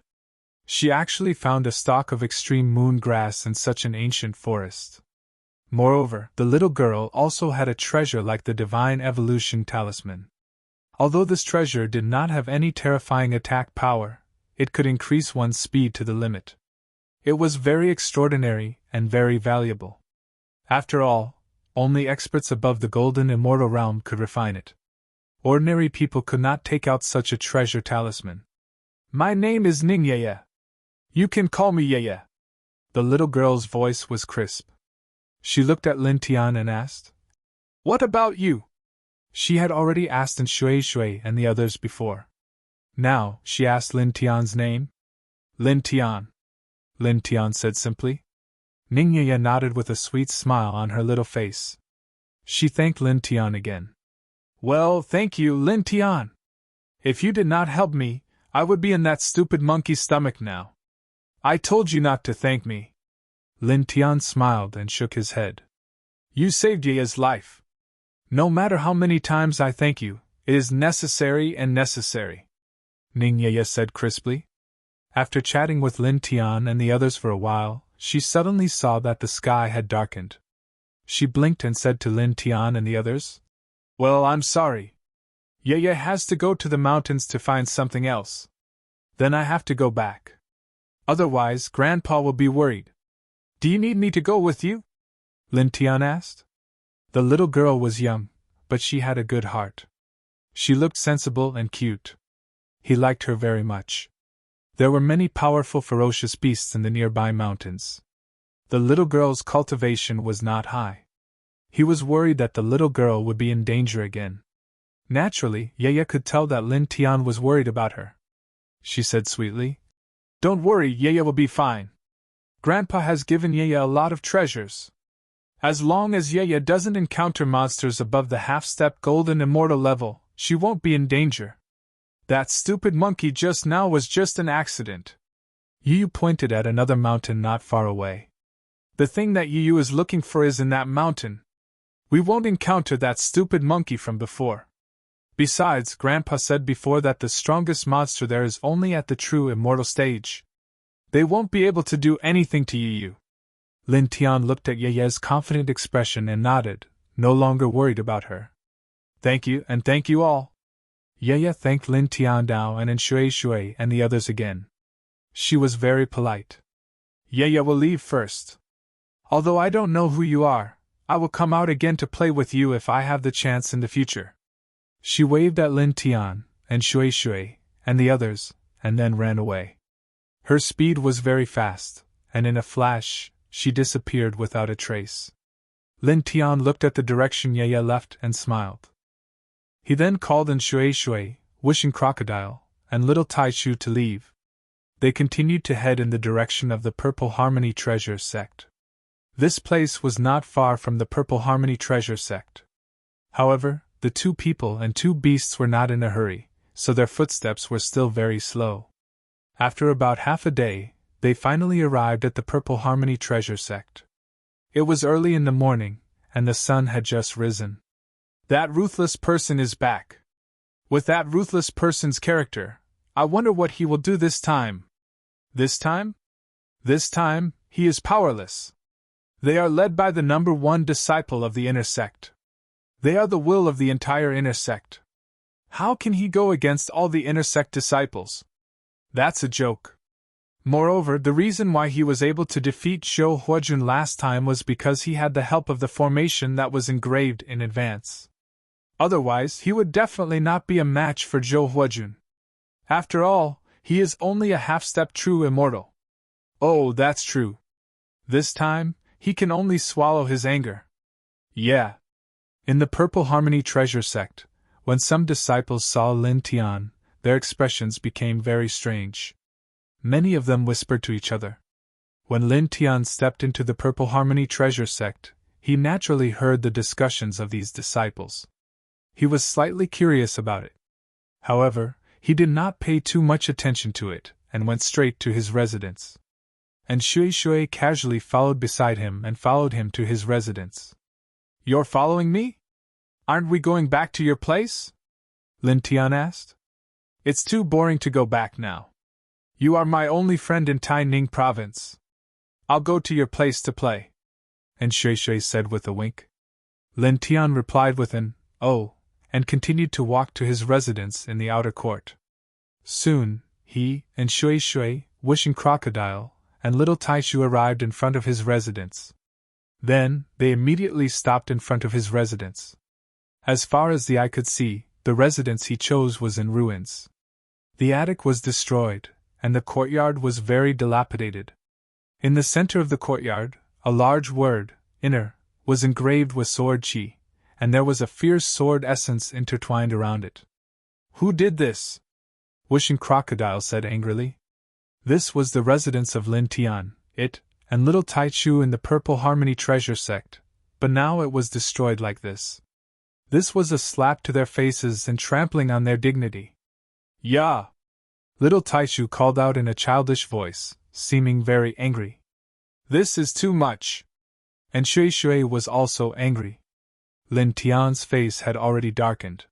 She actually found a stalk of extreme moon grass in such an ancient forest. Moreover, the little girl also had a treasure like the divine evolution talisman. Although this treasure did not have any terrifying attack power, it could increase one's speed to the limit. It was very extraordinary and very valuable. After all, only experts above the golden immortal realm could refine it. Ordinary people could not take out such a treasure talisman. "My name is Ning Yeye. You can call me Yeye." The little girl's voice was crisp. She looked at Lin Tian and asked, "What about you?" She had already asked in Shui and the others before. Now, she asked Lin Tian's name. "Lin Tian," Lin Tian said simply. Ning Yeye nodded with a sweet smile on her little face. She thanked Lin Tian again. "Well, thank you, Lin Tian. If you did not help me, I would be in that stupid monkey's stomach now. I told you not to thank me." Lin Tian smiled and shook his head. "You saved Yeye's life. No matter how many times I thank you, it is necessary and necessary," Ning Yeye said crisply. After chatting with Lin Tian and the others for a while, she suddenly saw that the sky had darkened. She blinked and said to Lin Tian and the others, "Well, I'm sorry. Yeye has to go to the mountains to find something else. Then I have to go back. Otherwise, Grandpa will be worried. Do you need me to go with you?" Lin Tian asked. The little girl was young, but she had a good heart. She looked sensible and cute. He liked her very much. There were many powerful ferocious beasts in the nearby mountains. The little girl's cultivation was not high. He was worried that the little girl would be in danger again. Naturally, Yeye could tell that Lin Tian was worried about her. She said sweetly, "Don't worry, Yeye will be fine. Grandpa has given Yeye a lot of treasures. As long as Yeye doesn't encounter monsters above the half-step golden immortal level, she won't be in danger. That stupid monkey just now was just an accident." Yu pointed at another mountain not far away. "The thing that Yu is looking for is in that mountain. We won't encounter that stupid monkey from before. Besides, Grandpa said before that the strongest monster there is only at the true immortal stage. They won't be able to do anything to Yu." Lin Tian looked at Yeye's confident expression and nodded, no longer worried about her. "Thank you, and thank you all." Yeye thanked Lin Tiandao and Shui and the others again. She was very polite. "Yeye will leave first. Although I don't know who you are, I will come out again to play with you if I have the chance in the future." She waved at Lin Tian and Shui, and the others, and then ran away. Her speed was very fast, and in a flash, she disappeared without a trace. Lin Tian looked at the direction Ye left and smiled. He then called in Shui Shui, wishing Crocodile, and little Tai Shu to leave. They continued to head in the direction of the Purple Harmony Treasure Sect. This place was not far from the Purple Harmony Treasure Sect. However, the two people and two beasts were not in a hurry, so their footsteps were still very slow. After about half a day, they finally arrived at the Purple Harmony Treasure Sect. It was early in the morning, and the sun had just risen. That ruthless person is back. With that ruthless person's character, I wonder what he will do this time. This time? This time, he is powerless. They are led by the number one disciple of the inner sect. They are the will of the entire inner sect. How can he go against all the inner sect disciples? That's a joke. Moreover, the reason why he was able to defeat Zhou Huajun last time was because he had the help of the formation that was engraved in advance. Otherwise, he would definitely not be a match for Zhou Huajun. After all, he is only a half-step true immortal. Oh, that's true. This time, he can only swallow his anger. Yeah. In the Purple Harmony Treasure Sect, when some disciples saw Lin Tian, their expressions became very strange. Many of them whispered to each other. When Lin Tian stepped into the Purple Harmony Treasure Sect, he naturally heard the discussions of these disciples. He was slightly curious about it. However, he did not pay too much attention to it, and went straight to his residence. And Shui Shui casually followed beside him and followed him to his residence. You're following me? Aren't we going back to your place? Lin Tian asked. It's too boring to go back now. You are my only friend in Tai Ning province. I'll go to your place to play. And Shui Shui said with a wink. Lin Tian replied with an, oh, and continued to walk to his residence in the outer court. Soon, he and Shui Shui, wishing Crocodile, and little Taishu arrived in front of his residence. Then, they immediately stopped in front of his residence. As far as the eye could see, the residence he chose was in ruins. The attic was destroyed, and the courtyard was very dilapidated. In the center of the courtyard, a large word, inner, was engraved with sword chi, and there was a fierce sword essence intertwined around it. Who did this? Wishing Crocodile said angrily. This was the residence of Lin Tian, it, and little Taichu in the Purple Harmony Treasure Sect, but now it was destroyed like this. This was a slap to their faces and trampling on their dignity. Ya! Little Taishu called out in a childish voice, seeming very angry. This is too much. And Shui Shui was also angry. Lin Tian's face had already darkened.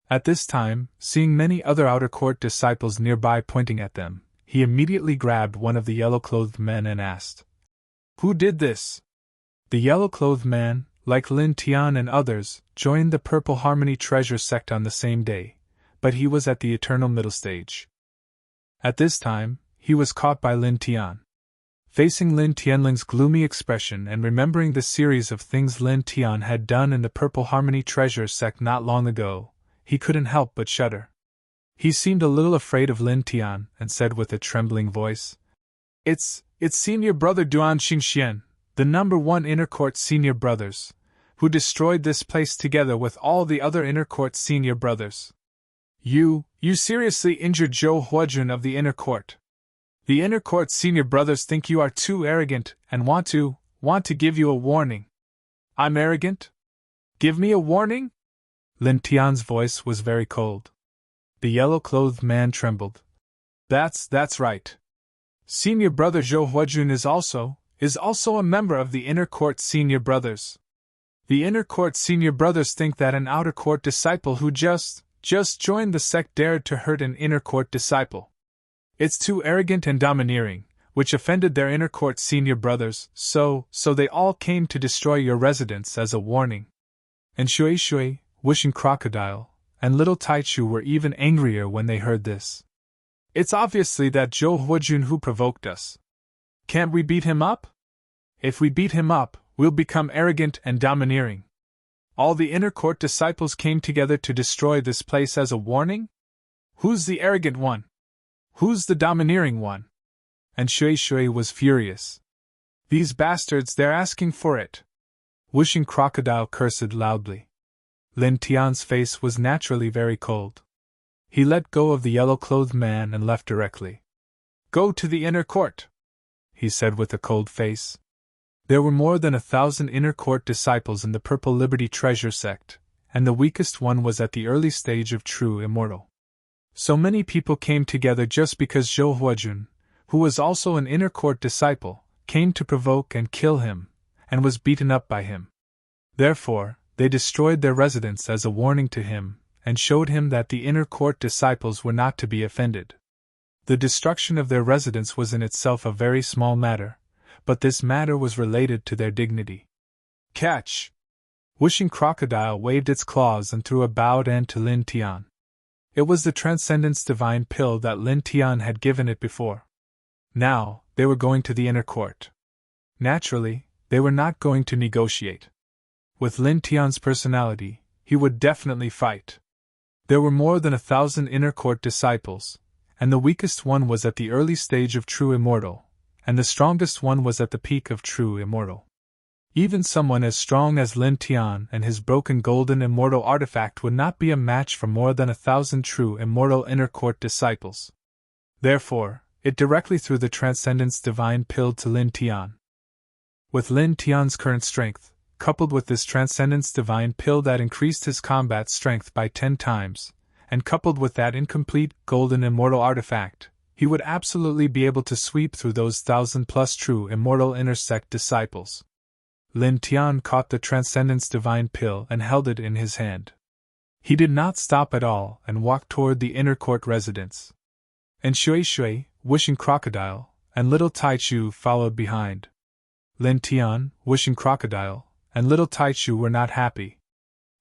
At this time, seeing many other outer court disciples nearby pointing at them, he immediately grabbed one of the yellow-clothed men and asked, Who did this? The yellow-clothed man, like Lin Tian and others, joined the Purple Harmony Treasure Sect on the same day, but he was at the eternal middle stage. At this time, he was caught by Lin Tian. Facing Lin Tianling's gloomy expression and remembering the series of things Lin Tian had done in the Purple Harmony Treasure Sect not long ago, he couldn't help but shudder. He seemed a little afraid of Lin Tian and said with a trembling voice, It's senior brother Duan Xingxian, the number one inner court senior brothers, who destroyed this place together with all the other inner court senior brothers. You seriously injured Zhou Huajun of the inner court. The inner court senior brothers think you are too arrogant and want to give you a warning. I'm arrogant? Give me a warning? Lin Tian's voice was very cold. The yellow-clothed man trembled. That's right. Senior brother Zhou Huajun is also a member of the inner court senior brothers. The inner court senior brothers think that an outer court disciple who just joined the sect dared to hurt an inner court disciple. It's too arrogant and domineering, which offended their inner court senior brothers, so they all came to destroy your residence as a warning. And Shui Shui, wishing Crocodile, and little Taichu were even angrier when they heard this. It's obviously that Zhou Huajun who provoked us. Can't we beat him up? If we beat him up, we'll become arrogant and domineering. All the inner court disciples came together to destroy this place as a warning? Who's the arrogant one? Who's the domineering one? And Shui Shui was furious. These bastards, they're asking for it. Whooshing Crocodile cursed loudly. Lin Tian's face was naturally very cold. He let go of the yellow-clothed man and left directly. Go to the inner court, he said with a cold face. There were more than 1,000 inner court disciples in the Purple Liberty Treasure sect, and the weakest one was at the early stage of true immortal. So many people came together just because Zhou Huajun, who was also an inner court disciple, came to provoke and kill him, and was beaten up by him. Therefore, they destroyed their residence as a warning to him, and showed him that the inner court disciples were not to be offended. The destruction of their residence was in itself a very small matter, but this matter was related to their dignity. Catch! Whooshing Crocodile waved its claws and threw a bowed end to Lin Tian. It was the Transcendence Divine Pill that Lin Tian had given it before. Now, they were going to the inner court. Naturally, they were not going to negotiate. With Lin Tian's personality, he would definitely fight. There were more than 1,000 inner court disciples, and the weakest one was at the early stage of true immortal, and the strongest one was at the peak of true immortal. Even someone as strong as Lin Tian and his broken golden immortal artifact would not be a match for more than 1,000 true immortal inner court disciples. Therefore, it directly threw the Transcendence Divine Pill to Lin Tian. With Lin Tian's current strength, coupled with this Transcendence Divine Pill that increased his combat strength by 10 times, and coupled with that incomplete golden immortal artifact, he would absolutely be able to sweep through those 1,000+ true immortal inner sect disciples. Lin Tian caught the Transcendence Divine Pill and held it in his hand. He did not stop at all and walked toward the inner court residence. And Shui Shui, Whooshing Crocodile, and Little Taichu followed behind. Lin Tian, Whooshing Crocodile, and Little Taichu were not happy.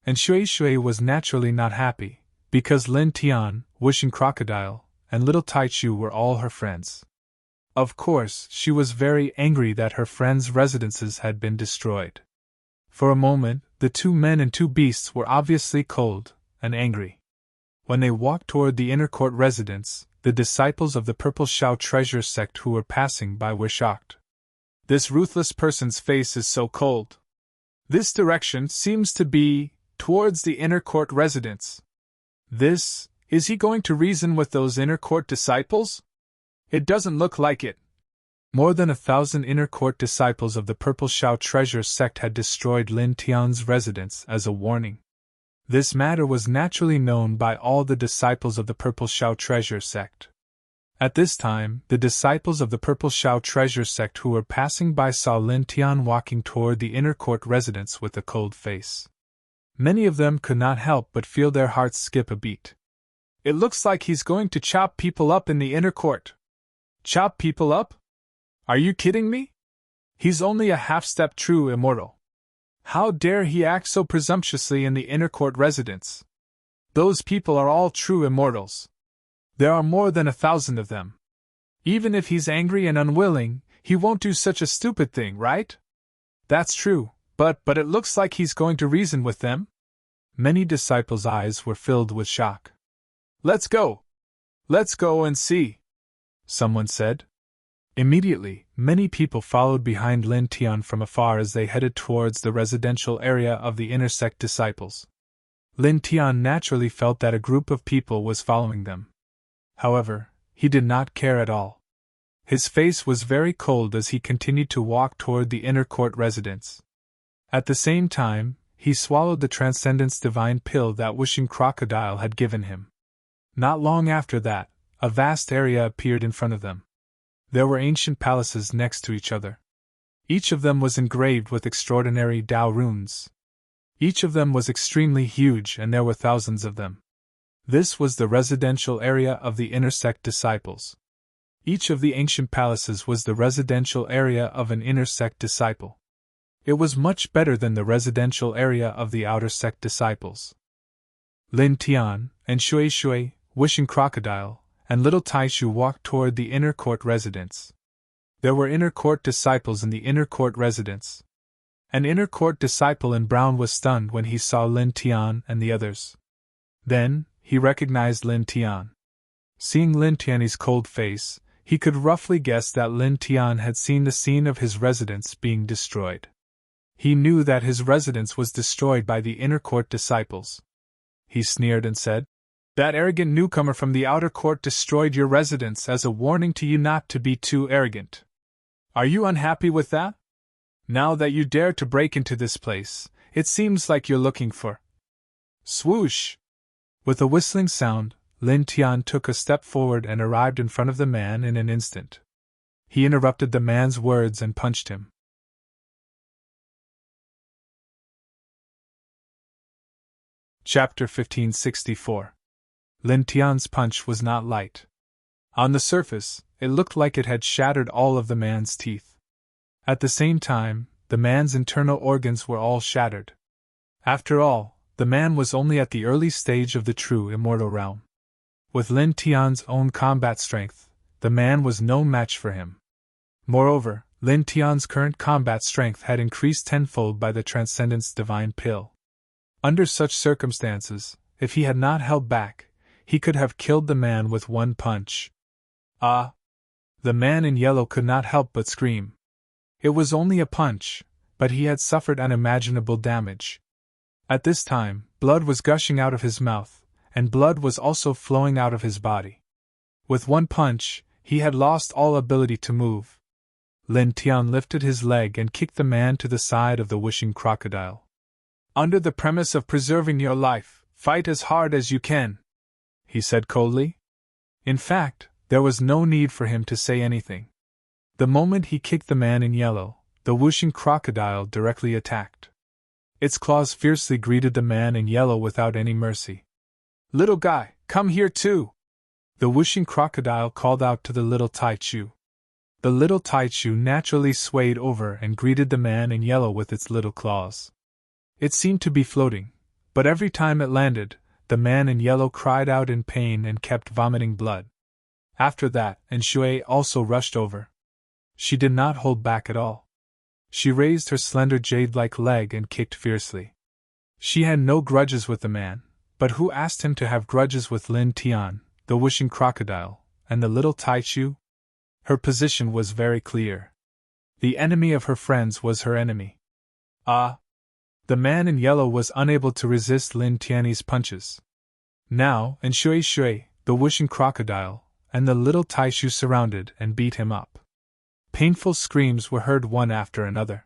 And Shui Shui was naturally not happy, because Lin Tian, Whooshing Crocodile, and Little Taichu were all her friends. Of course, she was very angry that her friends' residences had been destroyed. For a moment, the two men and two beasts were obviously cold and angry. When they walked toward the inner court residence, the disciples of the Purple Shao treasure sect who were passing by were shocked. This ruthless person's face is so cold. This direction seems to be towards the inner court residence. Is he going to reason with those inner court disciples? It doesn't look like it. More than 1,000 inner court disciples of the Purple Shao treasure sect had destroyed Lin Tian's residence as a warning. This matter was naturally known by all the disciples of the Purple Shao treasure sect. At this time, the disciples of the Purple Shao treasure sect who were passing by saw Lin Tian walking toward the inner court residence with a cold face. Many of them could not help but feel their hearts skip a beat. It looks like he's going to chop people up in the inner court. Chop people up? Are you kidding me? He's only a half-step true immortal. How dare he act so presumptuously in the inner court residence? Those people are all true immortals. There are more than 1,000 of them. Even if he's angry and unwilling, he won't do such a stupid thing, right? That's true, but it looks like he's going to reason with them. Many disciples' eyes were filled with shock. Let's go! Let's go and see! Someone said. Immediately, many people followed behind Lin Tian from afar as they headed towards the residential area of the inner sect disciples. Lin Tian naturally felt that a group of people was following them. However, he did not care at all. His face was very cold as he continued to walk toward the inner court residence. At the same time, he swallowed the Transcendence Divine Pill that Whooshing Crocodile had given him. Not long after that, a vast area appeared in front of them. There were ancient palaces next to each other. Each of them was engraved with extraordinary Dao runes. Each of them was extremely huge and there were thousands of them. This was the residential area of the inner sect disciples. Each of the ancient palaces was the residential area of an inner sect disciple. It was much better than the residential area of the outer sect disciples. Lin Tian and Shui Shui, Whooshing Crocodile, and Little Taichu walked toward the inner court residence. There were inner court disciples in the inner court residence. An inner court disciple in brown was stunned when he saw Lin Tian and the others. Then, he recognized Lin Tian. Seeing Lin Tian's cold face, he could roughly guess that Lin Tian had seen the scene of his residence being destroyed. He knew that his residence was destroyed by the inner court disciples. He sneered and said, "That arrogant newcomer from the outer court destroyed your residence as a warning to you not to be too arrogant. Are you unhappy with that? Now that you dare to break into this place, it seems like you're looking for..." Swoosh! With a whistling sound, Lin Tian took a step forward and arrived in front of the man in an instant. He interrupted the man's words and punched him. Chapter 1564. Lin Tian's punch was not light. On the surface, it looked like it had shattered all of the man's teeth. At the same time, the man's internal organs were all shattered. After all, the man was only at the early stage of the true immortal realm. With Lin Tian's own combat strength, the man was no match for him. Moreover, Lin Tian's current combat strength had increased tenfold by the Transcendence Divine Pill. Under such circumstances, if he had not held back, he could have killed the man with one punch. Ah! The man in yellow could not help but scream. It was only a punch, but he had suffered unimaginable damage. At this time, blood was gushing out of his mouth, and blood was also flowing out of his body. With one punch, he had lost all ability to move. Lin Tian lifted his leg and kicked the man to the side of the wishing crocodile. "Under the premise of preserving your life, fight as hard as you can," he said coldly. In fact, there was no need for him to say anything. The moment he kicked the man in yellow, the whooshing crocodile directly attacked. Its claws fiercely greeted the man in yellow without any mercy. "Little guy, come here too!" The whooshing crocodile called out to the little Taichu. The little Taichu naturally swayed over and greeted the man in yellow with its little claws. It seemed to be floating, but every time it landed, the man in yellow cried out in pain and kept vomiting blood. After that, Shui also rushed over. She did not hold back at all. She raised her slender jade-like leg and kicked fiercely. She had no grudges with the man, but who asked him to have grudges with Lin Tian, the wishing crocodile, and the little Taichu? Her position was very clear. The enemy of her friends was her enemy. Ah! The man in yellow was unable to resist Lin Tian's punches. Now, Shui, the wishing crocodile, and the little Taichu surrounded and beat him up. Painful screams were heard one after another.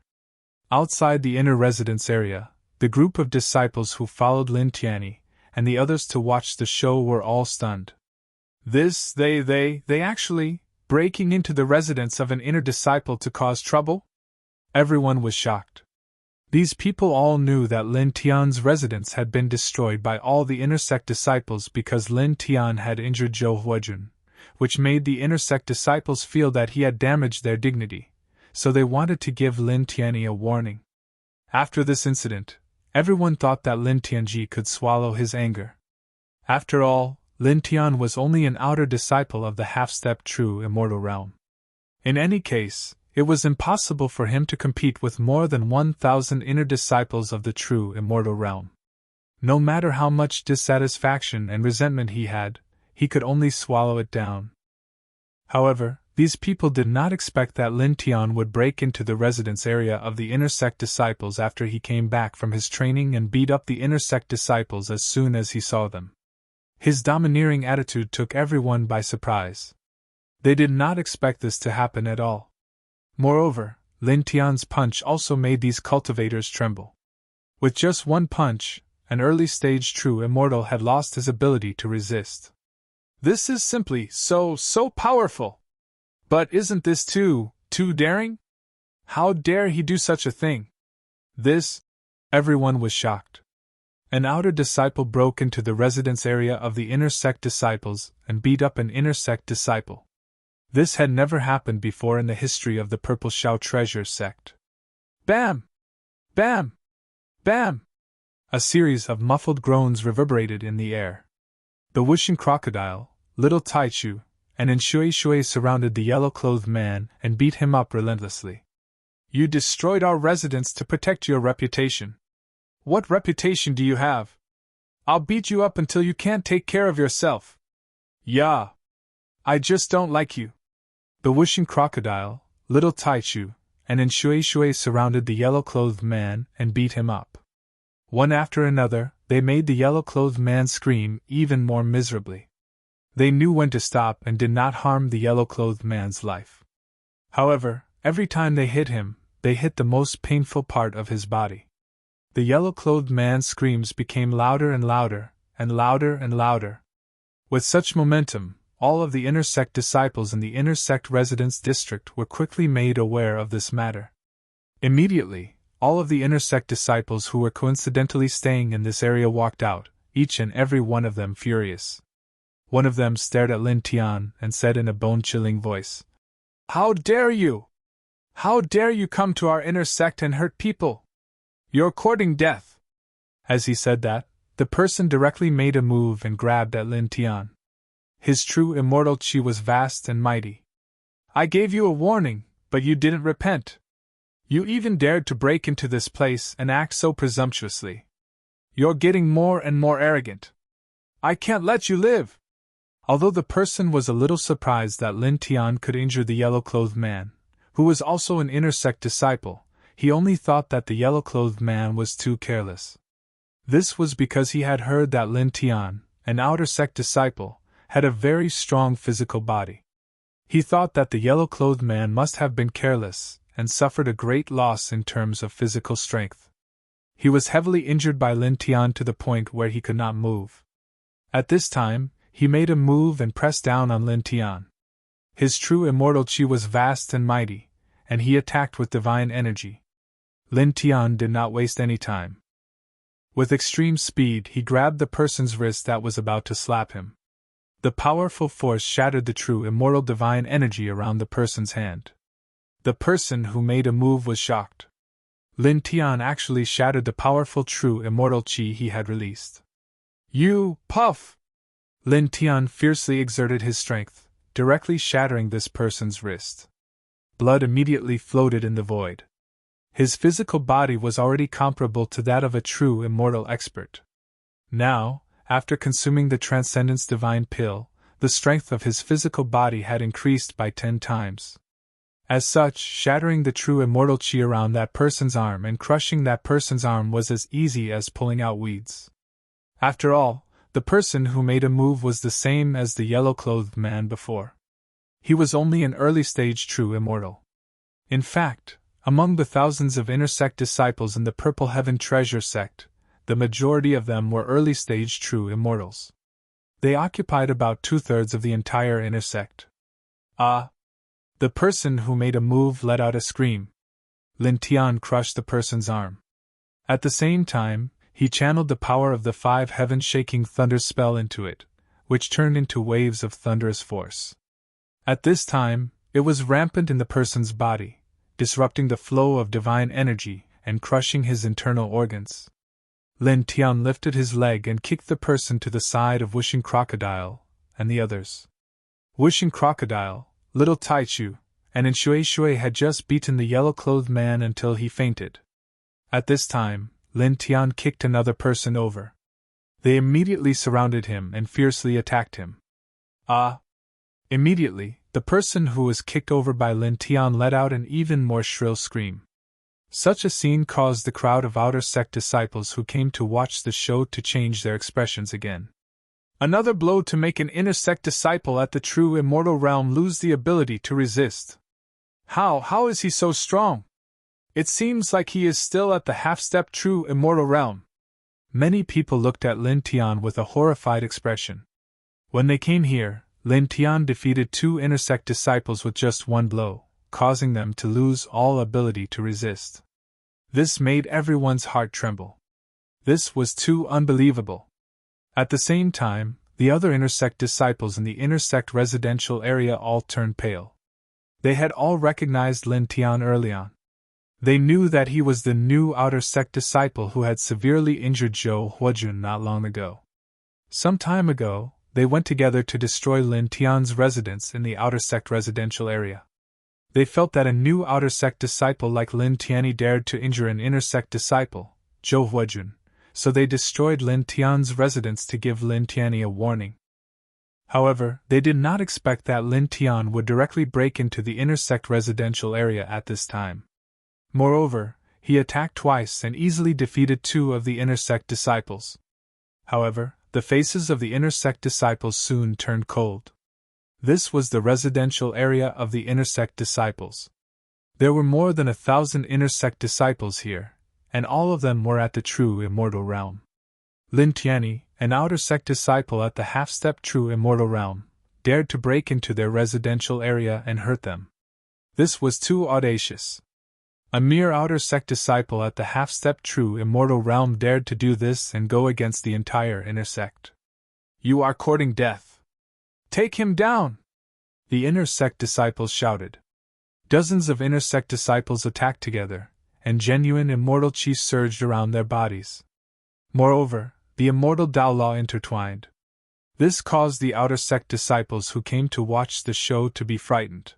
Outside the inner residence area, the group of disciples who followed Lin Tian and the others to watch the show were all stunned. They actually, breaking into the residence of an inner disciple to cause trouble? Everyone was shocked. These people all knew that Lin Tian's residence had been destroyed by all the inner sect disciples because Lin Tian had injured Zhou Huojun, which made the inner sect disciples feel that he had damaged their dignity, so they wanted to give Lin Tian a warning. After this incident, everyone thought that Lin Tianji could swallow his anger. After all, Lin Tian was only an outer disciple of the half-step true immortal realm. In any case, it was impossible for him to compete with more than 1,000 inner disciples of the true immortal realm. No matter how much dissatisfaction and resentment he had, he could only swallow it down. However, these people did not expect that Lin Tian would break into the residence area of the inner sect disciples after he came back from his training and beat up the inner sect disciples as soon as he saw them. His domineering attitude took everyone by surprise. They did not expect this to happen at all. Moreover, Lin Tian's punch also made these cultivators tremble. With just one punch, an early-stage true immortal had lost his ability to resist. "This is simply so powerful! But isn't this too daring? How dare he do such a thing?" Everyone was shocked. An outer disciple broke into the residence area of the inner sect disciples and beat up an inner sect disciple. This had never happened before in the history of the Purple Shao Treasure sect. Bam! Bam! Bam! A series of muffled groans reverberated in the air. The whooshing crocodile, little Taichu, and Shui surrounded the yellow-clothed man and beat him up relentlessly. "You destroyed our residence to protect your reputation. What reputation do you have? I'll beat you up until you can't take care of yourself." "Yeah, I just don't like you. The wishing crocodile, little Taichu, and Shui surrounded the yellow-clothed man and beat him up. One after another, they made the yellow-clothed man scream even more miserably. They knew when to stop and did not harm the yellow-clothed man's life. However, every time they hit him, they hit the most painful part of his body. The yellow-clothed man's screams became louder and louder, and louder and louder. With such momentum, all of the inner sect disciples in the inner sect residence district were quickly made aware of this matter. Immediately, all of the inner sect disciples who were coincidentally staying in this area walked out, each and every one of them furious. One of them stared at Lin Tian and said in a bone-chilling voice, "How dare you? How dare you come to our inner sect and hurt people? You're courting death." As he said that, the person directly made a move and grabbed at Lin Tian. His true immortal chi was vast and mighty. "I gave you a warning, but you didn't repent. You even dared to break into this place and act so presumptuously. You're getting more and more arrogant. I can't let you live." Although the person was a little surprised that Lin Tian could injure the yellow-clothed man, who was also an inner sect disciple, he only thought that the yellow-clothed man was too careless. This was because he had heard that Lin Tian, an outer sect disciple, had a very strong physical body. He thought that the yellow-clothed man must have been careless and suffered a great loss in terms of physical strength. He was heavily injured by Lin Tian to the point where he could not move. At this time, he made a move and pressed down on Lin Tian. His true immortal chi was vast and mighty, and he attacked with divine energy. Lin Tian did not waste any time. With extreme speed, he grabbed the person's wrist that was about to slap him. The powerful force shattered the true immortal divine energy around the person's hand. The person who made a move was shocked. Lin Tian actually shattered the powerful true immortal chi he had released. "You, puff!" Lin Tian fiercely exerted his strength, directly shattering this person's wrist. Blood immediately floated in the void. His physical body was already comparable to that of a true immortal expert. Now, after consuming the Transcendence Divine Pill, the strength of his physical body had increased by 10 times. As such, shattering the true immortal chi around that person's arm and crushing that person's arm was as easy as pulling out weeds. After all, the person who made a move was the same as the yellow-clothed man before. He was only an early-stage true immortal. In fact, among the thousands of inner sect disciples in the Purple Heaven Treasure sect, the majority of them were early-stage true immortals. They occupied about 2/3 of the entire inner sect. "Ah!" The person who made a move let out a scream. Lin Tian crushed the person's arm. At the same time, he channeled the power of the 5 heaven-shaking thunder spell into it, which turned into waves of thunderous force. At this time, it was rampant in the person's body, disrupting the flow of divine energy and crushing his internal organs. Lin Tian lifted his leg and kicked the person to the side of Wishing Crocodile and the others. Wishing Crocodile, Little Taichu, and Shui had just beaten the yellow-clothed man until he fainted. At this time, Lin Tian kicked another person over. They immediately surrounded him and fiercely attacked him. "Ah!" Immediately, the person who was kicked over by Lin Tian let out an even more shrill scream. Such a scene caused the crowd of outer sect disciples who came to watch the show to change their expressions again. Another blow to make an inner sect disciple at the true immortal realm lose the ability to resist. How is he so strong? It seems like he is still at the half-step true immortal realm. Many people looked at Lin Tian with a horrified expression. When they came here, Lin Tian defeated 2 inner sect disciples with just 1 blow, causing them to lose all ability to resist. This made everyone's heart tremble. This was too unbelievable. At the same time, the other inner sect disciples in the inner sect residential area all turned pale. They had all recognized Lin Tian early on. They knew that he was the new outer sect disciple who had severely injured Zhou Huajun not long ago. Some time ago, they went together to destroy Lin Tian's residence in the outer sect residential area. They felt that a new outer sect disciple like Lin Tianyi dared to injure an inner sect disciple, Zhou Huajun, so they destroyed Lin Tian's residence to give Lin Tianyi a warning. However, they did not expect that Lin Tian would directly break into the inner sect residential area at this time. Moreover, he attacked twice and easily defeated 2 of the inner sect disciples. However, the faces of the inner sect disciples soon turned cold. This was the residential area of the inner sect disciples. There were more than 1,000 inner sect disciples here, and all of them were at the true immortal realm. Lin Tianyi, an outer sect disciple at the half-step true immortal realm, dared to break into their residential area and hurt them. This was too audacious. A mere outer sect disciple at the half-step true immortal realm dared to do this and go against the entire inner sect. "You are courting death. Take him down!" the inner sect disciples shouted. Dozens of inner sect disciples attacked together, and genuine immortal chi surged around their bodies. Moreover, the immortal Tao law intertwined. This caused the outer sect disciples who came to watch the show to be frightened.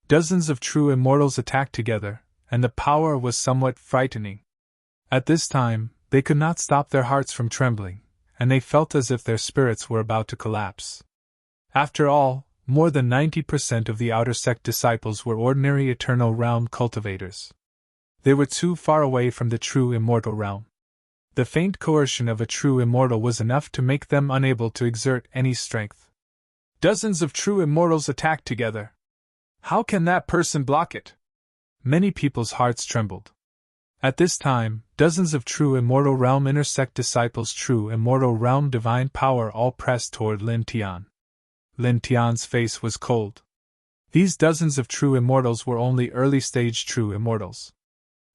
Dozens of true immortals attacked together, and the power was somewhat frightening. At this time, they could not stop their hearts from trembling, and they felt as if their spirits were about to collapse. After all, more than 90% of the outer sect disciples were ordinary eternal realm cultivators. They were too far away from the true immortal realm. The faint coercion of a true immortal was enough to make them unable to exert any strength. Dozens of true immortals attacked together. How can that person block it? Many people's hearts trembled. At this time, dozens of true immortal realm inner sect disciples' true immortal realm divine power all pressed toward Lin Tian. Lin Tian's face was cold. These dozens of true immortals were only early-stage true immortals.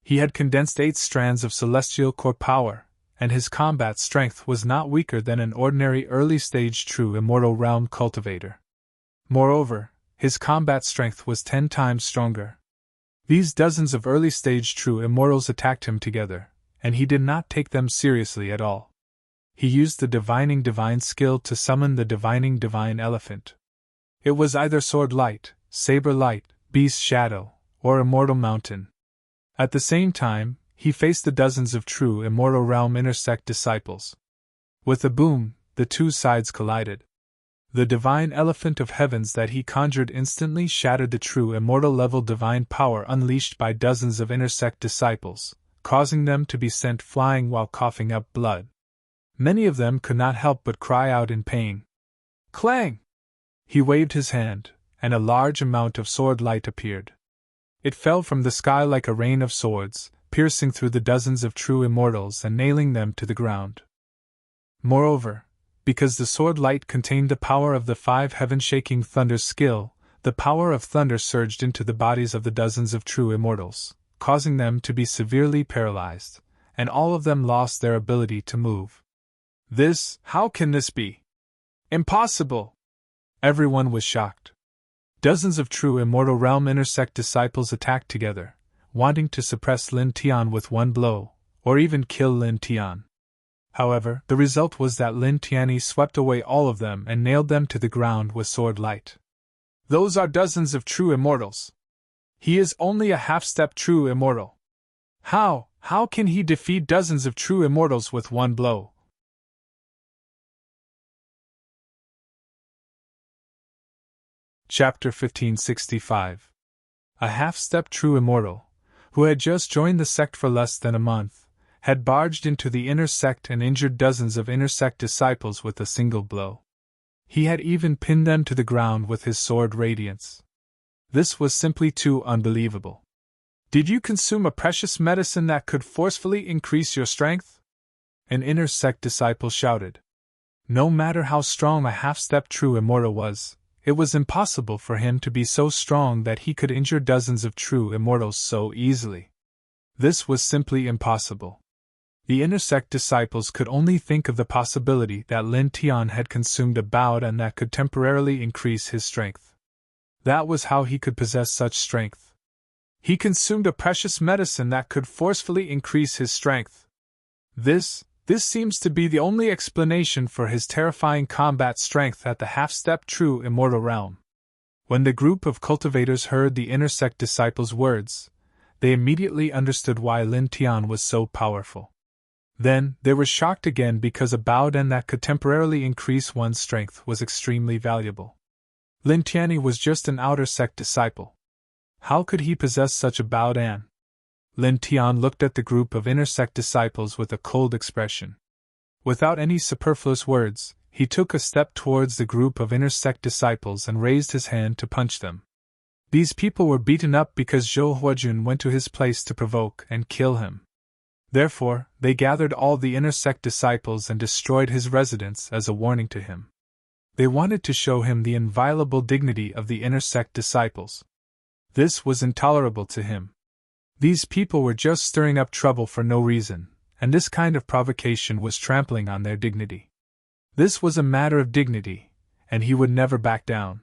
He had condensed 8 strands of celestial core power, and his combat strength was not weaker than an ordinary early-stage true immortal realm cultivator. Moreover, his combat strength was 10 times stronger. These dozens of early-stage true immortals attacked him together, and he did not take them seriously at all. He used the divining divine skill to summon the divining divine elephant. It was either sword light, saber light, beast shadow, or immortal mountain. At the same time, he faced the dozens of true immortal realm inner sect disciples. With a boom, the 2 sides collided. The divine elephant of heavens that he conjured instantly shattered the true immortal level divine power unleashed by dozens of inner sect disciples, causing them to be sent flying while coughing up blood. Many of them could not help but cry out in pain. Clang! He waved his hand, and a large amount of sword light appeared. It fell from the sky like a rain of swords, piercing through the dozens of true immortals and nailing them to the ground. Moreover, because the sword light contained the power of the 5 heaven-shaking thunder skill, the power of thunder surged into the bodies of the dozens of true immortals, causing them to be severely paralyzed, and all of them lost their ability to move. How can this be? Impossible! Everyone was shocked. Dozens of true immortal realm inner sect disciples attacked together, wanting to suppress Lin Tian with one blow, or even kill Lin Tian. However, the result was that Lin Tianyi swept away all of them and nailed them to the ground with sword light. Those are dozens of true immortals. He is only a half-step true immortal. How can he defeat dozens of true immortals with one blow? Chapter 1565. A half-step true immortal, who had just joined the sect for less than a month, had barged into the inner sect and injured dozens of inner sect disciples with a single blow. He had even pinned them to the ground with his sword radiance. This was simply too unbelievable. Did you consume a precious medicine that could forcefully increase your strength? An inner sect disciple shouted. No matter how strong a half-step true immortal was, it was impossible for him to be so strong that he could injure dozens of true immortals so easily. This was simply impossible. The inner sect disciples could only think of the possibility that Lin Tian had consumed a Baodan that could temporarily increase his strength. That was how he could possess such strength. He consumed a precious medicine that could forcefully increase his strength. This seems to be the only explanation for his terrifying combat strength at the half-step true immortal realm. When the group of cultivators heard the inner sect disciples' words, they immediately understood why Lin Tian was so powerful. Then, they were shocked again because a Baodan that could temporarily increase one's strength was extremely valuable. Lin Tianyi was just an outer sect disciple. How could he possess such a Baodan? Lin Tian looked at the group of inner sect disciples with a cold expression. Without any superfluous words, he took a step towards the group of inner sect disciples and raised his hand to punch them. These people were beaten up because Zhou Huajun went to his place to provoke and kill him. Therefore, they gathered all the inner sect disciples and destroyed his residence as a warning to him. They wanted to show him the inviolable dignity of the inner sect disciples. This was intolerable to him. These people were just stirring up trouble for no reason, and this kind of provocation was trampling on their dignity. This was a matter of dignity, and he would never back down.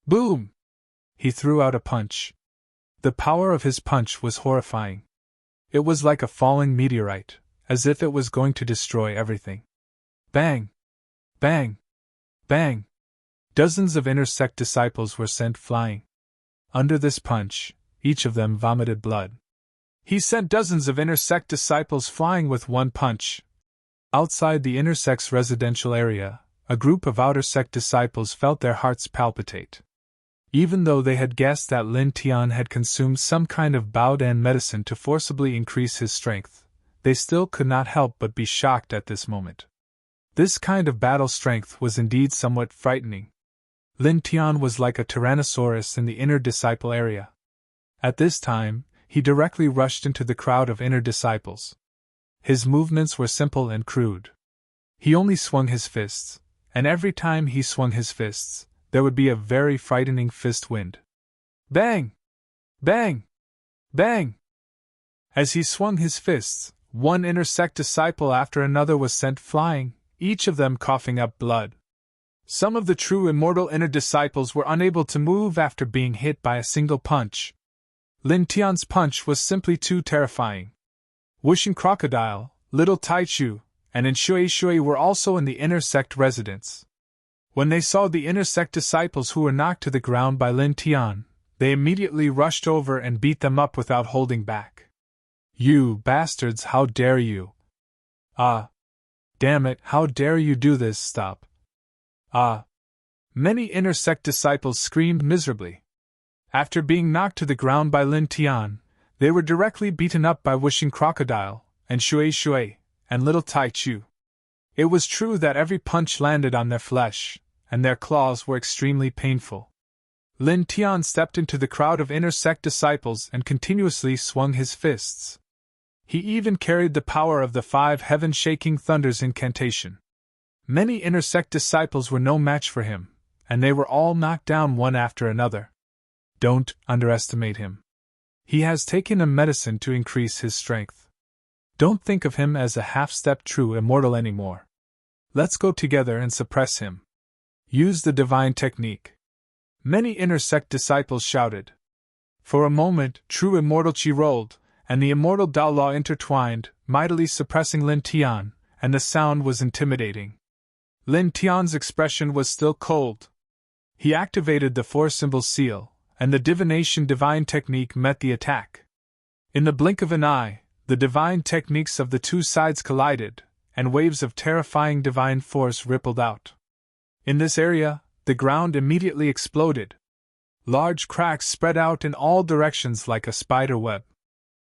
Boom! He threw out a punch. The power of his punch was horrifying. It was like a falling meteorite, as if it was going to destroy everything. Bang! Bang! Bang! Dozens of inner sect disciples were sent flying. Under this punch, each of them vomited blood. He sent dozens of inner sect disciples flying with one punch. Outside the inner sect's residential area, a group of outer sect disciples felt their hearts palpitate. Even though they had guessed that Lin Tian had consumed some kind of Baodan medicine to forcibly increase his strength, they still could not help but be shocked at this moment. This kind of battle strength was indeed somewhat frightening. Lin Tian was like a tyrannosaurus in the inner disciple area. At this time, he directly rushed into the crowd of inner disciples. His movements were simple and crude. He only swung his fists, and every time he swung his fists, there would be a very frightening fist wind. Bang! Bang! Bang! As he swung his fists, one inner sect disciple after another was sent flying, each of them coughing up blood. Some of the true immortal inner disciples were unable to move after being hit by a single punch. Lin Tian's punch was simply too terrifying. Wuxing Crocodile, Little Taichu, and Shui Shui were also in the inner sect residence. When they saw the inner sect disciples who were knocked to the ground by Lin Tian, they immediately rushed over and beat them up without holding back. You bastards, how dare you! Ah! Damn it, how dare you do this, stop! Ah! Many inner sect disciples screamed miserably. After being knocked to the ground by Lin Tian, they were directly beaten up by Wuxing Crocodile, and Shui Shui, and Little Taichu. It was true that every punch landed on their flesh, and their claws were extremely painful. Lin Tian stepped into the crowd of inner sect disciples and continuously swung his fists. He even carried the power of the 5 heaven-shaking thunders incantation. Many inner sect disciples were no match for him, and they were all knocked down one after another. Don't underestimate him. He has taken a medicine to increase his strength. Don't think of him as a half-step true immortal anymore. Let's go together and suppress him. Use the divine technique. Many inner sect disciples shouted. For a moment, true immortal Qi rolled, and the immortal Dao Law intertwined, mightily suppressing Lin Tian, and the sound was intimidating. Lin Tian's expression was still cold. He activated the 4-symbol seal, and the divination divine technique met the attack. In the blink of an eye, the divine techniques of the two sides collided, and waves of terrifying divine force rippled out. In this area, the ground immediately exploded. Large cracks spread out in all directions like a spider web.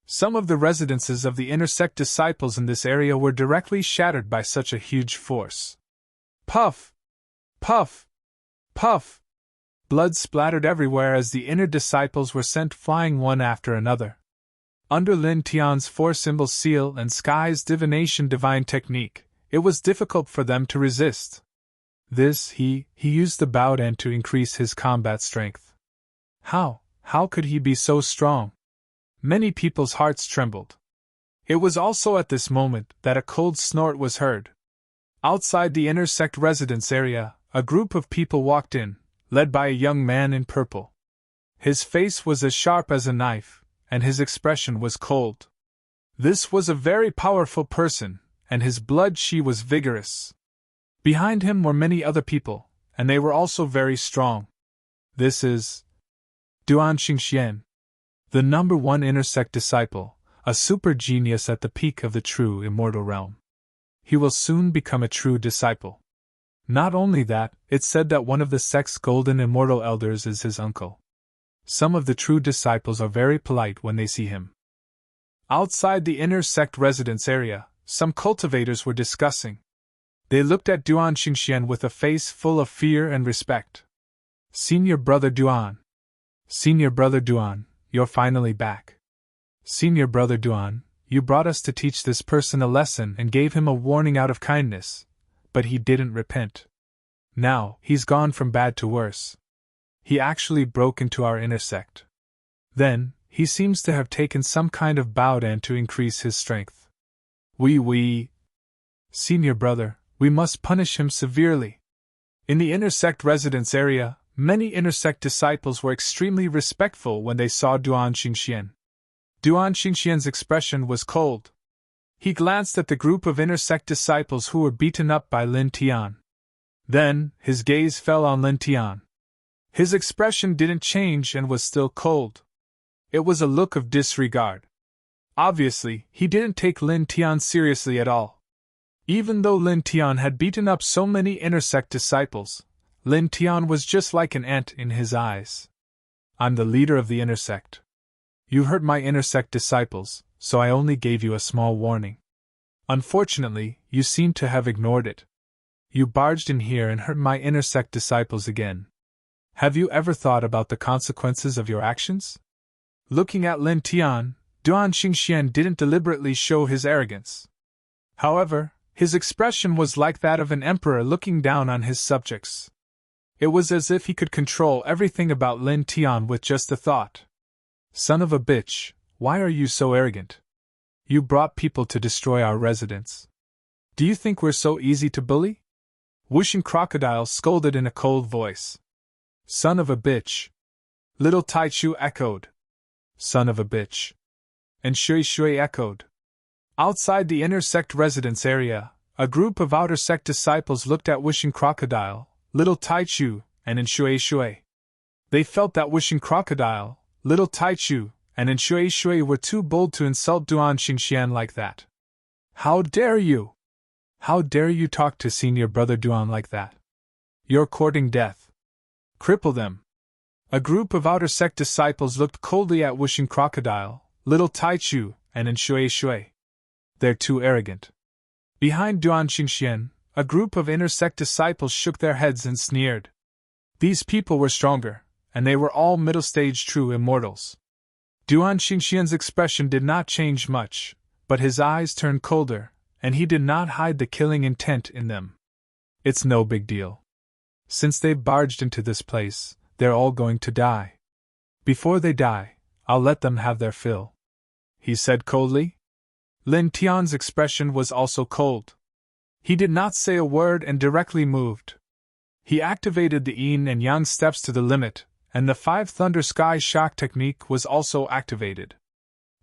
Some of the residences of the inner sect disciples in this area were directly shattered by such a huge force. Puff! Puff! Puff! Blood splattered everywhere as the inner disciples were sent flying one after another. Under Lin Tian's 4-symbol seal and Sky's divination divine technique, it was difficult for them to resist. He used the Baodan to increase his combat strength. How could he be so strong? Many people's hearts trembled. It was also at this moment that a cold snort was heard. Outside the inner sect residence area, a group of people walked in, led by a young man in purple. His face was as sharp as a knife, and his expression was cold. This was a very powerful person, and his blood qi was vigorous. Behind him were many other people, and they were also very strong. This is Duan Xingxian, the #1 inner sect disciple, A super genius at the peak of the true immortal realm. He will soon become a true disciple. Not only that, it's said that one of the sect's golden immortal elders is his uncle. Some of the true disciples are very polite when they see him. Outside the inner sect residence area, some cultivators were discussing. They looked at Duan Xingxian with a face full of fear and respect. Senior Brother Duan. Senior Brother Duan, you're finally back. Senior Brother Duan, you brought us to teach this person a lesson and gave him a warning out of kindness, but he didn't repent. Now, he's gone from bad to worse. He actually broke into our inner sect. Then, he seems to have taken some kind of bowdan to increase his strength. Senior Brother, we must punish him severely. In the inner sect residence area, many inner sect disciples were extremely respectful when they saw Duan Xingxian. Duan Xingxian's expression was cold. He glanced at the group of inner sect disciples who were beaten up by Lin Tian. Then, his gaze fell on Lin Tian. His expression didn't change and was still cold. It was a look of disregard. Obviously, he didn't take Lin Tian seriously at all. Even though Lin Tian had beaten up so many inner sect disciples, Lin Tian was just like an ant in his eyes. I'm the leader of the inner sect. You hurt my inner sect disciples, so I only gave you a small warning. Unfortunately, you seem to have ignored it. You barged in here and hurt my inner sect disciples again. Have you ever thought about the consequences of your actions? Looking at Lin Tian, Duan Xingxian didn't deliberately show his arrogance. However, his expression was like that of an emperor looking down on his subjects. It was as if he could control everything about Lin Tian with just a thought. Son of a bitch, why are you so arrogant? You brought people to destroy our residence. Do you think we're so easy to bully? Whooshing Crocodile scolded in a cold voice. Son of a bitch. Little Taichu echoed. Son of a bitch. And Shui Shui echoed. Outside the inner sect residence area, a group of outer sect disciples looked at Wishing Crocodile, Little Taichu, and Shui Shui. They felt that Wishing Crocodile, Little Taichu, and Shui Shui were too bold to insult Duan Xingxian like that. How dare you? How dare you talk to Senior Brother Duan like that? You're courting death. Cripple them. A group of outer sect disciples looked coldly at Wishing Crocodile, Little Taichu, and Shui Shui. They're too arrogant. Behind Duan Xingxian, a group of inner sect disciples shook their heads and sneered. These people were stronger, and they were all middle-stage true immortals. Duan Xingxian's expression did not change much, but his eyes turned colder, and he did not hide the killing intent in them. It's no big deal. Since they've barged into this place, they're all going to die. Before they die, I'll let them have their fill. He said coldly. Lin Tian's expression was also cold. He did not say a word and directly moved. He activated the yin and yang steps to the limit, and the 5 Thunder Sky Shock technique was also activated.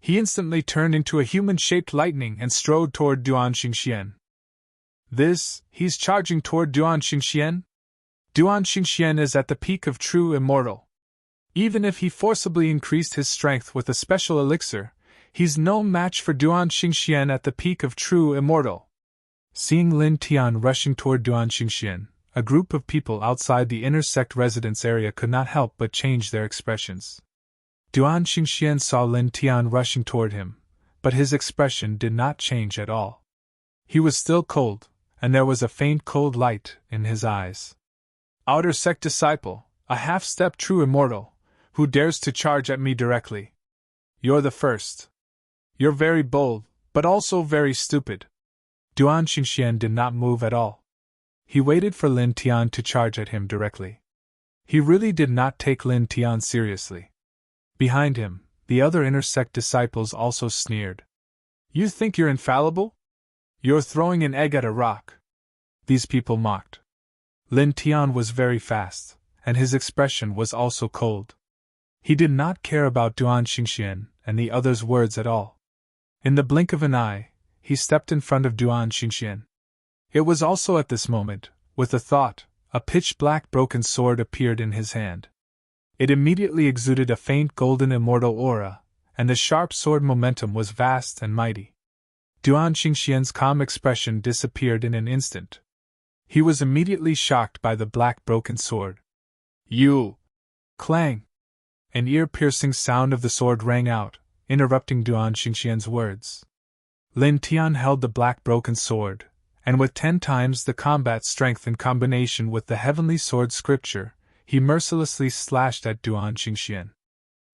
He instantly turned into a human-shaped lightning and strode toward Duan Xingxian. He's charging toward Duan Xingxian? Duan Xingxian is at the peak of true immortal. Even if he forcibly increased his strength with a special elixir, he's no match for Duan Xingxian at the peak of true immortal. Seeing Lin Tian rushing toward Duan Xingxian, a group of people outside the inner sect residence area could not help but change their expressions. Duan Xingxian saw Lin Tian rushing toward him, but his expression did not change at all. He was still cold, and there was a faint cold light in his eyes. Outer sect disciple, a half-step true immortal, who dares to charge at me directly? You're the first. You're very bold, but also very stupid. Duan Xingxian did not move at all. He waited for Lin Tian to charge at him directly. He really did not take Lin Tian seriously. Behind him, the other inner sect disciples also sneered. You think you're infallible? You're throwing an egg at a rock. These people mocked. Lin Tian was very fast, and his expression was also cold. He did not care about Duan Xingxian and the others' words at all. In the blink of an eye, he stepped in front of Duan Xingxian. It was also at this moment, with a thought, a pitch-black broken sword appeared in his hand. It immediately exuded a faint golden immortal aura, and the sharp sword momentum was vast and mighty. Duan Xingxian's calm expression disappeared in an instant. He was immediately shocked by the black broken sword. You! Clang! An ear-piercing sound of the sword rang out, interrupting Duan Xingxian's words. Lin Tian held the black broken sword, and with 10 times the combat strength in combination with the heavenly sword scripture, he mercilessly slashed at Duan Xingxian.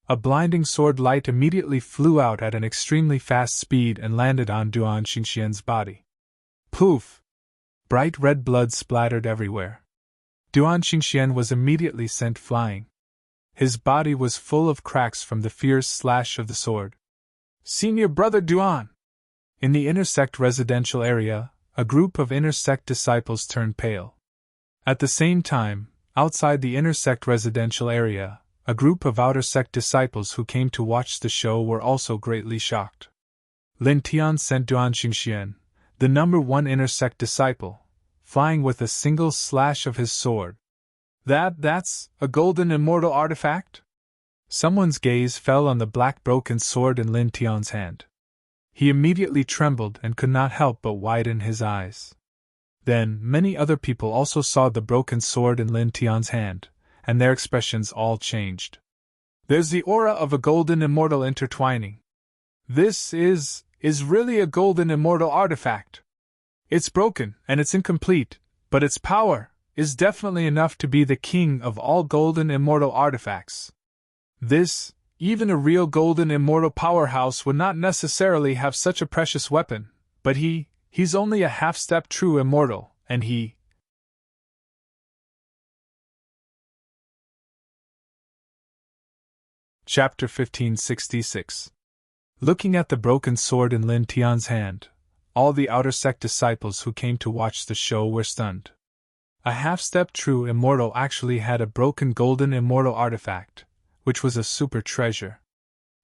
A blinding sword light immediately flew out at an extremely fast speed and landed on Duan Xingxian's body. Poof! Bright red blood splattered everywhere. Duan Xingxian was immediately sent flying. His body was full of cracks from the fierce slash of the sword. Senior Brother Duan! In the inner sect residential area, a group of inner sect disciples turned pale. At the same time, outside the inner sect residential area, a group of outer sect disciples who came to watch the show were also greatly shocked. Lin Tian sent Duan Xingxian, the number 1 inner sect disciple, flying with a single slash of his sword. That's a golden immortal artifact? Someone's gaze fell on the black broken sword in Lin Tian's hand. He immediately trembled and could not help but widen his eyes. Then, many other people also saw the broken sword in Lin Tian's hand, and their expressions all changed. There's the aura of a golden immortal intertwining. This is really a golden immortal artifact. It's broken and it's incomplete, but its power is definitely enough to be the king of all golden immortal artifacts. Even a real golden immortal powerhouse would not necessarily have such a precious weapon, but he's only a half-step true immortal, and he... Chapter 1566. Looking at the broken sword in Lin Tian's hand, all the outer sect disciples who came to watch the show were stunned. A half-step true immortal actually had a broken golden immortal artifact, which was a super treasure.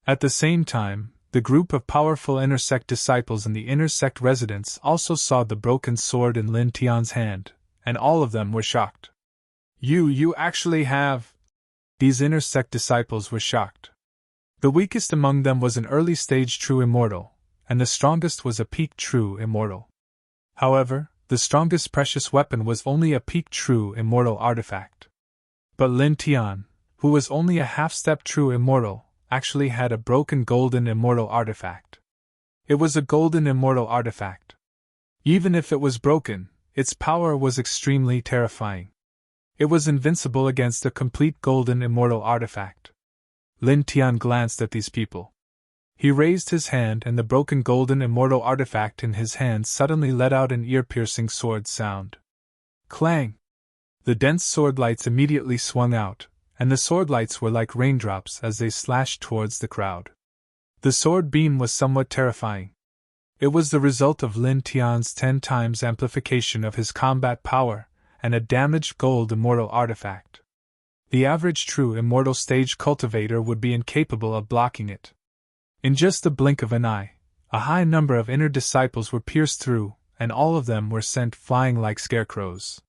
At the same time, the group of powerful inner sect disciples in the inner sect residence also saw the broken sword in Lin Tian's hand, and all of them were shocked. You actually have... These inner sect disciples were shocked. The weakest among them was an early stage true immortal, and the strongest was a peak true immortal. However, the strongest precious weapon was only a peak true immortal artifact. But Lin Tian, who was only a half-step true immortal, actually had a broken golden immortal artifact. It was a golden immortal artifact. Even if it was broken, its power was extremely terrifying. It was invincible against a complete golden immortal artifact. Lin Tian glanced at these people. He raised his hand and the broken golden immortal artifact in his hand suddenly let out an ear-piercing sword sound. Clang! The dense sword lights immediately swung out, and the sword lights were like raindrops as they slashed towards the crowd. The sword beam was somewhat terrifying. It was the result of Lin Tian's 10 times amplification of his combat power, and a damaged gold immortal artifact. The average true immortal stage cultivator would be incapable of blocking it. In just the blink of an eye, a high number of inner disciples were pierced through, and all of them were sent flying like scarecrows.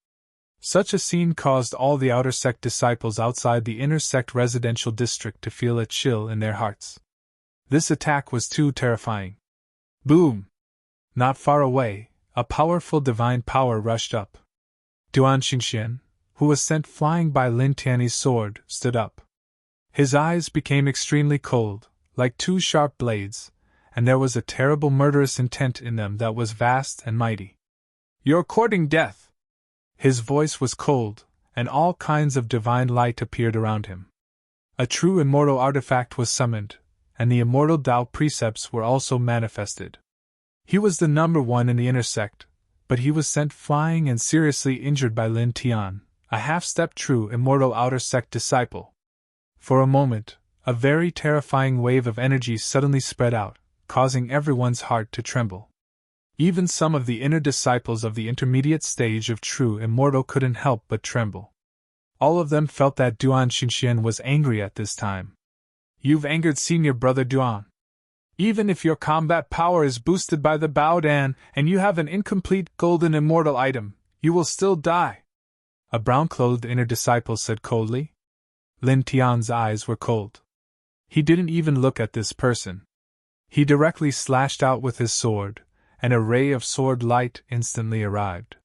Such a scene caused all the outer sect disciples outside the inner sect residential district to feel a chill in their hearts. This attack was too terrifying. Boom! Not far away, a powerful divine power rushed up. Duan Xingxian, who was sent flying by Lin Tian's sword, stood up. His eyes became extremely cold, like 2 sharp blades, and there was a terrible murderous intent in them that was vast and mighty. You're courting death! His voice was cold, and all kinds of divine light appeared around him. A true immortal artifact was summoned, and the immortal Tao precepts were also manifested. He was the number 1 in the inner sect, but he was sent flying and seriously injured by Lin Tian, a half-step true immortal outer sect disciple. For a moment, a very terrifying wave of energy suddenly spread out, causing everyone's heart to tremble. Even some of the inner disciples of the intermediate stage of true immortal couldn't help but tremble. All of them felt that Duan Xingxian was angry at this time. You've angered Senior Brother Duan. Even if your combat power is boosted by the Bao Dan and you have an incomplete golden immortal item, you will still die. A brown-clothed inner disciple said coldly. Lin Tian's eyes were cold. he didn't even look at this person. He directly slashed out with his sword, and a ray of sword light instantly arrived.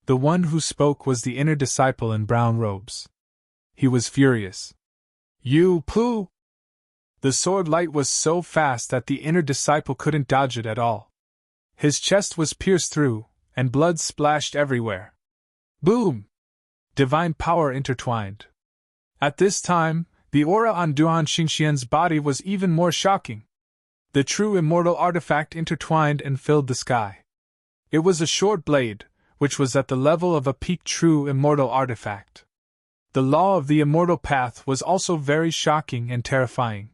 The one who spoke was the inner disciple in brown robes. He was furious. "You pooh!" The sword light was so fast that the inner disciple couldn't dodge it at all. His chest was pierced through, and blood splashed everywhere. Boom! Divine power intertwined. At this time, the aura on Duan Xingxian's body was even more shocking. The true immortal artifact intertwined and filled the sky. It was a short blade, which was at the level of a peak true immortal artifact. The law of the immortal path was also very shocking and terrifying.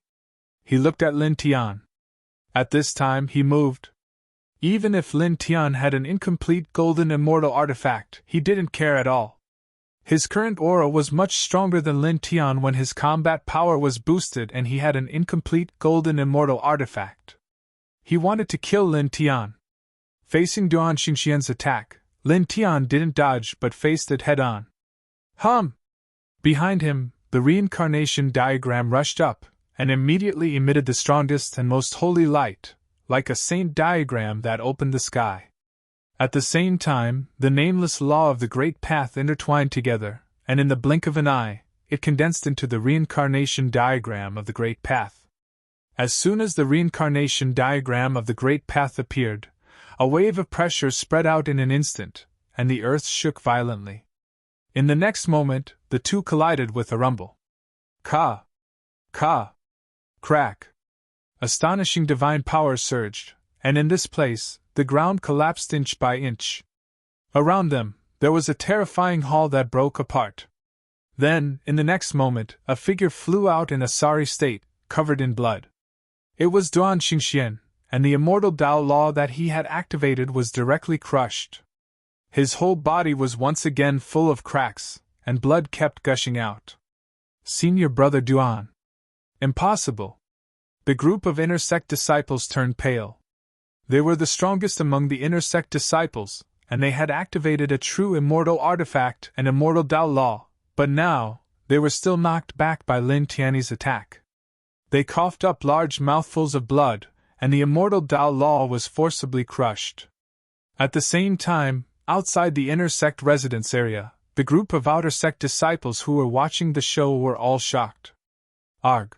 He looked at Lin Tian. At this time he moved. Even if Lin Tian had an incomplete golden immortal artifact, he didn't care at all. His current aura was much stronger than Lin Tian when his combat power was boosted and he had an incomplete golden immortal artifact. He wanted to kill Lin Tian. Facing Duan Xingxian's attack, Lin Tian didn't dodge but faced it head-on. Hum! Behind him, the reincarnation diagram rushed up, and immediately emitted the strongest and most holy light, like a saint diagram that opened the sky. At the same time, the nameless law of the Great Path intertwined together, and in the blink of an eye, it condensed into the reincarnation diagram of the Great Path. As soon as the reincarnation diagram of the Great Path appeared, a wave of pressure spread out in an instant, and the earth shook violently. In the next moment, the two collided with a rumble. Ka! Ka! Crack! Astonishing divine power surged, and in this place, the ground collapsed inch by inch. Around them, there was a terrifying hall that broke apart. Then, in the next moment, a figure flew out in a sorry state, covered in blood. It was Duan Xingxian, and the immortal Dao law that he had activated was directly crushed. His whole body was once again full of cracks, and blood kept gushing out. Senior brother Duan. Impossible. The group of inner sect disciples turned pale. They were the strongest among the inner sect disciples, and they had activated a true immortal artifact and immortal Dao law, but now, they were still knocked back by Lin Tian's attack. They coughed up large mouthfuls of blood, and the immortal Dao law was forcibly crushed. At the same time, outside the inner sect residence area, the group of outer sect disciples who were watching the show were all shocked. Arg!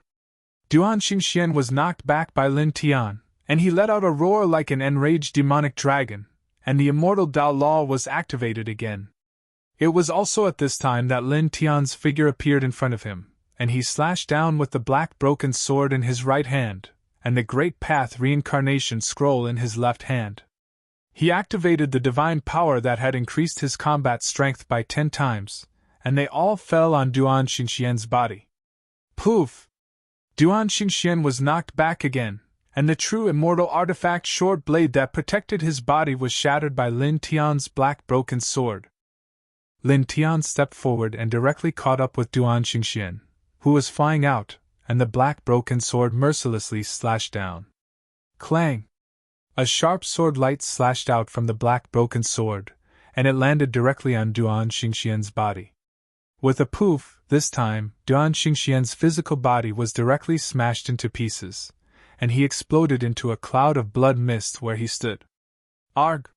Duan Xingxian was knocked back by Lin Tian, and he let out a roar like an enraged demonic dragon, and the immortal Dao law was activated again. It was also at this time that Lin Tian's figure appeared in front of him, and he slashed down with the black broken sword in his right hand, and the Great Path reincarnation scroll in his left hand. He activated the divine power that had increased his combat strength by 10 times, and they all fell on Duan Xingxian's body. Poof! Duan Xingxian was knocked back again, and the true immortal artifact short blade that protected his body was shattered by Lin Tian's black broken sword. Lin Tian stepped forward and directly caught up with Duan Xingxian, who was flying out, and the black broken sword mercilessly slashed down. Clang! A sharp sword light slashed out from the black broken sword, and it landed directly on Duan Xingxian's body. With a poof, this time, Duan Xingxian's physical body was directly smashed into pieces, and he exploded into a cloud of blood mist where he stood. Arg!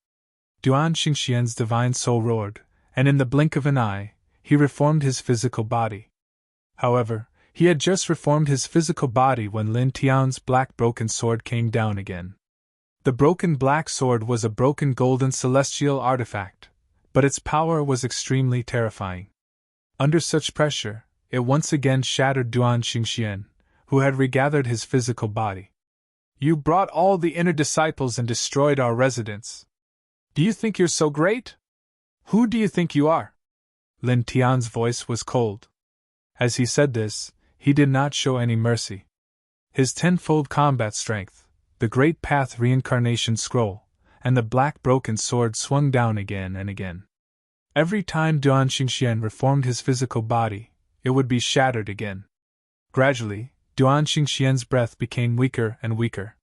Duan Xingxian's divine soul roared, and in the blink of an eye, he reformed his physical body. However, he had just reformed his physical body when Lin Tian's black broken sword came down again. The broken black sword was a broken golden celestial artifact, but its power was extremely terrifying. Under such pressure, it once again shattered Duan Xingxian, who had regathered his physical body. You brought all the inner disciples and destroyed our residence. Do you think you're so great? Who do you think you are? Lin Tian's voice was cold. As he said this, he did not show any mercy. His tenfold combat strength, the Great Path reincarnation scroll, and the black broken sword swung down again and again. Every time Duan Xingxian reformed his physical body, it would be shattered again. Gradually, Duan Xingxian's breath became weaker and weaker.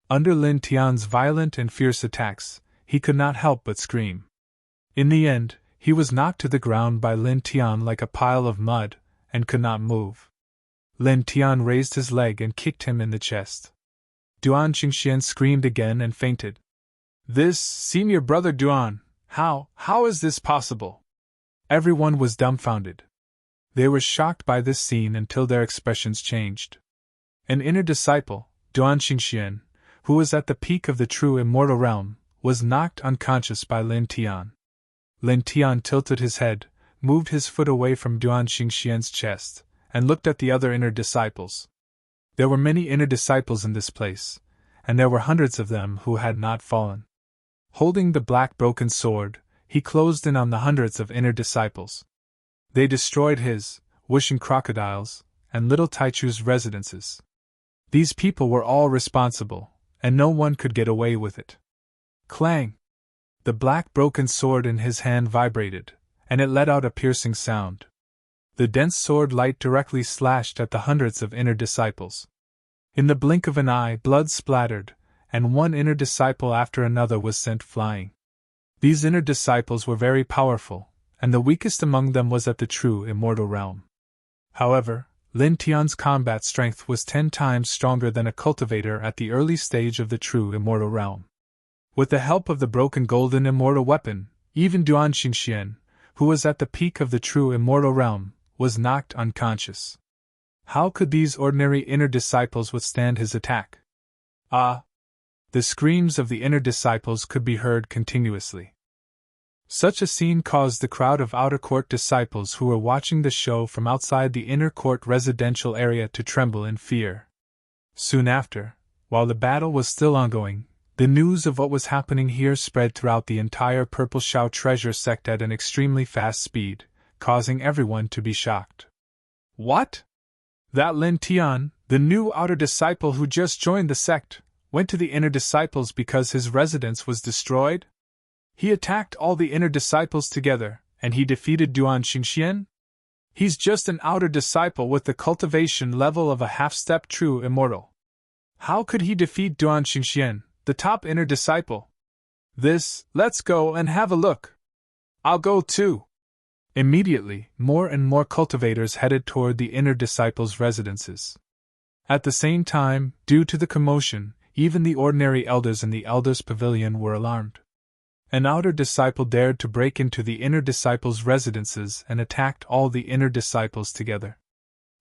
Under Lin Tian's violent and fierce attacks, he could not help but scream. In the end, he was knocked to the ground by Lin Tian like a pile of mud, and could not move. Lin Tian raised his leg and kicked him in the chest. Duan Qingxian screamed again and fainted. This, senior brother Duan, how is this possible? Everyone was dumbfounded. They were shocked by this scene until their expressions changed. An inner disciple, Duan Qingxian, who was at the peak of the true immortal realm, was knocked unconscious by Lin Tian. Lin Tian tilted his head, moved his foot away from Duan Qingxian's chest, and looked at the other inner disciples. There were many inner disciples in this place, and there were hundreds of them who had not fallen. Holding the black broken sword, he closed in on the hundreds of inner disciples. They destroyed his, wishing crocodiles, and little Taichu's residences. These people were all responsible, and no one could get away with it. Clang! The black broken sword in his hand vibrated, and it let out a piercing sound. The dense sword light directly slashed at the hundreds of inner disciples. In the blink of an eye, blood splattered, and one inner disciple after another was sent flying. These inner disciples were very powerful, and the weakest among them was at the true immortal realm. However, Lin Tian's combat strength was 10 times stronger than a cultivator at the early stage of the true immortal realm. With the help of the broken golden immortal weapon, even Duan Qingxian, who was at the peak of the true immortal realm, was knocked unconscious. How could these ordinary inner disciples withstand his attack? Ah! The screams of the inner disciples could be heard continuously. Such a scene caused the crowd of outer court disciples who were watching the show from outside the inner court residential area to tremble in fear. Soon after, while the battle was still ongoing, the news of what was happening here spread throughout the entire Purple Shao treasure sect at an extremely fast speed, causing everyone to be shocked. What? That Lin Tian, the new outer disciple who just joined the sect, went to the inner disciples because his residence was destroyed? He attacked all the inner disciples together, and he defeated Duan Qingxian? He's just an outer disciple with the cultivation level of a half-step true immortal. How could he defeat Duan Qingxian, the top inner disciple? Let's go and have a look. I'll go too. Immediately, more and more cultivators headed toward the inner disciples' residences. At the same time, due to the commotion, even the ordinary elders in the elders' pavilion were alarmed. An outer disciple dared to break into the inner disciples' residences and attacked all the inner disciples together.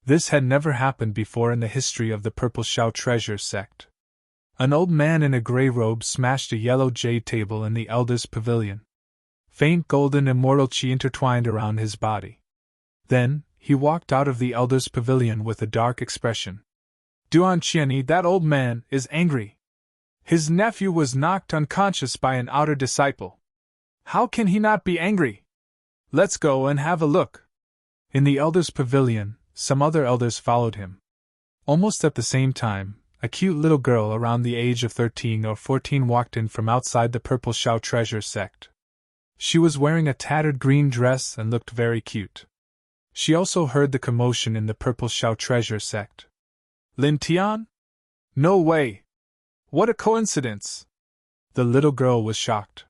This had never happened before in the history of the Purple Shao treasure sect. An old man in a gray robe smashed a yellow jade table in the elders' pavilion. Faint golden immortal qi intertwined around his body. Then, he walked out of the elders' pavilion with a dark expression. Duan Qianyi, that old man, is angry. His nephew was knocked unconscious by an outer disciple. How can he not be angry? Let's go and have a look. In the elders' pavilion, some other elders followed him. Almost at the same time, a cute little girl around the age of 13 or 14 walked in from outside the Purple Shao treasure sect. She was wearing a tattered green dress and looked very cute. She also heard the commotion in the Purple Shao treasure sect. Lin Tian? No way! What a coincidence! The little girl was shocked.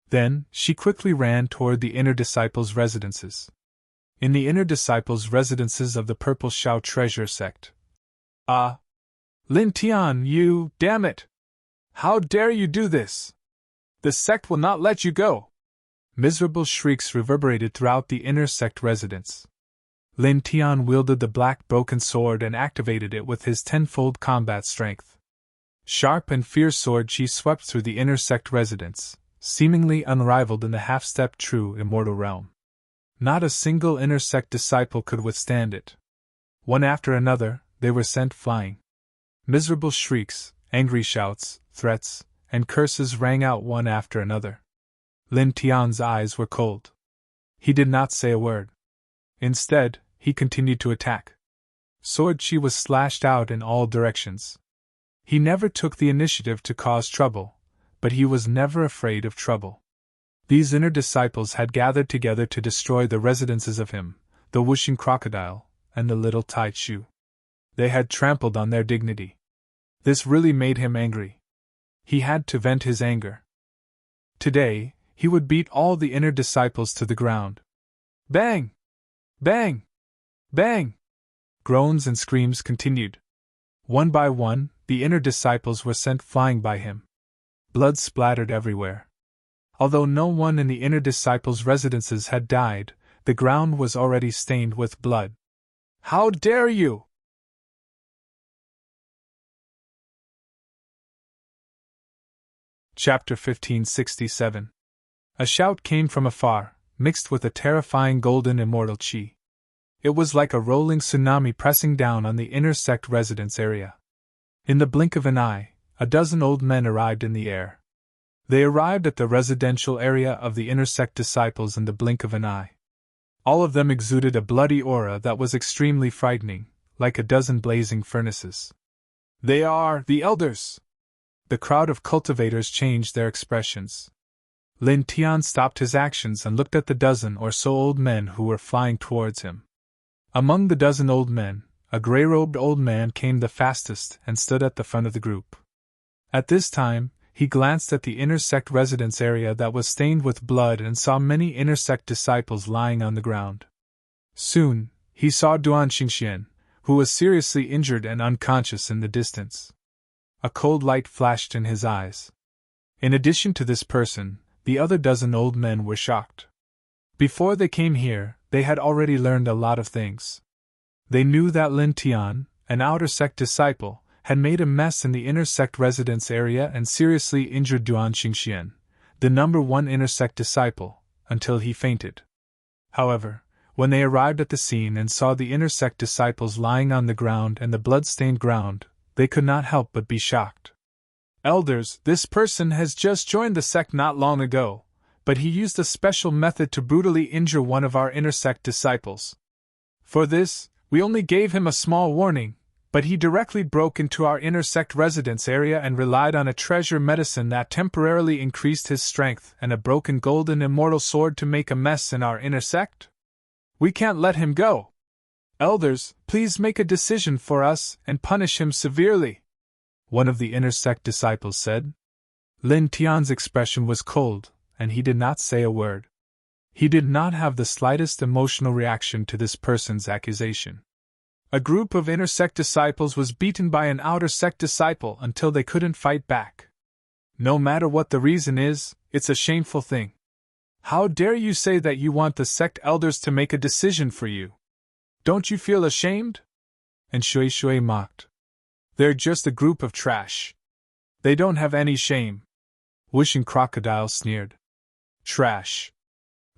Then, she quickly ran toward the inner disciples' residences. In the inner disciples' residences of the Purple Shao treasure sect. Ah! Lin Tian, you, damn it! How dare you do this? The sect will not let you go! Miserable shrieks reverberated throughout the inner sect residence. Lin Tian wielded the black broken sword and activated it with his tenfold combat strength. Sharp and fierce sword chi swept through the inner sect residence, seemingly unrivaled in the half-step true immortal realm. Not a single inner sect disciple could withstand it. One after another, they were sent flying. Miserable shrieks, angry shouts, threats, and curses rang out one after another. Lin Tian's eyes were cold. He did not say a word. Instead, he continued to attack. Sword chi was slashed out in all directions. He never took the initiative to cause trouble, but he was never afraid of trouble. These inner disciples had gathered together to destroy the residences of him, the whooshing crocodile, and the little Tai Chu. They had trampled on their dignity. This really made him angry. He had to vent his anger. Today, he would beat all the inner disciples to the ground. Bang! Bang! Bang! groans and screams continued. One by one, the inner disciples were sent flying by him. Blood splattered everywhere. Although no one in the inner disciples' residences had died, the ground was already stained with blood. "How dare you!" Chapter 1567. A shout came from afar, mixed with a terrifying golden immortal chi. It was like a rolling tsunami pressing down on the inner sect residence area. In the blink of an eye, a dozen old men arrived in the air. They arrived at the residential area of the inner sect disciples in the blink of an eye. All of them exuded a bloody aura that was extremely frightening, like a dozen blazing furnaces. "They are the elders!" The crowd of cultivators changed their expressions. Lin Tian stopped his actions and looked at the dozen or so old men who were flying towards him. Among the dozen old men, a gray-robed old man came the fastest and stood at the front of the group. At this time, he glanced at the inner sect residence area that was stained with blood and saw many inner sect disciples lying on the ground. Soon, he saw Duan Xingxian, who was seriously injured and unconscious in the distance. A cold light flashed in his eyes. In addition to this person, the other dozen old men were shocked. Before they came here, they had already learned a lot of things. They knew that Lin Tian, an outer sect disciple, had made a mess in the inner sect residence area and seriously injured Duan Xingxian, the number one inner sect disciple, until he fainted. However, when they arrived at the scene and saw the inner sect disciples lying on the ground and the blood-stained ground, they could not help but be shocked. "Elders, this person has just joined the sect not long ago, but he used a special method to brutally injure one of our inner sect disciples. For this, we only gave him a small warning, but he directly broke into our inner sect residence area and relied on a treasure medicine that temporarily increased his strength and a broken golden immortal sword to make a mess in our inner sect. We can't let him go. Elders, please make a decision for us and punish him severely," one of the inner sect disciples said. Lin Tian's expression was cold, and he did not say a word. He did not have the slightest emotional reaction to this person's accusation. A group of inner sect disciples was beaten by an outer sect disciple until they couldn't fight back. No matter what the reason is, it's a shameful thing. How dare you say that you want the sect elders to make a decision for you? Don't you feel ashamed? And Shui Shui mocked. They're just a group of trash. They don't have any shame. Wishing Crocodile sneered. Trash.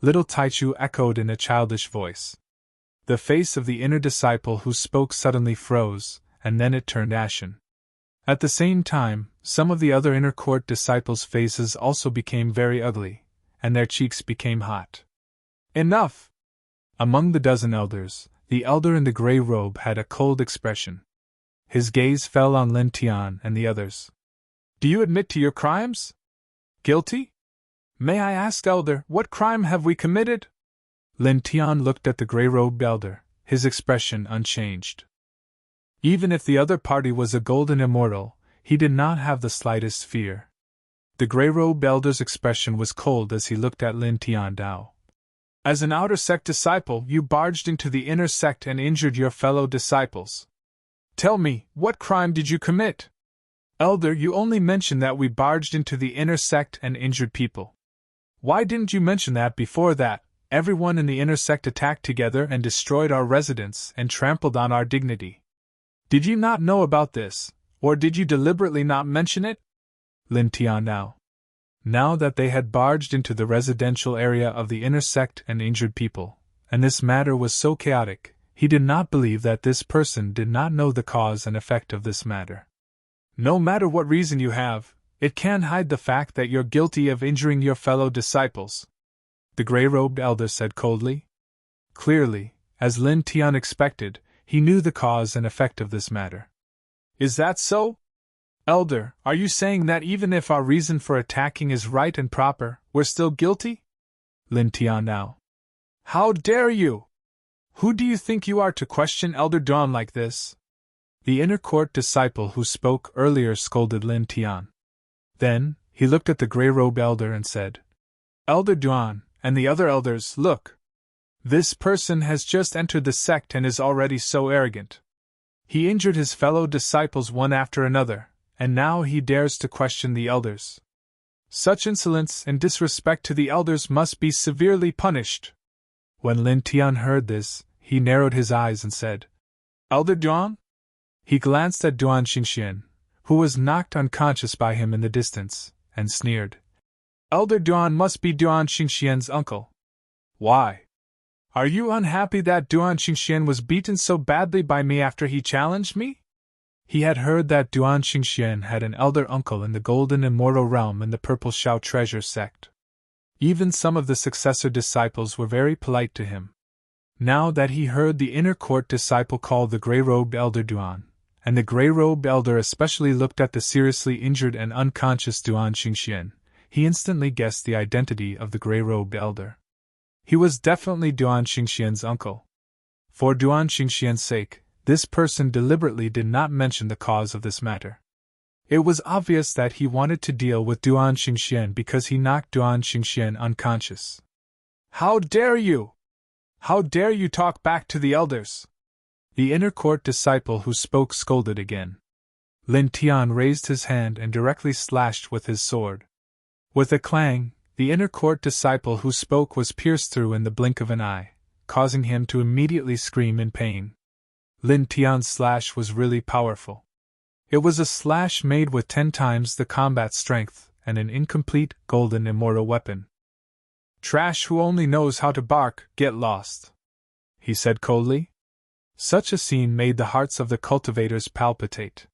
Little Taichu echoed in a childish voice. The face of the inner disciple who spoke suddenly froze, and then it turned ashen. At the same time, some of the other inner court disciples' faces also became very ugly, and their cheeks became hot. Enough! Among the dozen elders, the elder in the gray robe had a cold expression. His gaze fell on Lin Tian and the others. Do you admit to your crimes? Guilty? May I ask, elder, what crime have we committed? Lin Tian looked at the gray-robed elder, his expression unchanged. Even if the other party was a golden immortal, he did not have the slightest fear. The gray-robed elder's expression was cold as he looked at Lin Tian Dao. As an outer sect disciple, you barged into the inner sect and injured your fellow disciples. Tell me, what crime did you commit? Elder, you only mentioned that we barged into the inner sect and injured people. Why didn't you mention that before that? Everyone in the inner sect attacked together and destroyed our residence and trampled on our dignity. Did you not know about this, or did you deliberately not mention it? Lin Tian Now that they had barged into the residential area of the inner sect and injured people, and this matter was so chaotic, he did not believe that this person did not know the cause and effect of this matter. No matter what reason you have, it can't hide the fact that you're guilty of injuring your fellow disciples, the gray-robed elder said coldly. Clearly, as Lin Tian expected, he knew the cause and effect of this matter. Is that so? Elder, are you saying that even if our reason for attacking is right and proper, we're still guilty? Lin Tian How dare you? Who do you think you are to question Elder Duan like this? The inner court disciple who spoke earlier scolded Lin Tian. Then, he looked at the gray-robed elder and said, Elder Duan, and the other elders, look. This person has just entered the sect and is already so arrogant. He injured his fellow disciples one after another, and now he dares to question the elders. Such insolence and disrespect to the elders must be severely punished." When Lin Tian heard this, he narrowed his eyes and said, "Elder Duan?" He glanced at Duan Xingxian, who was knocked unconscious by him in the distance, and sneered. "Elder Duan must be Duan Xingxian's uncle. Why? Are you unhappy that Duan Xingxian was beaten so badly by me after he challenged me?" He had heard that Duan Xingxian had an elder uncle in the Golden Immortal Realm in the Purple Shao Treasure sect. Even some of the successor disciples were very polite to him. Now that he heard the inner court disciple called the Grey-Robed Elder Duan, and the Grey-Robed Elder especially looked at the seriously injured and unconscious Duan Xingxian, he instantly guessed the identity of the Grey-Robed Elder. He was definitely Duan Xingxian's uncle. For Duan Xingxian's sake, this person deliberately did not mention the cause of this matter. It was obvious that he wanted to deal with Duan Xingxian because he knocked Duan Xingxian unconscious. "How dare you! How dare you talk back to the elders?" The inner court disciple who spoke scolded again. Lin Tian raised his hand and directly slashed with his sword. With a clang, the inner court disciple who spoke was pierced through in the blink of an eye, causing him to immediately scream in pain. Lin Tian's slash was really powerful. It was a slash made with 10 times the combat strength and an incomplete golden immortal weapon. "Trash who only knows how to bark, get lost," he said coldly. Such a scene made the hearts of the cultivators palpitate.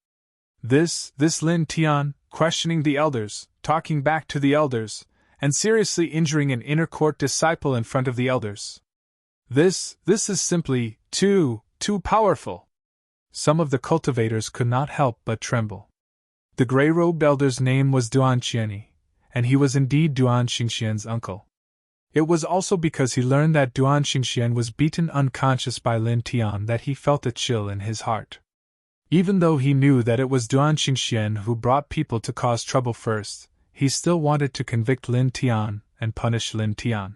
This Lin Tian, questioning the elders, talking back to the elders, and seriously injuring an inner court disciple in front of the elders. This is simply too powerful. Some of the cultivators could not help but tremble. The Grey-Robed Elder's name was Duan Qianyi, and he was indeed Duan Xingxian's uncle. It was also because he learned that Duan Xingxian was beaten unconscious by Lin Tian that he felt a chill in his heart. Even though he knew that it was Duan Xingxian who brought people to cause trouble first, he still wanted to convict Lin Tian and punish Lin Tian.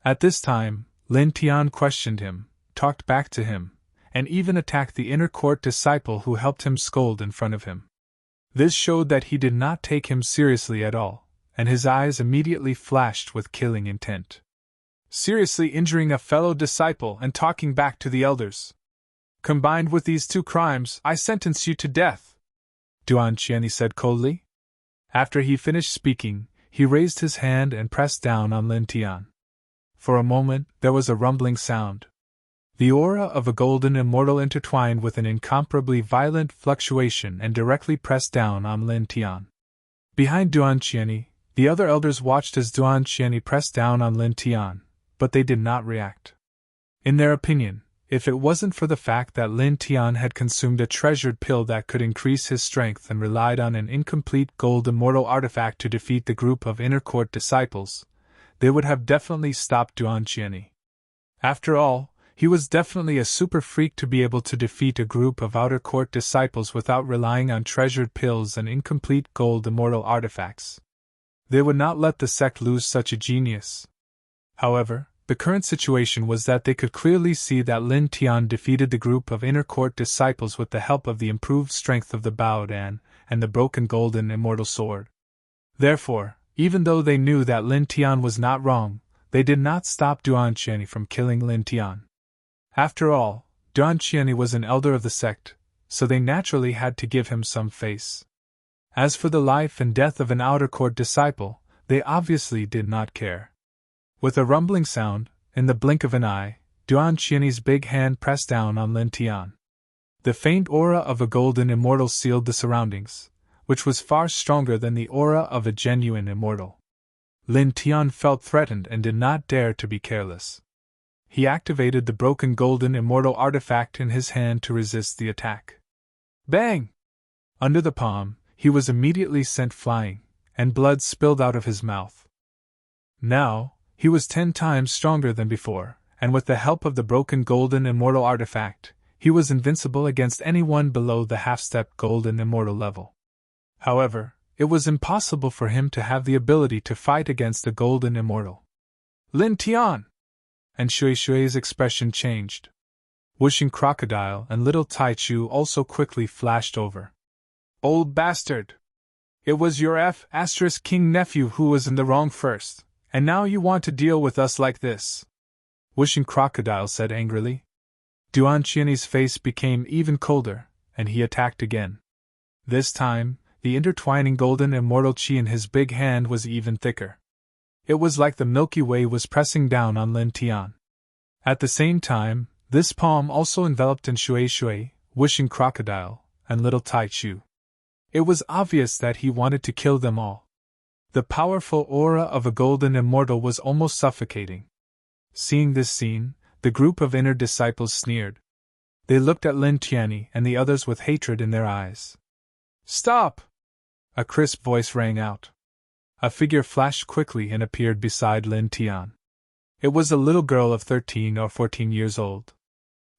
At this time, Lin Tian questioned him, talked back to him, and even attacked the inner court disciple who helped him scold in front of him. This showed that he did not take him seriously at all, and his eyes immediately flashed with killing intent. Seriously injuring a fellow disciple and talking back to the elders. Combined with these 2 crimes, I sentence you to death, Duan Qianyi said coldly. After he finished speaking, he raised his hand and pressed down on Lin Tian. For a moment, there was a rumbling sound. The aura of a golden immortal intertwined with an incomparably violent fluctuation and directly pressed down on Lin Tian. Behind Duan Qianyi, the other elders watched as Duan Qianyi pressed down on Lin Tian, but they did not react. In their opinion, if it wasn't for the fact that Lin Tian had consumed a treasured pill that could increase his strength and relied on an incomplete gold immortal artifact to defeat the group of inner court disciples, they would have definitely stopped Duan Qianyi. After all, he was definitely a super freak to be able to defeat a group of outer court disciples without relying on treasured pills and incomplete gold immortal artifacts. They would not let the sect lose such a genius. However, the current situation was that they could clearly see that Lin Tian defeated the group of inner court disciples with the help of the improved strength of the Bao Dan and the broken golden immortal sword. Therefore, even though they knew that Lin Tian was not wrong, they did not stop Duan Qianyi from killing Lin Tian. After all, Duan Qianyi was an elder of the sect, so they naturally had to give him some face. As for the life and death of an outer court disciple, they obviously did not care. With a rumbling sound, in the blink of an eye, Duan Qianyi's big hand pressed down on Lin Tian. The faint aura of a golden immortal sealed the surroundings, which was far stronger than the aura of a genuine immortal. Lin Tian felt threatened and did not dare to be careless. He activated the broken golden immortal artifact in his hand to resist the attack. Bang! Under the palm, he was immediately sent flying, and blood spilled out of his mouth. Now, he was 10 times stronger than before, and with the help of the broken golden immortal artifact, he was invincible against anyone below the half-step golden immortal level. However, it was impossible for him to have the ability to fight against the golden immortal. Lin Tian! and Shui Shui's expression changed. Whooshing Crocodile and Little Taichu also quickly flashed over. Old bastard! It was your King nephew who was in the wrong first, and now you want to deal with us like this. Whooshing Crocodile said angrily. Duan Qian's face became even colder, and he attacked again. This time, the intertwining golden immortal qi in his big hand was even thicker. It was like the Milky Way was pressing down on Lin Tian. At the same time, this palm also enveloped in Shui Shui, Whooshing Crocodile, and Little Taichu. It was obvious that he wanted to kill them all. The powerful aura of a golden immortal was almost suffocating. Seeing this scene, the group of inner disciples sneered. They looked at Lin Tianyi and the others with hatred in their eyes. Stop! A crisp voice rang out. A figure flashed quickly and appeared beside Lin Tian. It was a little girl of 13 or 14 years old.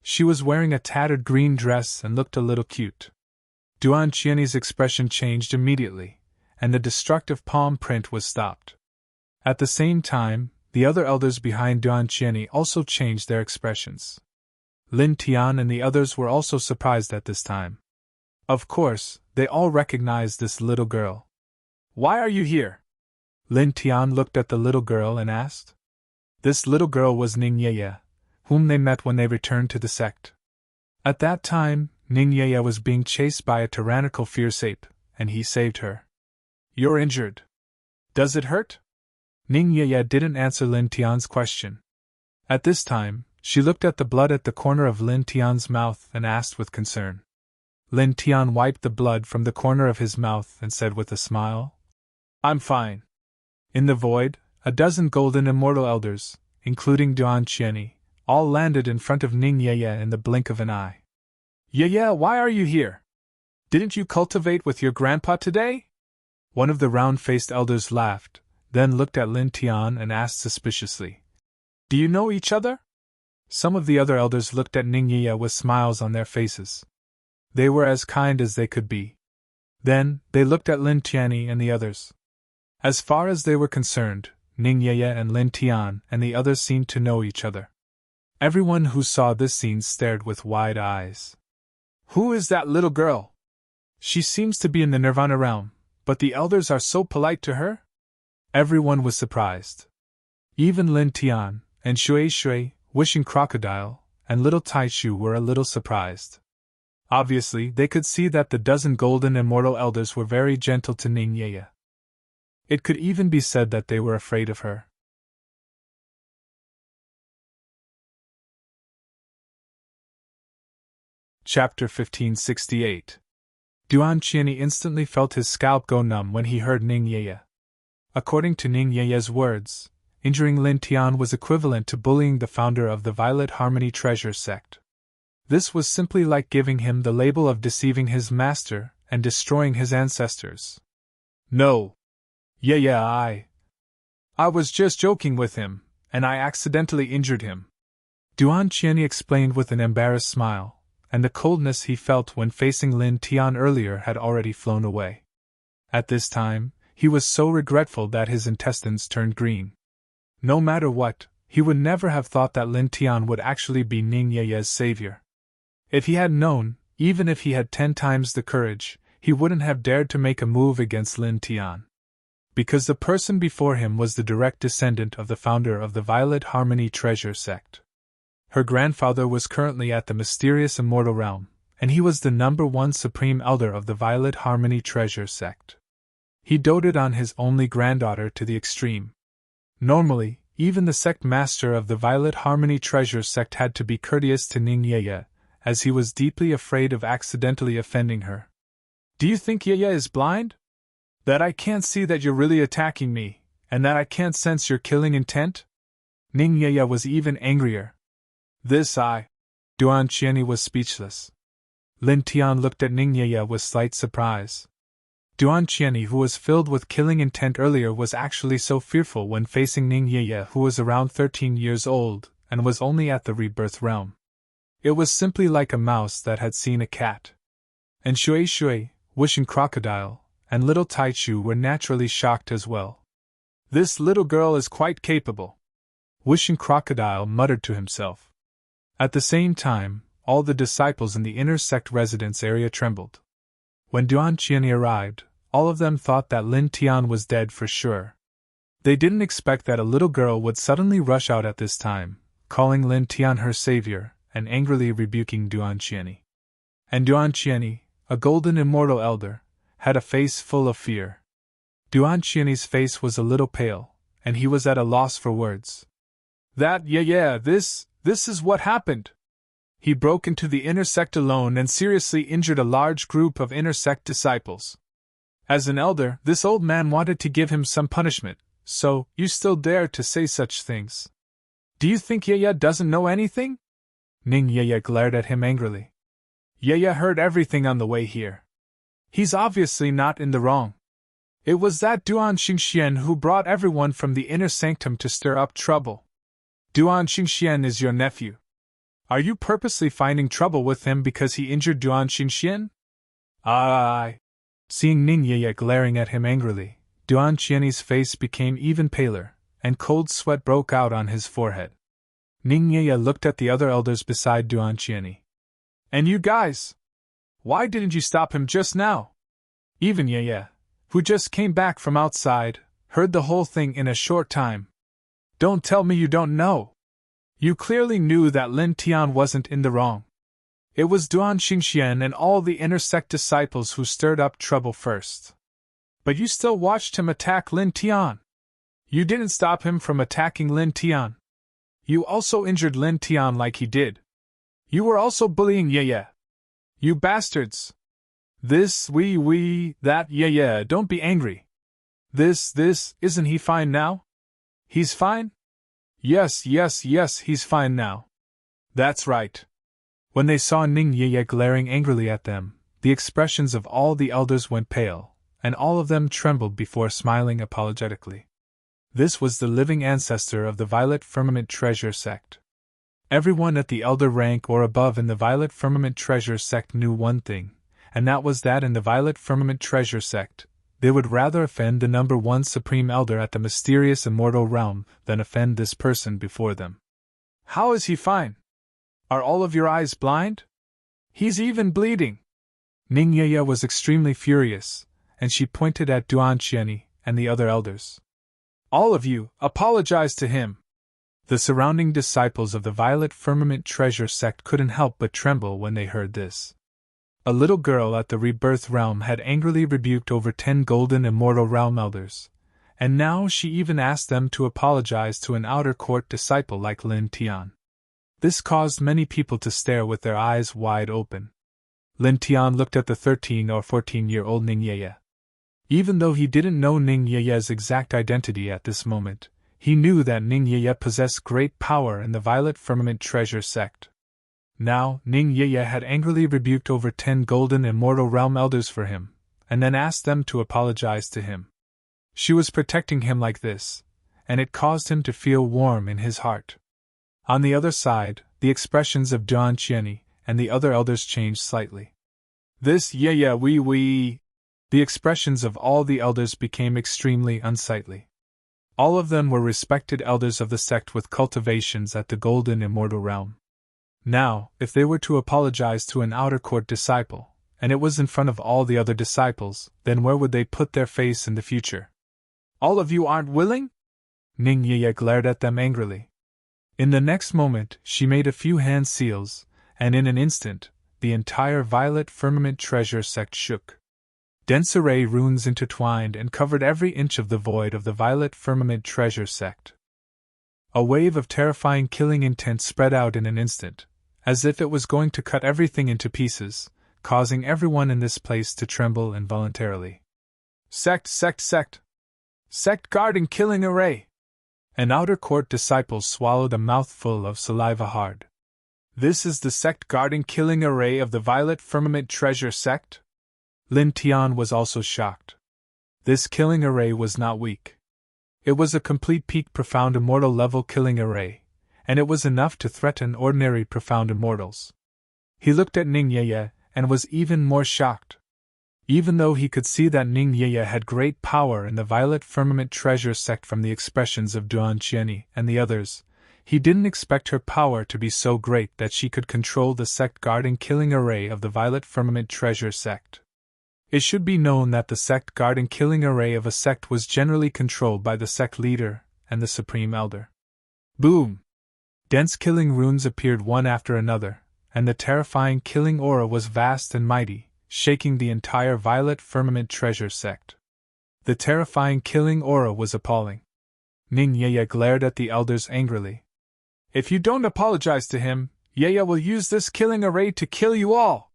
She was wearing a tattered green dress and looked a little cute. Duan Qian's expression changed immediately, and the destructive palm print was stopped. At the same time, the other elders behind Duan Qian also changed their expressions. Lin Tian and the others were also surprised at this time. Of course, they all recognized this little girl. Why are you here? Lin Tian looked at the little girl and asked. This little girl was Ning Yeye, whom they met when they returned to the sect. At that time, Ning Yeye was being chased by a tyrannical fierce ape, and he saved her. You're injured. Does it hurt? Ning Yeye didn't answer Lin Tian's question. At this time, she looked at the blood at the corner of Lin Tian's mouth and asked with concern. Lin Tian wiped the blood from the corner of his mouth and said with a smile, I'm fine. In the void, a dozen golden immortal elders, including Duan Qian, all landed in front of Ning Yeye in the blink of an eye. Yeye, why are you here? Didn't you cultivate with your grandpa today? One of the round-faced elders laughed, then looked at Lin Tian and asked suspiciously, Do you know each other? Some of the other elders looked at Ning Yeye with smiles on their faces. They were as kind as they could be. Then, they looked at Lin Tian and the others. As far as they were concerned, Ning Yeye and Lin Tian and the others seemed to know each other. Everyone who saw this scene stared with wide eyes. Who is that little girl? She seems to be in the Nirvana realm, but the elders are so polite to her? Everyone was surprised. Even Lin Tian, and Shui Shui, Whooshing Crocodile, and Little Taichu were a little surprised. Obviously, they could see that the dozen golden immortal elders were very gentle to Ning Yeye. It could even be said that they were afraid of her. Chapter 1568. Duan Qian instantly felt his scalp go numb when he heard Ning Yeye. According to Ning Yeye's words, injuring Lin Tian was equivalent to bullying the founder of the Violet Harmony Treasure sect. This was simply like giving him the label of deceiving his master and destroying his ancestors. No. I was just joking with him, and I accidentally injured him. Duan Qian explained with an embarrassed smile, and the coldness he felt when facing Lin Tian earlier had already flown away. At this time, he was so regretful that his intestines turned green. No matter what, he would never have thought that Lin Tian would actually be Ning Yeye's savior. If he had known, even if he had 10 times the courage, he wouldn't have dared to make a move against Lin Tian. Because the person before him was the direct descendant of the founder of the Violet Harmony Treasure sect. Her grandfather was currently at the mysterious immortal realm, and he was the #1 supreme elder of the Violet Harmony Treasure sect. He doted on his only granddaughter to the extreme. Normally, even the sect master of the Violet Harmony Treasure sect had to be courteous to Ning Yeye, as he was deeply afraid of accidentally offending her. Do you think Yeye is blind? That I can't see that you're really attacking me, and that I can't sense your killing intent? Ning Yeye was even angrier. Duan Qian was speechless. Lin Tian looked at Ning Yeye with slight surprise. Duan Qian, who was filled with killing intent earlier, was actually so fearful when facing Ning Yeye, who was around 13 years old, and was only at the rebirth realm. It was simply like a mouse that had seen a cat. And Shui Shui, Whooshing Crocodile, and Little Taichu were naturally shocked as well. This little girl is quite capable. Wishing Crocodile muttered to himself. At the same time, all the disciples in the inner sect residence area trembled. When Duan Qian arrived, all of them thought that Lin Tian was dead for sure. They didn't expect that a little girl would suddenly rush out at this time, calling Lin Tian her savior, and angrily rebuking Duan Qian. And Duan Qian, a golden immortal elder, had a face full of fear. Duan Qian's face was a little pale, and he was at a loss for words. This is what happened. He broke into the inner sect alone and seriously injured a large group of inner sect disciples. As an elder, this old man wanted to give him some punishment, so you still dare to say such things. Do you think Yaya doesn't know anything? Ning Yaya glared at him angrily. Yaya heard everything on the way here. He's obviously not in the wrong. It was that Duan Xingxian who brought everyone from the inner sanctum to stir up trouble. Duan Xingxian is your nephew. Are you purposely finding trouble with him because he injured Duan Xingxian? Aye. Seeing Ning Yaya glaring at him angrily, Duan Qian's face became even paler, and cold sweat broke out on his forehead. Ning Yaya looked at the other elders beside Duan Qian. And you guys? Why didn't you stop him just now? Even Yaya, who just came back from outside, heard the whole thing in a short time. Don't tell me you don't know. You clearly knew that Lin Tian wasn't in the wrong. It was Duan Xingxian and all the inner sect disciples who stirred up trouble first. But you still watched him attack Lin Tian. You didn't stop him from attacking Lin Tian. You also injured Lin Tian like he did. You were also bullying Yaya. You bastards. Yaya, don't be angry. Isn't he fine now? He's fine? Yes, he's fine now. That's right. When they saw Ning Yaya glaring angrily at them, the expressions of all the elders went pale, and all of them trembled before smiling apologetically. This was the living ancestor of the Violet Firmament Treasure sect. Everyone at the elder rank or above in the Violet Firmament Treasure sect knew one thing, and that was that in the Violet Firmament Treasure sect, they would rather offend the number one supreme elder at the mysterious immortal realm than offend this person before them. How is he fine? Are all of your eyes blind? He's even bleeding. Ning Yaya was extremely furious, and she pointed at Duan Qian and the other elders. All of you, apologize to him. The surrounding disciples of the Violet Firmament Treasure sect couldn't help but tremble when they heard this. A little girl at the Rebirth Realm had angrily rebuked over 10 golden immortal realm elders, and now she even asked them to apologize to an outer court disciple like Lin Tian. This caused many people to stare with their eyes wide open. Lin Tian looked at the 13 or 14-year-old Ning Yaya. Even though he didn't know Ning Yaya's exact identity at this moment, he knew that Ning Yaya possessed great power in the Violet Firmament Treasure sect. Now, Ning Yaya had angrily rebuked over 10 golden immortal realm elders for him, and then asked them to apologize to him. She was protecting him like this, and it caused him to feel warm in his heart. On the other side, the expressions of Duan Qian and the other elders changed slightly. The expressions of all the elders became extremely unsightly. All of them were respected elders of the sect with cultivations at the golden immortal realm. Now, if they were to apologize to an outer court disciple, and it was in front of all the other disciples, then where would they put their face in the future? All of you aren't willing? Ning Yaya glared at them angrily. In the next moment, she made a few hand seals, and in an instant, the entire Violet Firmament Treasure sect shook. Dense array runes intertwined and covered every inch of the void of the Violet Firmament Treasure sect. A wave of terrifying killing intent spread out in an instant, as if it was going to cut everything into pieces, causing everyone in this place to tremble involuntarily. Sect guarding killing array! An outer court disciple swallowed a mouthful of saliva hard. This is the sect guarding killing array of the Violet Firmament Treasure sect? Lin Tian was also shocked. This killing array was not weak. It was a complete peak profound immortal level killing array, and it was enough to threaten ordinary profound immortals. He looked at Ning Yaya and was even more shocked. Even though he could see that Ning Yaya had great power in the Violet Firmament Treasure sect from the expressions of Duan Qian and the others, He didn't expect her power to be so great that she could control the sect guarding killing array of the Violet Firmament Treasure sect. It should be known that the sect guarding killing array of a sect was generally controlled by the sect leader and the Supreme Elder. Boom! Dense killing runes appeared one after another, and the terrifying killing aura was vast and mighty, shaking the entire Violet Firmament Treasure sect. The terrifying killing aura was appalling. Ning Yaya glared at the elders angrily. If you don't apologize to him, Yaya will use this killing array to kill you all!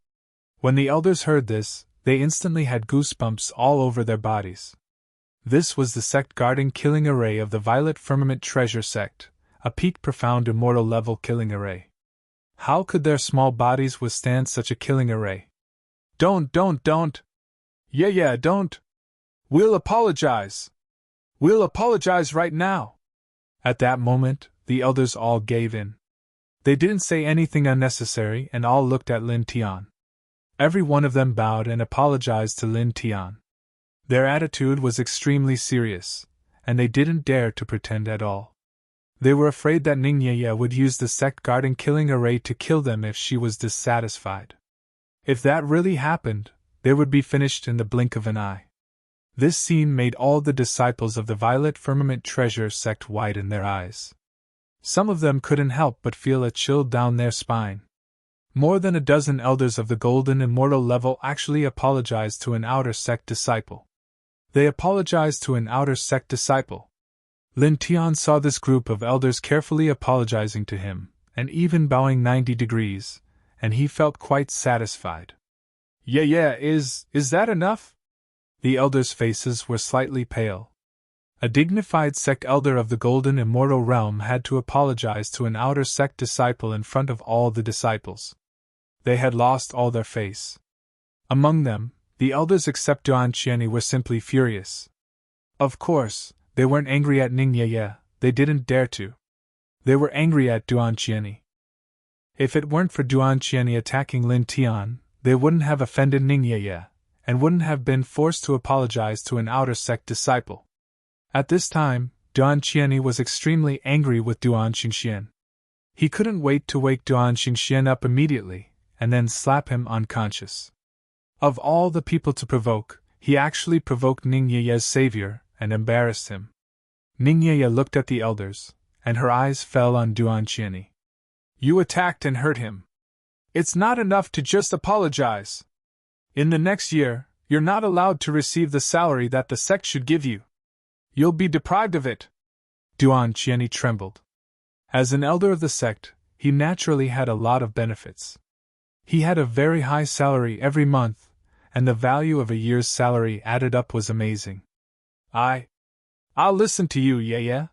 When the elders heard this, they instantly had goosebumps all over their bodies. This was the sect guarding killing array of the Violet Firmament Treasure sect, a peak profound immortal level killing array. How could their small bodies withstand such a killing array? Don't! Yeah, don't! We'll apologize! We'll apologize right now! At that moment, the elders all gave in. They didn't say anything unnecessary and all looked at Lin Tian. Every one of them bowed and apologized to Lin Tian. Their attitude was extremely serious, and they didn't dare to pretend at all. They were afraid that Ning Yaya would use the sect guarding killing array to kill them if she was dissatisfied. If that really happened, they would be finished in the blink of an eye. This scene made all the disciples of the Violet Firmament Treasure sect widen their eyes. Some of them couldn't help but feel a chill down their spine. More than a dozen elders of the Golden Immortal level actually apologized to an outer sect disciple. They apologized to an outer sect disciple. Lin Tian saw this group of elders carefully apologizing to him, and even bowing 90 degrees, and he felt quite satisfied. Yeah, is that enough? The elders' faces were slightly pale. A dignified sect elder of the Golden Immortal realm had to apologize to an outer sect disciple in front of all the disciples. They had lost all their face. Among them, the elders except Duan Qianni were simply furious. Of course, they weren't angry at Ning Yaya, they didn't dare to. They were angry at Duan Qianni. If it weren't for Duan Qianni attacking Lin Tian, they wouldn't have offended Ning Yaya, and wouldn't have been forced to apologize to an outer sect disciple. At this time, Duan Qianni was extremely angry with Duan Xingxian. He couldn't wait to wake Duan Xingxian up immediately, and then slap him unconscious. Of all the people to provoke, he actually provoked Ning Yaya's savior, and embarrassed him. Ning Yaya looked at the elders, and her eyes fell on Duan Qianni. You attacked and hurt him. It's not enough to just apologize. In the next year, you're not allowed to receive the salary that the sect should give you. You'll be deprived of it. Duan Qianni trembled. As an elder of the sect, he naturally had a lot of benefits. He had a very high salary every month, and the value of a year's salary added up was amazing. I'll listen to you, Yaya,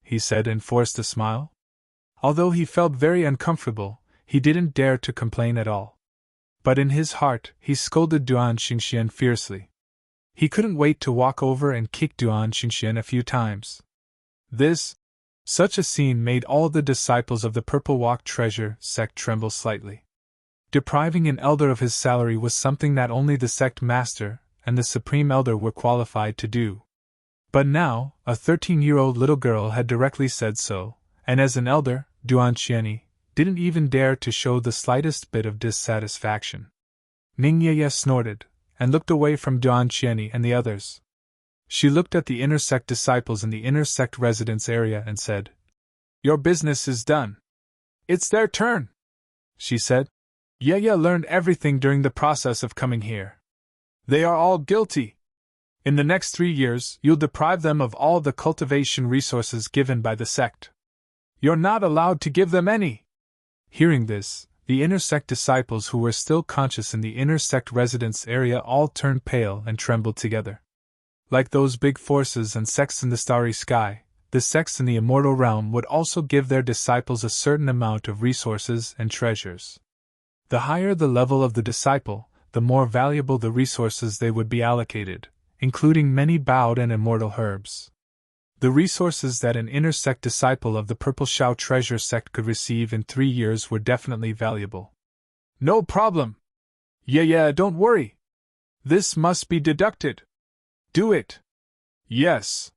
he said and forced a smile. Although he felt very uncomfortable, he didn't dare to complain at all. But in his heart, he scolded Duan Xingxian fiercely. He couldn't wait to walk over and kick Duan Xingxian a few times. Such a scene made all the disciples of the Purple Walk Treasure sect tremble slightly. Depriving an elder of his salary was something that only the sect master and the Supreme Elder were qualified to do. But now, a 13-year-old little girl had directly said so, and as an elder, Duan Qianni didn't even dare to show the slightest bit of dissatisfaction. Ning Yaya snorted, and looked away from Duan Qianni and the others. She looked at the inner sect disciples in the inner sect residence area and said, Your business is done. It's their turn, she said. Yaya learned everything during the process of coming here. They are all guilty. In the next 3 years, you'll deprive them of all the cultivation resources given by the sect. You're not allowed to give them any. Hearing this, the inner sect disciples who were still conscious in the inner sect residence area all turned pale and trembled together. Like those big forces and sects in the starry sky, the sects in the immortal realm would also give their disciples a certain amount of resources and treasures. The higher the level of the disciple, the more valuable the resources they would be allocated, including many bowed and immortal herbs. The resources that an inner sect disciple of the Purple Shao Treasure sect could receive in 3 years were definitely valuable. No problem. Yeah, don't worry. This must be deducted. Do it. Yes.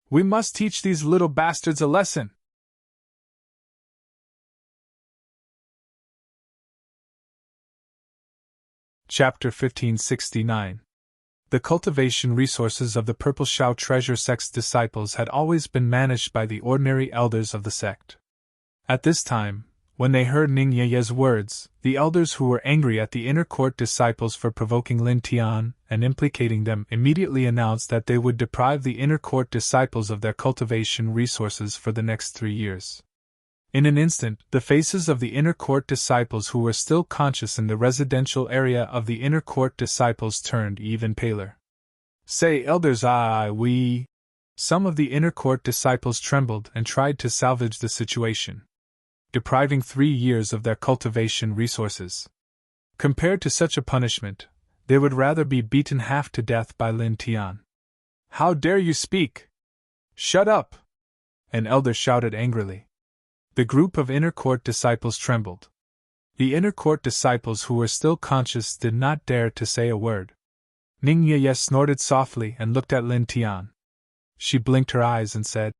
We must teach these little bastards a lesson. Chapter 1569. The cultivation resources of the Purple Shao treasure sect's disciples had always been managed by the ordinary elders of the sect. At this time, when they heard Ning Yeye's words, the elders who were angry at the inner court disciples for provoking Lin Tian and implicating them immediately announced that they would deprive the inner court disciples of their cultivation resources for the next 3 years. In an instant, the faces of the inner court disciples who were still conscious in the residential area of the inner court disciples turned even paler. "Say, elders, we..." Some of the inner court disciples trembled and tried to salvage the situation. Depriving 3 years of their cultivation resources. Compared to such a punishment, they would rather be beaten half to death by Lin Tian. "How dare you speak? Shut up!" an elder shouted angrily. The group of inner court disciples trembled. The inner court disciples who were still conscious did not dare to say a word. Ning Yeye snorted softly and looked at Lin Tian. She blinked her eyes and said,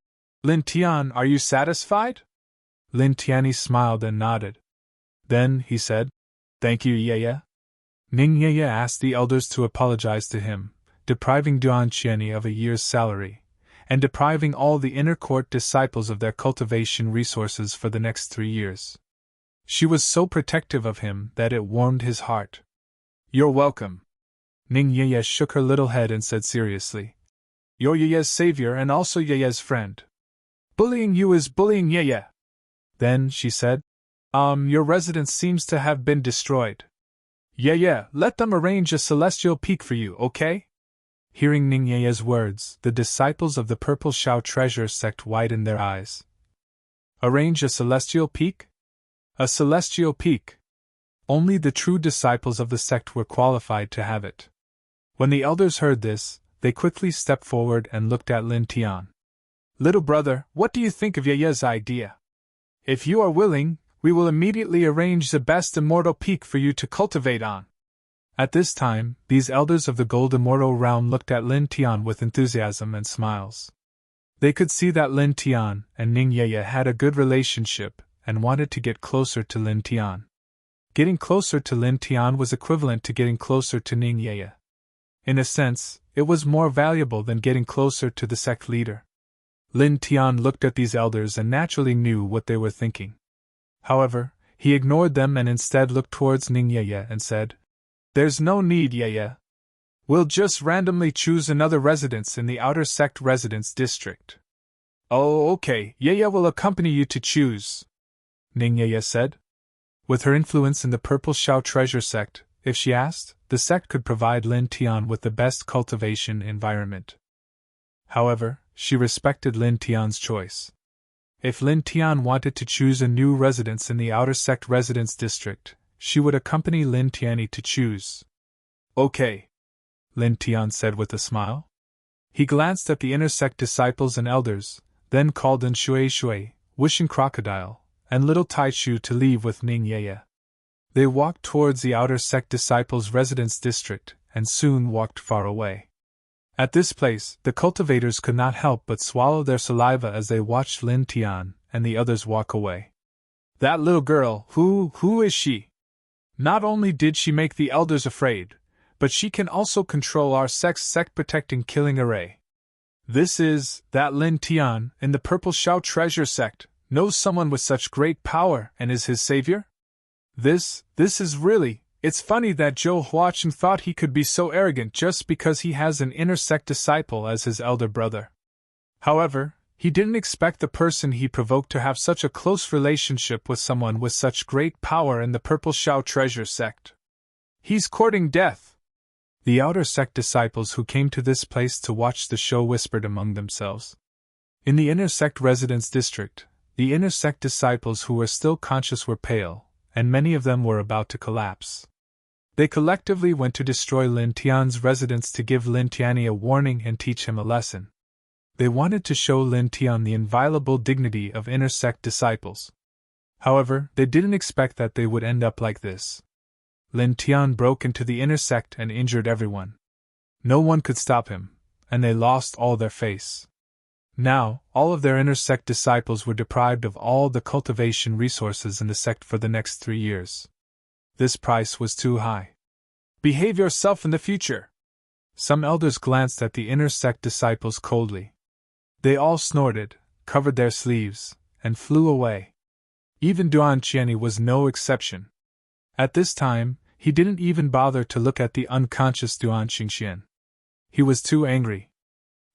"Lin Tian, are you satisfied?" Lin Tianyi smiled and nodded. Then he said, "Thank you, Yeye." Ning Yeye asked the elders to apologize to him, depriving Duan Qianyi of a year's salary, and depriving all the inner court disciples of their cultivation resources for the next 3 years. She was so protective of him that it warmed his heart. "You're welcome." Ning Yeye shook her little head and said seriously, "You're Yeye's savior and also Yeye's friend. Bullying you is bullying Yeye." Then she said, Your residence seems to have been destroyed. Yeah, let them arrange a celestial peak for you, okay?" Hearing Ning Yeye's words, the disciples of the Purple Shao treasure sect widened their eyes. "Arrange a celestial peak?" "A celestial peak." Only the true disciples of the sect were qualified to have it. When the elders heard this, they quickly stepped forward and looked at Lin Tian. "Little brother, what do you think of Yeye's idea? If you are willing, we will immediately arrange the best immortal peak for you to cultivate on." At this time, these elders of the Gold Immortal realm looked at Lin Tian with enthusiasm and smiles. They could see that Lin Tian and Ning Yeye had a good relationship and wanted to get closer to Lin Tian. Getting closer to Lin Tian was equivalent to getting closer to Ning Yeye. In a sense, it was more valuable than getting closer to the sect leader. Lin Tian looked at these elders and naturally knew what they were thinking. However, he ignored them and instead looked towards Ning Yeye and said, "There's no need, Yeye. We'll just randomly choose another residence in the outer sect residence district." "Oh, okay, Yeye will accompany you to choose," Ning Yeye said. With her influence in the Purple Shao treasure sect, if she asked, the sect could provide Lin Tian with the best cultivation environment. However, she respected Lin Tian's choice. If Lin Tian wanted to choose a new residence in the outer sect residence district, she would accompany Lin Tianyi to choose. "Okay," Lin Tian said with a smile. He glanced at the inner sect disciples and elders, then called in Shui, Wishing Crocodile, and Little Taichu to leave with Ning Yeye. They walked towards the outer sect disciples' residence district, and soon walked far away. At this place, the cultivators could not help but swallow their saliva as they watched Lin Tian and the others walk away. "That little girl, who is she? Not only did she make the elders afraid, but she can also control our sect-protecting killing array. That Lin Tian, in the Purple Shao treasure sect, knows someone with such great power and is his savior? This is really... It's funny that Zhou Huaqin thought he could be so arrogant just because he has an inner sect disciple as his elder brother. However, he didn't expect the person he provoked to have such a close relationship with someone with such great power in the Purple Shao treasure sect. He's courting death." The outer sect disciples who came to this place to watch the show whispered among themselves. In the inner sect residence district, the inner sect disciples who were still conscious were pale, and many of them were about to collapse. They collectively went to destroy Lin Tian's residence to give Lin Tianyi a warning and teach him a lesson. They wanted to show Lin Tian the inviolable dignity of inner sect disciples. However, they didn't expect that they would end up like this. Lin Tian broke into the inner sect and injured everyone. No one could stop him, and they lost all their face. Now, all of their inner sect disciples were deprived of all the cultivation resources in the sect for the next 3 years. This price was too high. Behave yourself in the future. Some elders glanced at the inner sect disciples coldly. They all snorted, covered their sleeves, and flew away. Even Duan Qianni was no exception. At this time, he didn't even bother to look at the unconscious Duan Xingxian. He was too angry.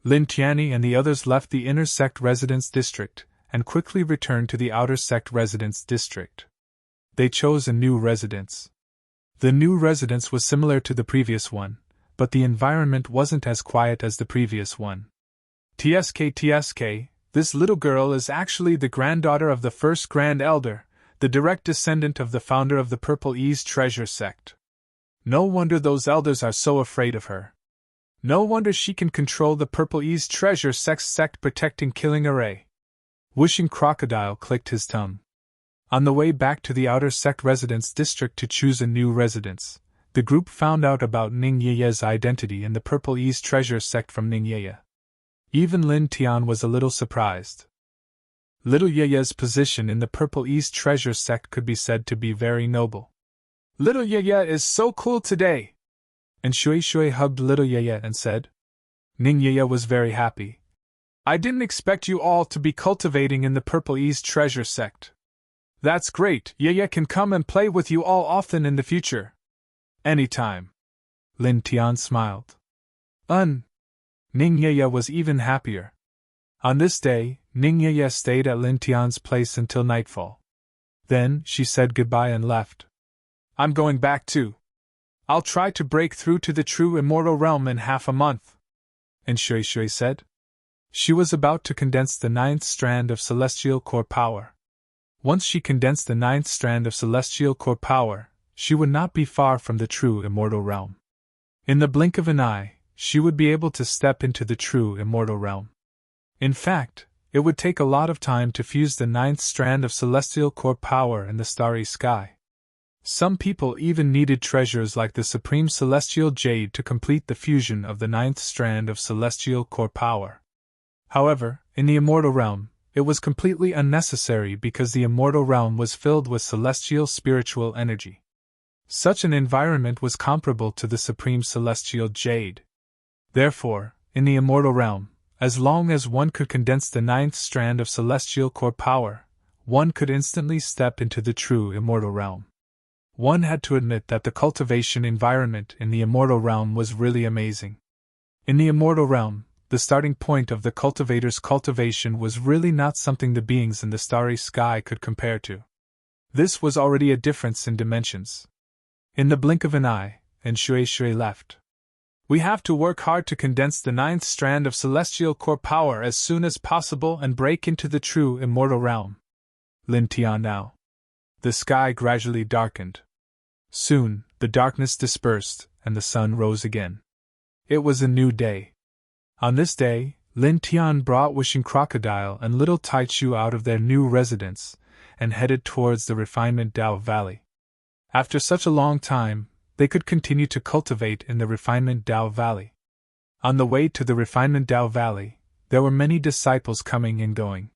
Lin Tianyi and the others left the inner sect residence district and quickly returned to the outer sect residence district. They chose a new residence. The new residence was similar to the previous one, but the environment wasn't as quiet as the previous one. TSK, this little girl is actually the granddaughter of the first Grand Elder, the direct descendant of the founder of the Purple Ease Treasure Sect. No wonder those elders are so afraid of her. No wonder she can control the Purple Ease Treasure sect protecting killing array. Wishing Crocodile clicked his tongue. On the way back to the outer sect residence district to choose a new residence, the group found out about Ning Yeye's identity in the Purple Ease Treasure sect from Ning Yeye. Even Lin Tian was a little surprised. Little Yeye's position in the Purple Ease Treasure sect could be said to be very noble. Little Yeye is so cool today! And Shui hugged Little Yeye and said. Ning Yeye was very happy. I didn't expect you all to be cultivating in the Purple Ease Treasure sect. That's great, Yeye can come and play with you all often in the future. Anytime. Lin Tian smiled. Ning Yeye was even happier. On this day, Ning Yeye stayed at Lin Tian's place until nightfall. Then, she said goodbye and left. I'm going back too. I'll try to break through to the true immortal realm in half a month. And Shui said. She was about to condense the 9th strand of celestial core power. Once she condensed the 9th strand of celestial core power, she would not be far from the true immortal realm. In the blink of an eye, she would be able to step into the true immortal realm. In fact, it would take a lot of time to fuse the 9th strand of celestial core power in the starry sky. Some people even needed treasures like the supreme celestial jade to complete the fusion of the 9th strand of celestial core power. However, in the immortal realm, it was completely unnecessary because the immortal realm was filled with celestial spiritual energy. Such an environment was comparable to the supreme celestial jade. Therefore, in the immortal realm, as long as one could condense the 9th strand of celestial core power, one could instantly step into the true immortal realm. One had to admit that the cultivation environment in the immortal realm was really amazing. In the immortal realm, the starting point of the cultivator's cultivation was really not something the beings in the starry sky could compare to. This was already a difference in dimensions. In the blink of an eye, and Shui left. We have to work hard to condense the 9th strand of celestial core power as soon as possible and break into the true immortal realm. Lin Tian now. The sky gradually darkened. Soon, the darkness dispersed, and the sun rose again. It was a new day. On this day, Lin Tian brought Wishing Crocodile and Little Taichu out of their new residence, and headed towards the Refinement Dao Valley. After such a long time, they could continue to cultivate in the Refinement Dao Valley. On the way to the Refinement Dao Valley, there were many disciples coming and going.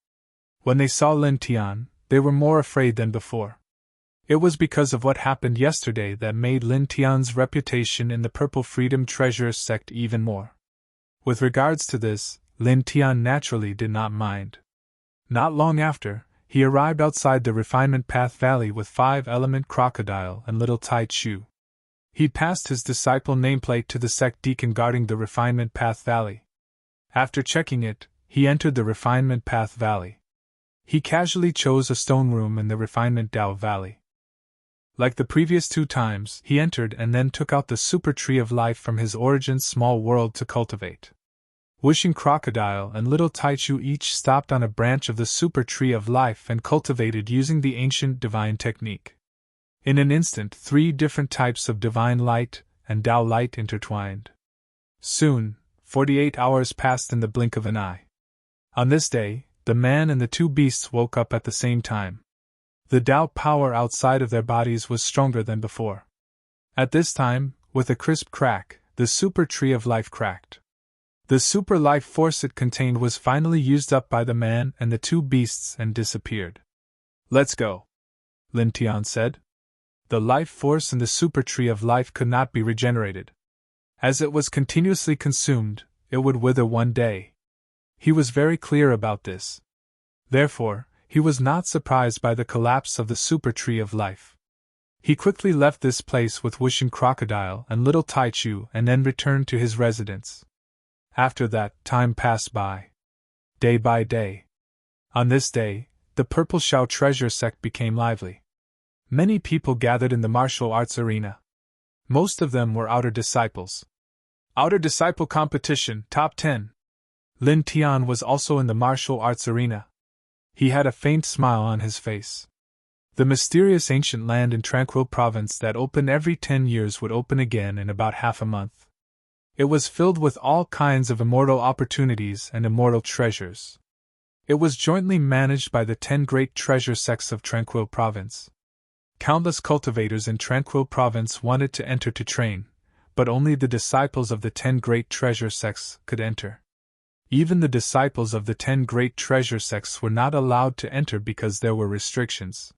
When they saw Lin Tian, they were more afraid than before. It was because of what happened yesterday that made Lin Tian's reputation in the Purple Freedom Treasure sect even more. With regards to this, Lin Tian naturally did not mind. Not long after, he arrived outside the Refinement Path Valley with 5-element Crocodile and Little Tai Chu. He passed his disciple nameplate to the sect deacon guarding the Refinement Path Valley. After checking it, he entered the Refinement Path Valley. He casually chose a stone room in the Refinement Dao Valley. Like the previous 2 times, he entered and then took out the Super Tree of Life from his Origin's small world to cultivate. Wishing Crocodile and Little Taichu each stopped on a branch of the Super Tree of Life and cultivated using the ancient divine technique. In an instant, 3 different types of divine light and Dao light intertwined. Soon, 48 hours passed in the blink of an eye. On this day, the man and the 2 beasts woke up at the same time. The Dao power outside of their bodies was stronger than before. At this time, with a crisp crack, the Super Tree of Life cracked. The super life force it contained was finally used up by the man and the 2 beasts and disappeared. Let's go, Lin Tian said. The life force in the super tree of life could not be regenerated. As it was continuously consumed, it would wither one day. He was very clear about this. Therefore, he was not surprised by the collapse of the super tree of life. He quickly left this place with Wishing Crocodile and Little Taichu and then returned to his residence. After that, time passed by. Day by day. On this day, the Purple Shao treasure sect became lively. Many people gathered in the martial arts arena. Most of them were outer disciples. Outer disciple competition, top 10. Lin Tian was also in the martial arts arena. He had a faint smile on his face. The mysterious ancient land in Tranquil Province that opened every 10 years would open again in about half a month. It was filled with all kinds of immortal opportunities and immortal treasures. It was jointly managed by the 10 great treasure sects of Tranquil Province. Countless cultivators in Tranquil Province wanted to enter to train, but only the disciples of the 10 great treasure sects could enter. Even the disciples of the 10 great treasure sects were not allowed to enter because there were restrictions.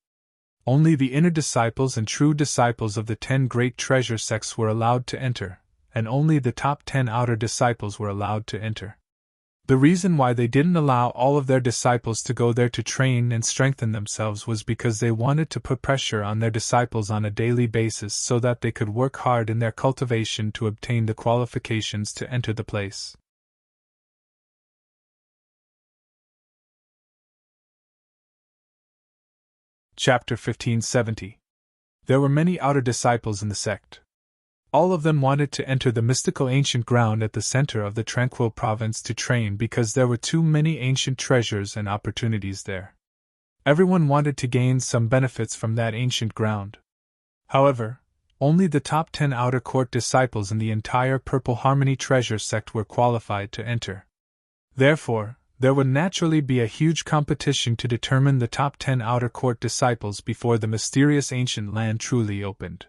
Only the inner disciples and true disciples of the 10 great treasure sects were allowed to enter, and only the top 10 outer disciples were allowed to enter. The reason why they didn't allow all of their disciples to go there to train and strengthen themselves was because they wanted to put pressure on their disciples on a daily basis so that they could work hard in their cultivation to obtain the qualifications to enter the place. Chapter 1570. There were many outer disciples in the sect. All of them wanted to enter the mystical ancient ground at the center of the Tranquil Province to train because there were too many ancient treasures and opportunities there. Everyone wanted to gain some benefits from that ancient ground. However, only the top 10 outer court disciples in the entire Purple Harmony treasure sect were qualified to enter. Therefore, there would naturally be a huge competition to determine the top 10 outer court disciples before the mysterious ancient land truly opened.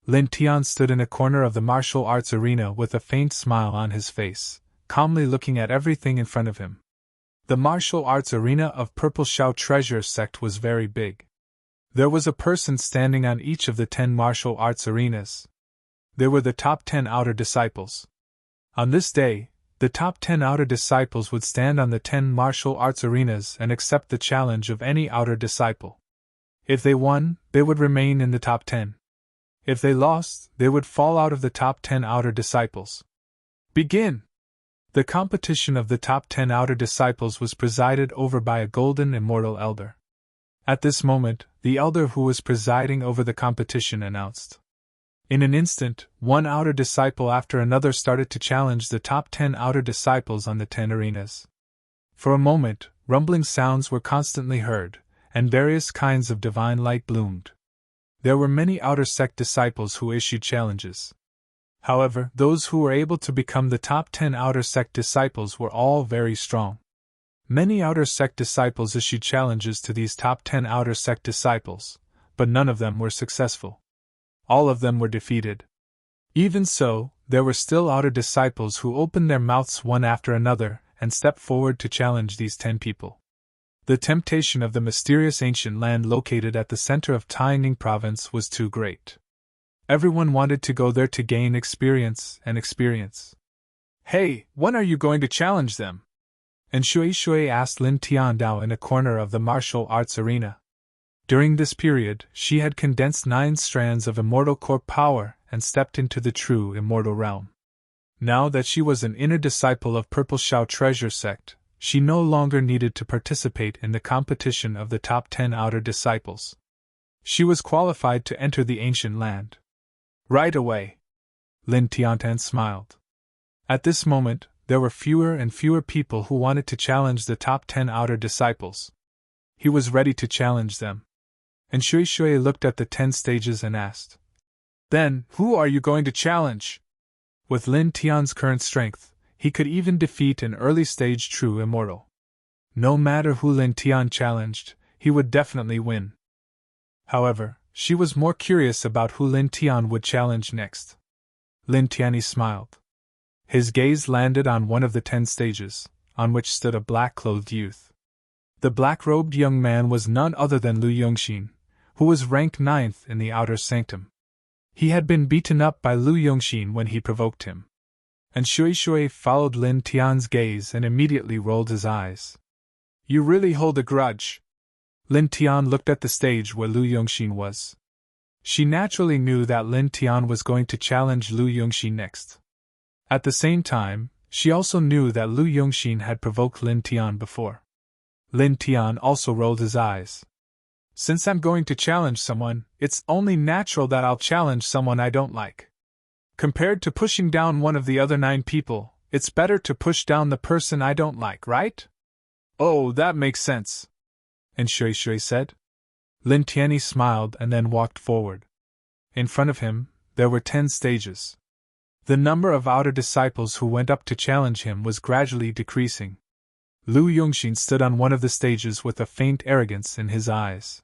Lin Tian stood in a corner of the martial arts arena with a faint smile on his face, calmly looking at everything in front of him. The martial arts arena of Purple Shao treasure sect was very big. There was a person standing on each of the 10 martial arts arenas. They were the top 10 outer disciples. On this day, the top 10 outer disciples would stand on the 10 martial arts arenas and accept the challenge of any outer disciple. If they won, they would remain in the top 10. If they lost, they would fall out of the top 10 outer disciples. Begin! The competition of the top 10 outer disciples was presided over by a golden immortal elder. At this moment, the elder who was presiding over the competition announced. In an instant, one outer disciple after another started to challenge the top 10 outer disciples on the 10 arenas. For a moment, rumbling sounds were constantly heard, and various kinds of divine light bloomed. There were many outer sect disciples who issued challenges. However, those who were able to become the top 10 outer sect disciples were all very strong. Many outer sect disciples issued challenges to these top 10 outer sect disciples, but none of them were successful. All of them were defeated. Even so, there were still outer disciples who opened their mouths one after another and stepped forward to challenge these 10 people. The temptation of the mysterious ancient land located at the center of Taiying Province was too great. Everyone wanted to go there to gain experience and experience. Hey, when are you going to challenge them? And Shui asked Lin Tiandao in a corner of the martial arts arena. During this period, she had condensed 9 strands of immortal core power and stepped into the true immortal realm. Now that she was an inner disciple of Purple Shao treasure sect, she no longer needed to participate in the competition of the top 10 outer disciples. She was qualified to enter the ancient land. Right away. Lin Tiantan smiled. At this moment, there were fewer and fewer people who wanted to challenge the top 10 outer disciples. He was ready to challenge them. And Shui looked at the 10 stages and asked, "Then, who are you going to challenge?" With Lin Tian's current strength, he could even defeat an early-stage true immortal. No matter who Lin Tian challenged, he would definitely win. However, she was more curious about who Lin Tian would challenge next. Lin Tianyi smiled. His gaze landed on one of the 10 stages, on which stood a black-clothed youth. The black-robed young man was none other than Lu Yongxin, who was ranked 9th in the outer sanctum. He had been beaten up by Lu Yongxin when he provoked him. And Shui Shui followed Lin Tian's gaze and immediately rolled his eyes. You really hold a grudge? Lin Tian looked at the stage where Lu Yongxin was. She naturally knew that Lin Tian was going to challenge Lu Yongxin next. At the same time, she also knew that Lu Yongxin had provoked Lin Tian before. Lin Tian also rolled his eyes. Since I'm going to challenge someone, it's only natural that I'll challenge someone I don't like. Compared to pushing down one of the other 9 people, it's better to push down the person I don't like, right? Oh, that makes sense. And Shui Shui said. Lin Tianyi smiled and then walked forward. In front of him, there were 10 stages. The number of outer disciples who went up to challenge him was gradually decreasing. Lu Yongxin stood on one of the stages with a faint arrogance in his eyes.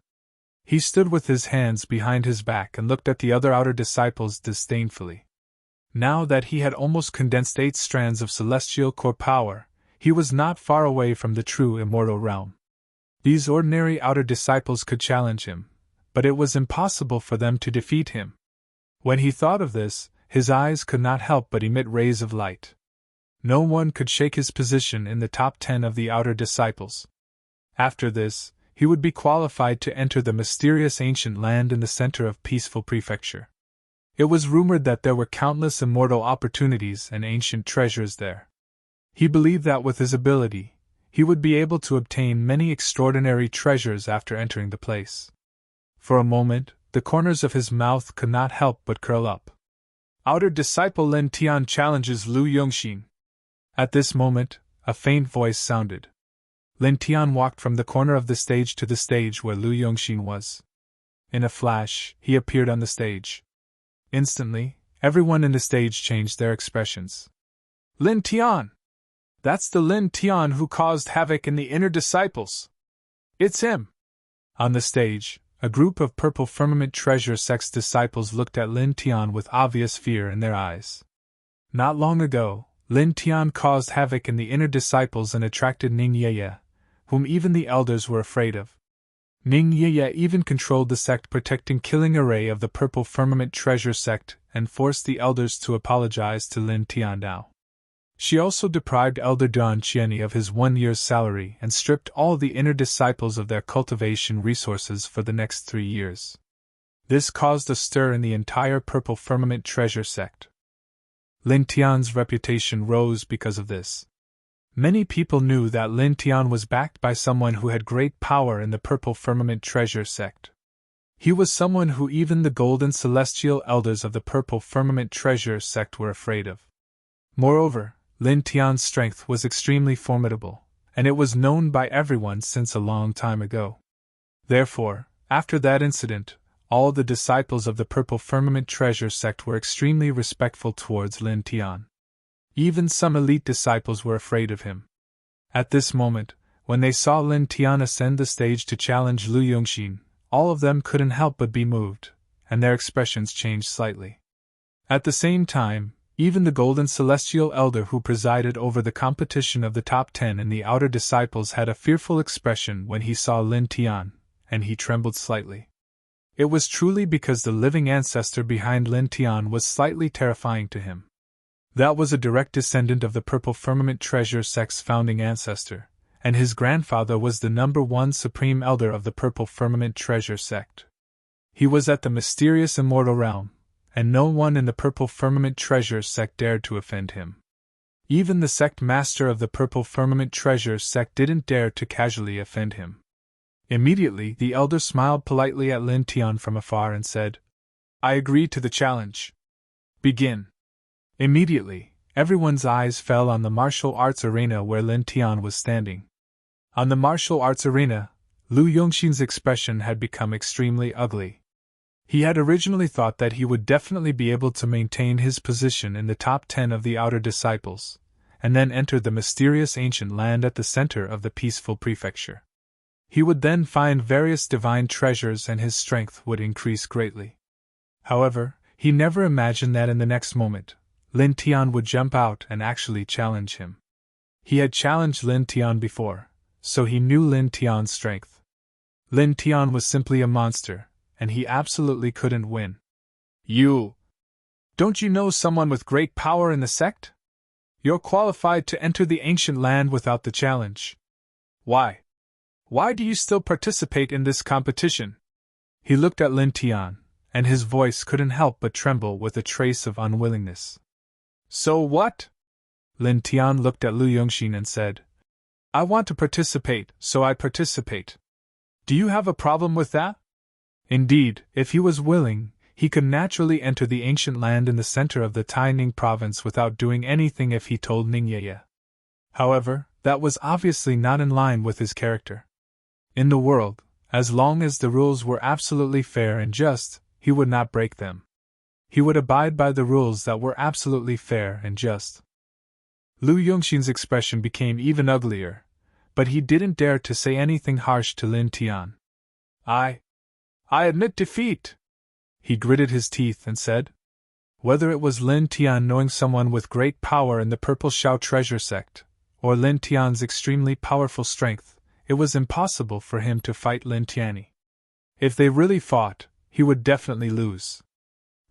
He stood with his hands behind his back and looked at the other outer disciples disdainfully. Now that he had almost condensed 8 strands of celestial core power, he was not far away from the true immortal realm. These ordinary outer disciples could challenge him, but it was impossible for them to defeat him. When he thought of this, his eyes could not help but emit rays of light. No one could shake his position in the top 10 of the outer disciples. After this, he would be qualified to enter the mysterious ancient land in the center of Peaceful Prefecture. It was rumored that there were countless immortal opportunities and ancient treasures there. He believed that with his ability, he would be able to obtain many extraordinary treasures after entering the place. For a moment, the corners of his mouth could not help but curl up. Outer disciple Lin Tian challenges Lu Yongxin. At this moment, a faint voice sounded. Lin Tian walked from the corner of the stage to the stage where Lu Yongxin was. In a flash, he appeared on the stage. Instantly, everyone in the stage changed their expressions. Lin Tian! That's the Lin Tian who caused havoc in the inner disciples! It's him! On the stage, a group of Purple Firmament Treasure Sect's disciples looked at Lin Tian with obvious fear in their eyes. Not long ago, Lin Tian caused havoc in the inner disciples and attracted Ning Yeye, whom even the elders were afraid of. Ning Yeye even controlled the sect protecting Killing Array of the Purple Firmament Treasure Sect and forced the elders to apologize to Lin Tian now. She also deprived Elder Dan Qianyi of his 1 year's salary and stripped all the inner disciples of their cultivation resources for the next 3 years. This caused a stir in the entire Purple Firmament Treasure Sect. Lin Tian's reputation rose because of this. Many people knew that Lin Tian was backed by someone who had great power in the Purple Firmament Treasure Sect. He was someone who even the golden celestial elders of the Purple Firmament Treasure Sect were afraid of. Moreover, Lin Tian's strength was extremely formidable, and it was known by everyone since a long time ago. Therefore, after that incident, all the disciples of the Purple Firmament Treasure Sect were extremely respectful towards Lin Tian. Even some elite disciples were afraid of him. At this moment, when they saw Lin Tian ascend the stage to challenge Lu Yongxin, all of them couldn't help but be moved, and their expressions changed slightly. At the same time, even the Golden Celestial Elder who presided over the competition of the top 10 in the outer disciples had a fearful expression when he saw Lin Tian, and he trembled slightly. It was truly because the living ancestor behind Lin Tian was slightly terrifying to him. That was a direct descendant of the Purple Firmament Treasure Sect's founding ancestor, and his grandfather was the #1 Supreme Elder of the Purple Firmament Treasure Sect. He was at the mysterious immortal realm, and no one in the Purple Firmament Treasure Sect dared to offend him. Even the sect master of the Purple Firmament Treasure Sect didn't dare to casually offend him. Immediately, the elder smiled politely at Lin Tian from afar and said, "I agree to the challenge. Begin." Immediately, everyone's eyes fell on the martial arts arena where Lin Tian was standing. On the martial arts arena, Lu Yongxin's expression had become extremely ugly. He had originally thought that he would definitely be able to maintain his position in the top 10 of the outer disciples, and then enter the mysterious ancient land at the center of the Peaceful Prefecture. He would then find various divine treasures and his strength would increase greatly. However, he never imagined that in the next moment, Lin Tian would jump out and actually challenge him. He had challenged Lin Tian before, so he knew Lin Tian's strength. Lin Tian was simply a monster, and he absolutely couldn't win. Don't you know someone with great power in the sect? You're qualified to enter the ancient land without the challenge. Why? Why do you still participate in this competition? He looked at Lin Tian, and his voice couldn't help but tremble with a trace of unwillingness. So what? Lin Tian looked at Lu Yongxin and said, I want to participate, so I participate. Do you have a problem with that? Indeed, if he was willing, he could naturally enter the ancient land in the center of the Taining province without doing anything if he told Ningye. However, that was obviously not in line with his character. In the world, as long as the rules were absolutely fair and just, he would not break them. He would abide by the rules that were absolutely fair and just. Lu Yongxin's expression became even uglier, but he didn't dare to say anything harsh to Lin Tian. I admit defeat. He gritted his teeth and said. Whether it was Lin Tian knowing someone with great power in the Purple Shao treasure sect, or Lin Tian's extremely powerful strength, it was impossible for him to fight Lin Tianyi. If they really fought, he would definitely lose.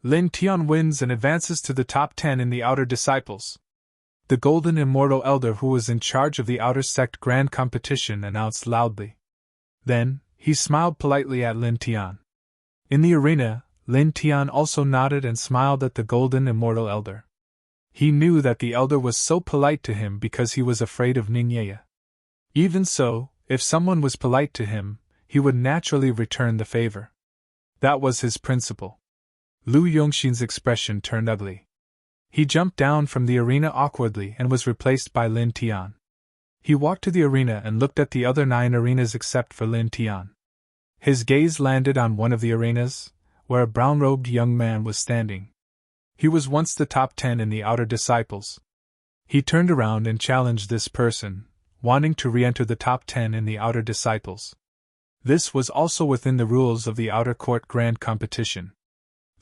Lin Tian wins and advances to the top 10 in the Outer Disciples. The Golden Immortal Elder who was in charge of the Outer Sect Grand Competition announced loudly. Then, he smiled politely at Lin Tian. In the arena, Lin Tian also nodded and smiled at the Golden Immortal Elder. He knew that the Elder was so polite to him because he was afraid of Ningye. Even so, if someone was polite to him, he would naturally return the favor. That was his principle. Lu Yongxin's expression turned ugly. He jumped down from the arena awkwardly and was replaced by Lin Tian. He walked to the arena and looked at the other 9 arenas except for Lin Tian. His gaze landed on one of the arenas, where a brown-robed young man was standing. He was once the top 10 in the Outer Disciples. He turned around and challenged this person, wanting to re-enter the top 10 in the Outer Disciples. This was also within the rules of the Outer Court Grand Competition.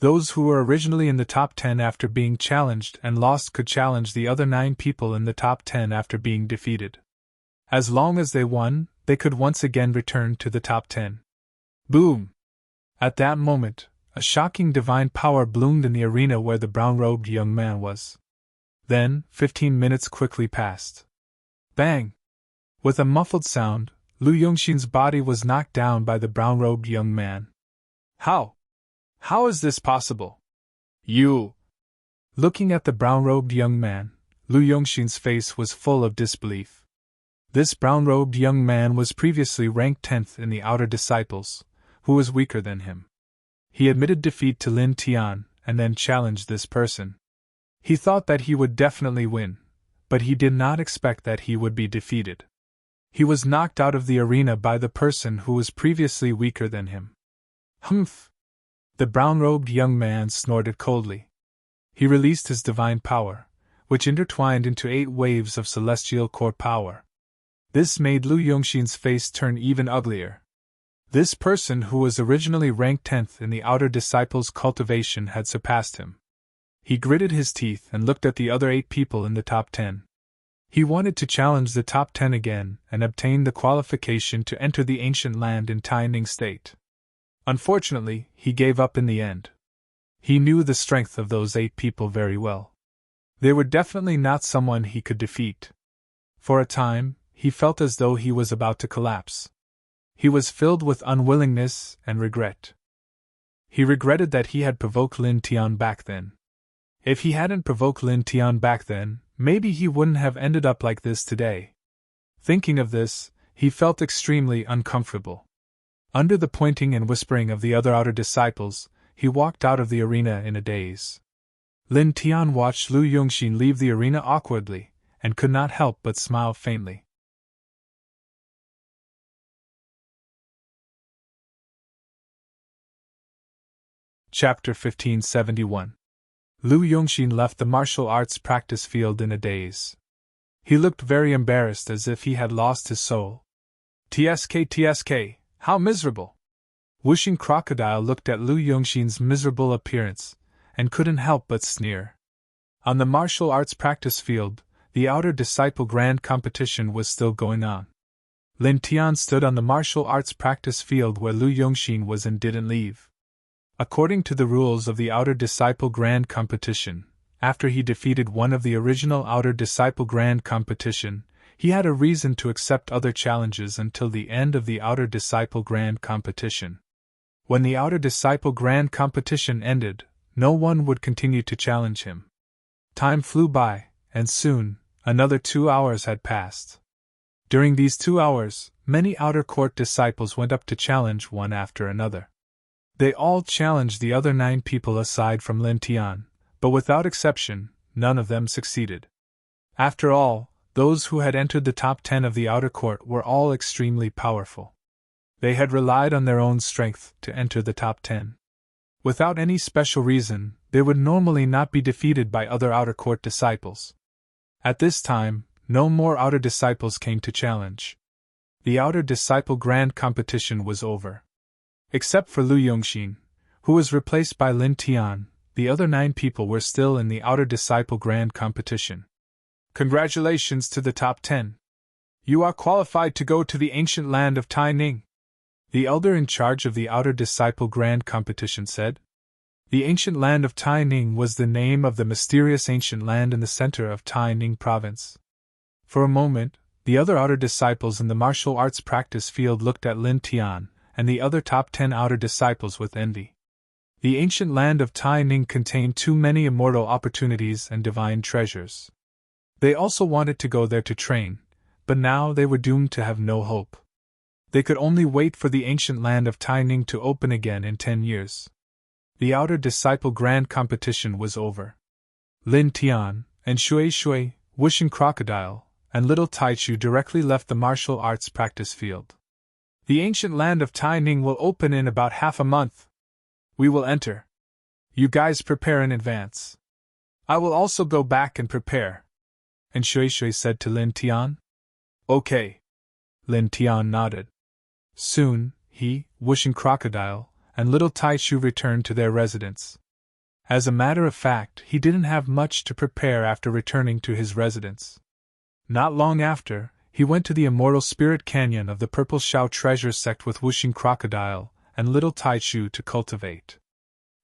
Those who were originally in the top 10 after being challenged and lost could challenge the other 9 people in the top 10 after being defeated. As long as they won, they could once again return to the top 10. Boom! At that moment, a shocking divine power bloomed in the arena where the brown-robed young man was. Then, 15 minutes quickly passed. Bang! With a muffled sound, Lu Yongxin's body was knocked down by the brown-robed young man. How? How is this possible? You! Looking at the brown-robed young man, Lu Yongxin's face was full of disbelief. This brown-robed young man was previously ranked 10th in the Outer Disciples, who was weaker than him. He admitted defeat to Lin Tian, and then challenged this person. He thought that he would definitely win, but he did not expect that he would be defeated. He was knocked out of the arena by the person who was previously weaker than him. Humph! The brown-robed young man snorted coldly. He released his divine power, which intertwined into 8 waves of celestial core power. This made Lu Yongxin's face turn even uglier. This person who was originally ranked 10th in the Outer Disciples' cultivation had surpassed him. He gritted his teeth and looked at the other 8 people in the top 10. He wanted to challenge the top 10 again and obtain the qualification to enter the ancient land in Taining State. Unfortunately, he gave up in the end. He knew the strength of those 8 people very well. They were definitely not someone he could defeat. For a time, he felt as though he was about to collapse. He was filled with unwillingness and regret. He regretted that he had provoked Lin Tian back then. If he hadn't provoked Lin Tian back then, maybe he wouldn't have ended up like this today. Thinking of this, he felt extremely uncomfortable. Under the pointing and whispering of the other Outer Disciples, he walked out of the arena in a daze. Lin Tian watched Lu Yongxin leave the arena awkwardly, and could not help but smile faintly. Chapter 1571. Lu Yongxin left the martial arts practice field in a daze. He looked very embarrassed, as if he had lost his soul. TSK, how miserable! Whooshing Crocodile looked at Lu Yongxin's miserable appearance, and couldn't help but sneer. On the martial arts practice field, the Outer Disciple Grand Competition was still going on. Lin Tian stood on the martial arts practice field where Lu Yongxin was and didn't leave. According to the rules of the Outer Disciple Grand Competition, after he defeated one of the original Outer Disciple Grand Competition, he had a reason to accept other challenges until the end of the Outer Disciple Grand Competition. When the Outer Disciple Grand Competition ended, no one would continue to challenge him. Time flew by, and soon, another 2 hours had passed. During these 2 hours, many outer court disciples went up to challenge one after another. They all challenged the other 9 people aside from Lin Tian, but without exception, none of them succeeded. After all, those who had entered the top 10 of the outer court were all extremely powerful. They had relied on their own strength to enter the top 10. Without any special reason, they would normally not be defeated by other outer court disciples. At this time, no more outer disciples came to challenge. The Outer Disciple Grand Competition was over. Except for Lu Yongxin, who was replaced by Lin Tian, the other 9 people were still in the Outer Disciple Grand Competition. Congratulations to the top 10. You are qualified to go to the ancient land of Tai Ning, the elder in charge of the Outer Disciple Grand Competition said. The ancient land of Tai Ning was the name of the mysterious ancient land in the center of Tai Ning province. For a moment, the other outer disciples in the martial arts practice field looked at Lin Tian and the other top 10 outer disciples with envy. The ancient land of Tai Ning contained too many immortal opportunities and divine treasures. They also wanted to go there to train, but now they were doomed to have no hope. They could only wait for the ancient land of Tai Ning to open again in 10 years. The Outer Disciple Grand Competition was over. Lin Tian and Shui Shui, Wuxing Crocodile, and Little Taichu directly left the martial arts practice field. The ancient land of Tai Ning will open in about half a month. We will enter. You guys prepare in advance. I will also go back and prepare. And Shui Shui said to Lin Tian. Okay. Lin Tian nodded. Soon, he, Wuxing Crocodile, and Little Taichu returned to their residence. As a matter of fact, he didn't have much to prepare after returning to his residence. Not long after, he went to the Immortal Spirit Canyon of the Purple Shao Treasure Sect with Wuxing Crocodile and Little Taichu to cultivate.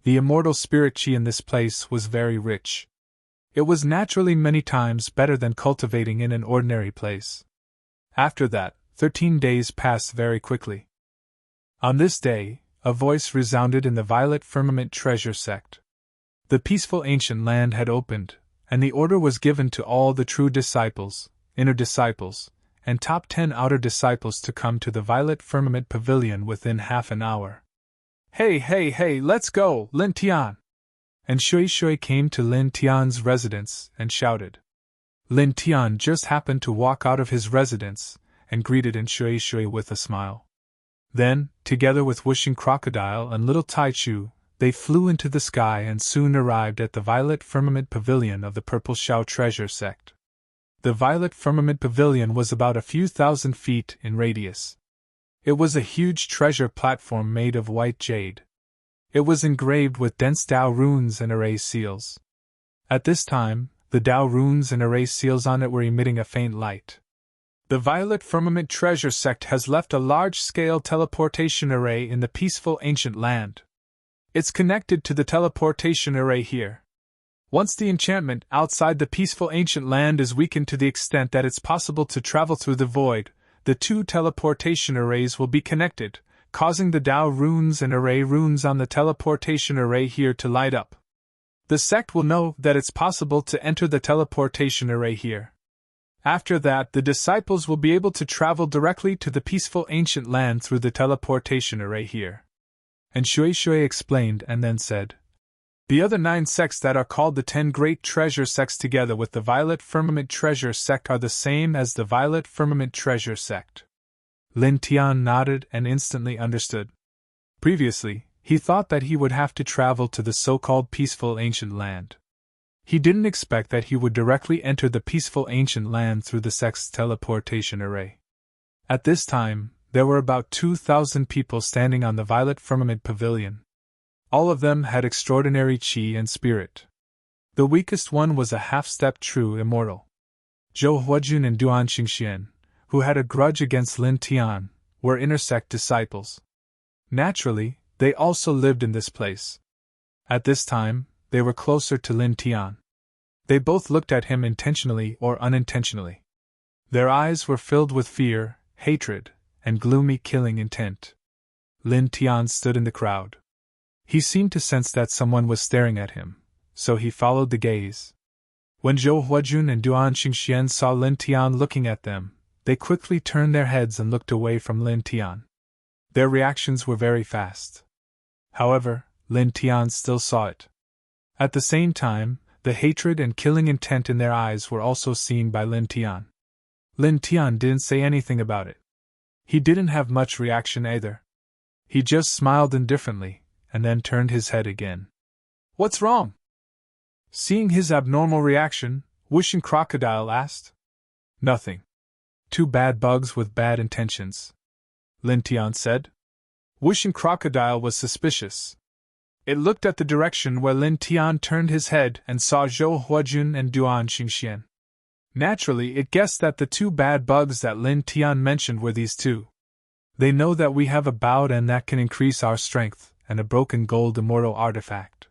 The Immortal Spirit Chi in this place was very rich. It was naturally many times better than cultivating in an ordinary place. After that, 13 days passed very quickly. On this day, a voice resounded in the Violet Firmament Treasure Sect. The peaceful ancient land had opened, and the order was given to all the true disciples, inner disciples, and top 10 outer disciples to come to the Violet Firmament Pavilion within half an hour. Hey, let's go, Lin Tian! And Shui Shui came to Lin Tian's residence and shouted. Lin Tian just happened to walk out of his residence and greeted Shui Shui with a smile. Then, together with Wuxing Crocodile and Little Taichu, they flew into the sky and soon arrived at the Violet Firmament Pavilion of the Purple Shao Treasure Sect. The Violet Firmament Pavilion was about a few thousand feet in radius. It was a huge treasure platform made of white jade. It was engraved with dense Dao runes and array seals. At this time, the Dao runes and array seals on it were emitting a faint light. The Violet Firmament Treasure Sect has left a large-scale teleportation array in the peaceful ancient land. It's connected to the teleportation array here. Once the enchantment outside the peaceful ancient land is weakened to the extent that it's possible to travel through the void, the 2 teleportation arrays will be connected, causing the Dao runes and array runes on the teleportation array here to light up. The sect will know that it's possible to enter the teleportation array here. After that, the disciples will be able to travel directly to the peaceful ancient land through the teleportation array here. And Shui Shui explained and then said, The other 9 sects that are called the 10 Great Treasure Sects together with the Violet Firmament Treasure Sect are the same as the Violet Firmament Treasure Sect. Lin Tian nodded and instantly understood. Previously, he thought that he would have to travel to the so-called peaceful ancient land. He didn't expect that he would directly enter the peaceful ancient land through the sect's teleportation array. At this time, there were about 2,000 people standing on the Violet Firmament Pavilion. All of them had extraordinary chi and spirit. The weakest one was a half-step true immortal. Zhou Huajun and Duan Xingxian, who had a grudge against Lin Tian, were inner sect disciples. Naturally, They also lived in this place. At this time, they were closer to Lin Tian. They both looked at him intentionally or unintentionally. Their eyes were filled with fear, hatred, and gloomy killing intent. Lin Tian stood in the crowd. He seemed to sense that someone was staring at him, so he followed the gaze. When Zhou Huajun and Duan Xingxian saw Lin Tian looking at them, they quickly turned their heads and looked away from Lin Tian. Their reactions were very fast. However, Lin Tian still saw it. At the same time, the hatred and killing intent in their eyes were also seen by Lin Tian. Lin Tian didn't say anything about it. He didn't have much reaction either. He just smiled indifferently, and then turned his head again. "What's wrong?" Seeing his abnormal reaction, Wishing Crocodile asked. "Nothing. Two bad bugs with bad intentions," Lin Tian said. Wishing Crocodile was suspicious. It looked at the direction where Lin Tian turned his head and saw Zhou Huajun and Duan Xingxian. Naturally, it guessed that the two bad bugs that Lin Tian mentioned were these two. They know that we have a bout and that can increase our strength, and a broken gold immortal artifact.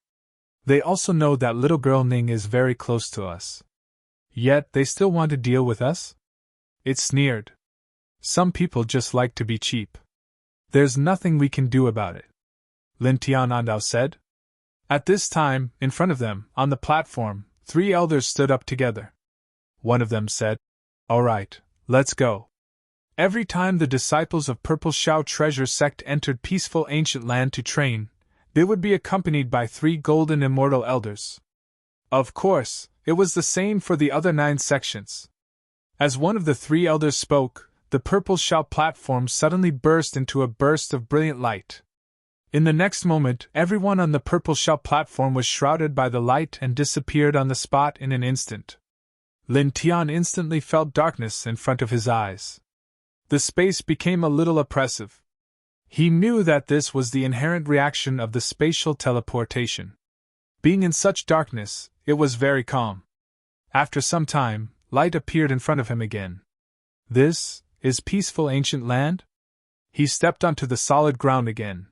They also know that little girl Ning is very close to us. Yet they still want to deal with us? It sneered. Some people just like to be cheap. There's nothing we can do about it, Lin Tianandao said. At this time, in front of them, on the platform, 3 elders stood up together. One of them said, "All right, let's go." Every time the disciples of Purple Shao Treasure Sect entered peaceful ancient land to train, they would be accompanied by 3 golden immortal elders. Of course, it was the same for the other 9 sections. As one of the 3 elders spoke, the Purple Shao platform suddenly burst into a burst of brilliant light. In the next moment, everyone on the Purple Shao platform was shrouded by the light and disappeared on the spot in an instant. Lin Tian instantly felt darkness in front of his eyes. The space became a little oppressive. He knew that this was the inherent reaction of the spatial teleportation. Being in such darkness, it was very calm. After some time, light appeared in front of him again. This is peaceful ancient land? He stepped onto the solid ground again.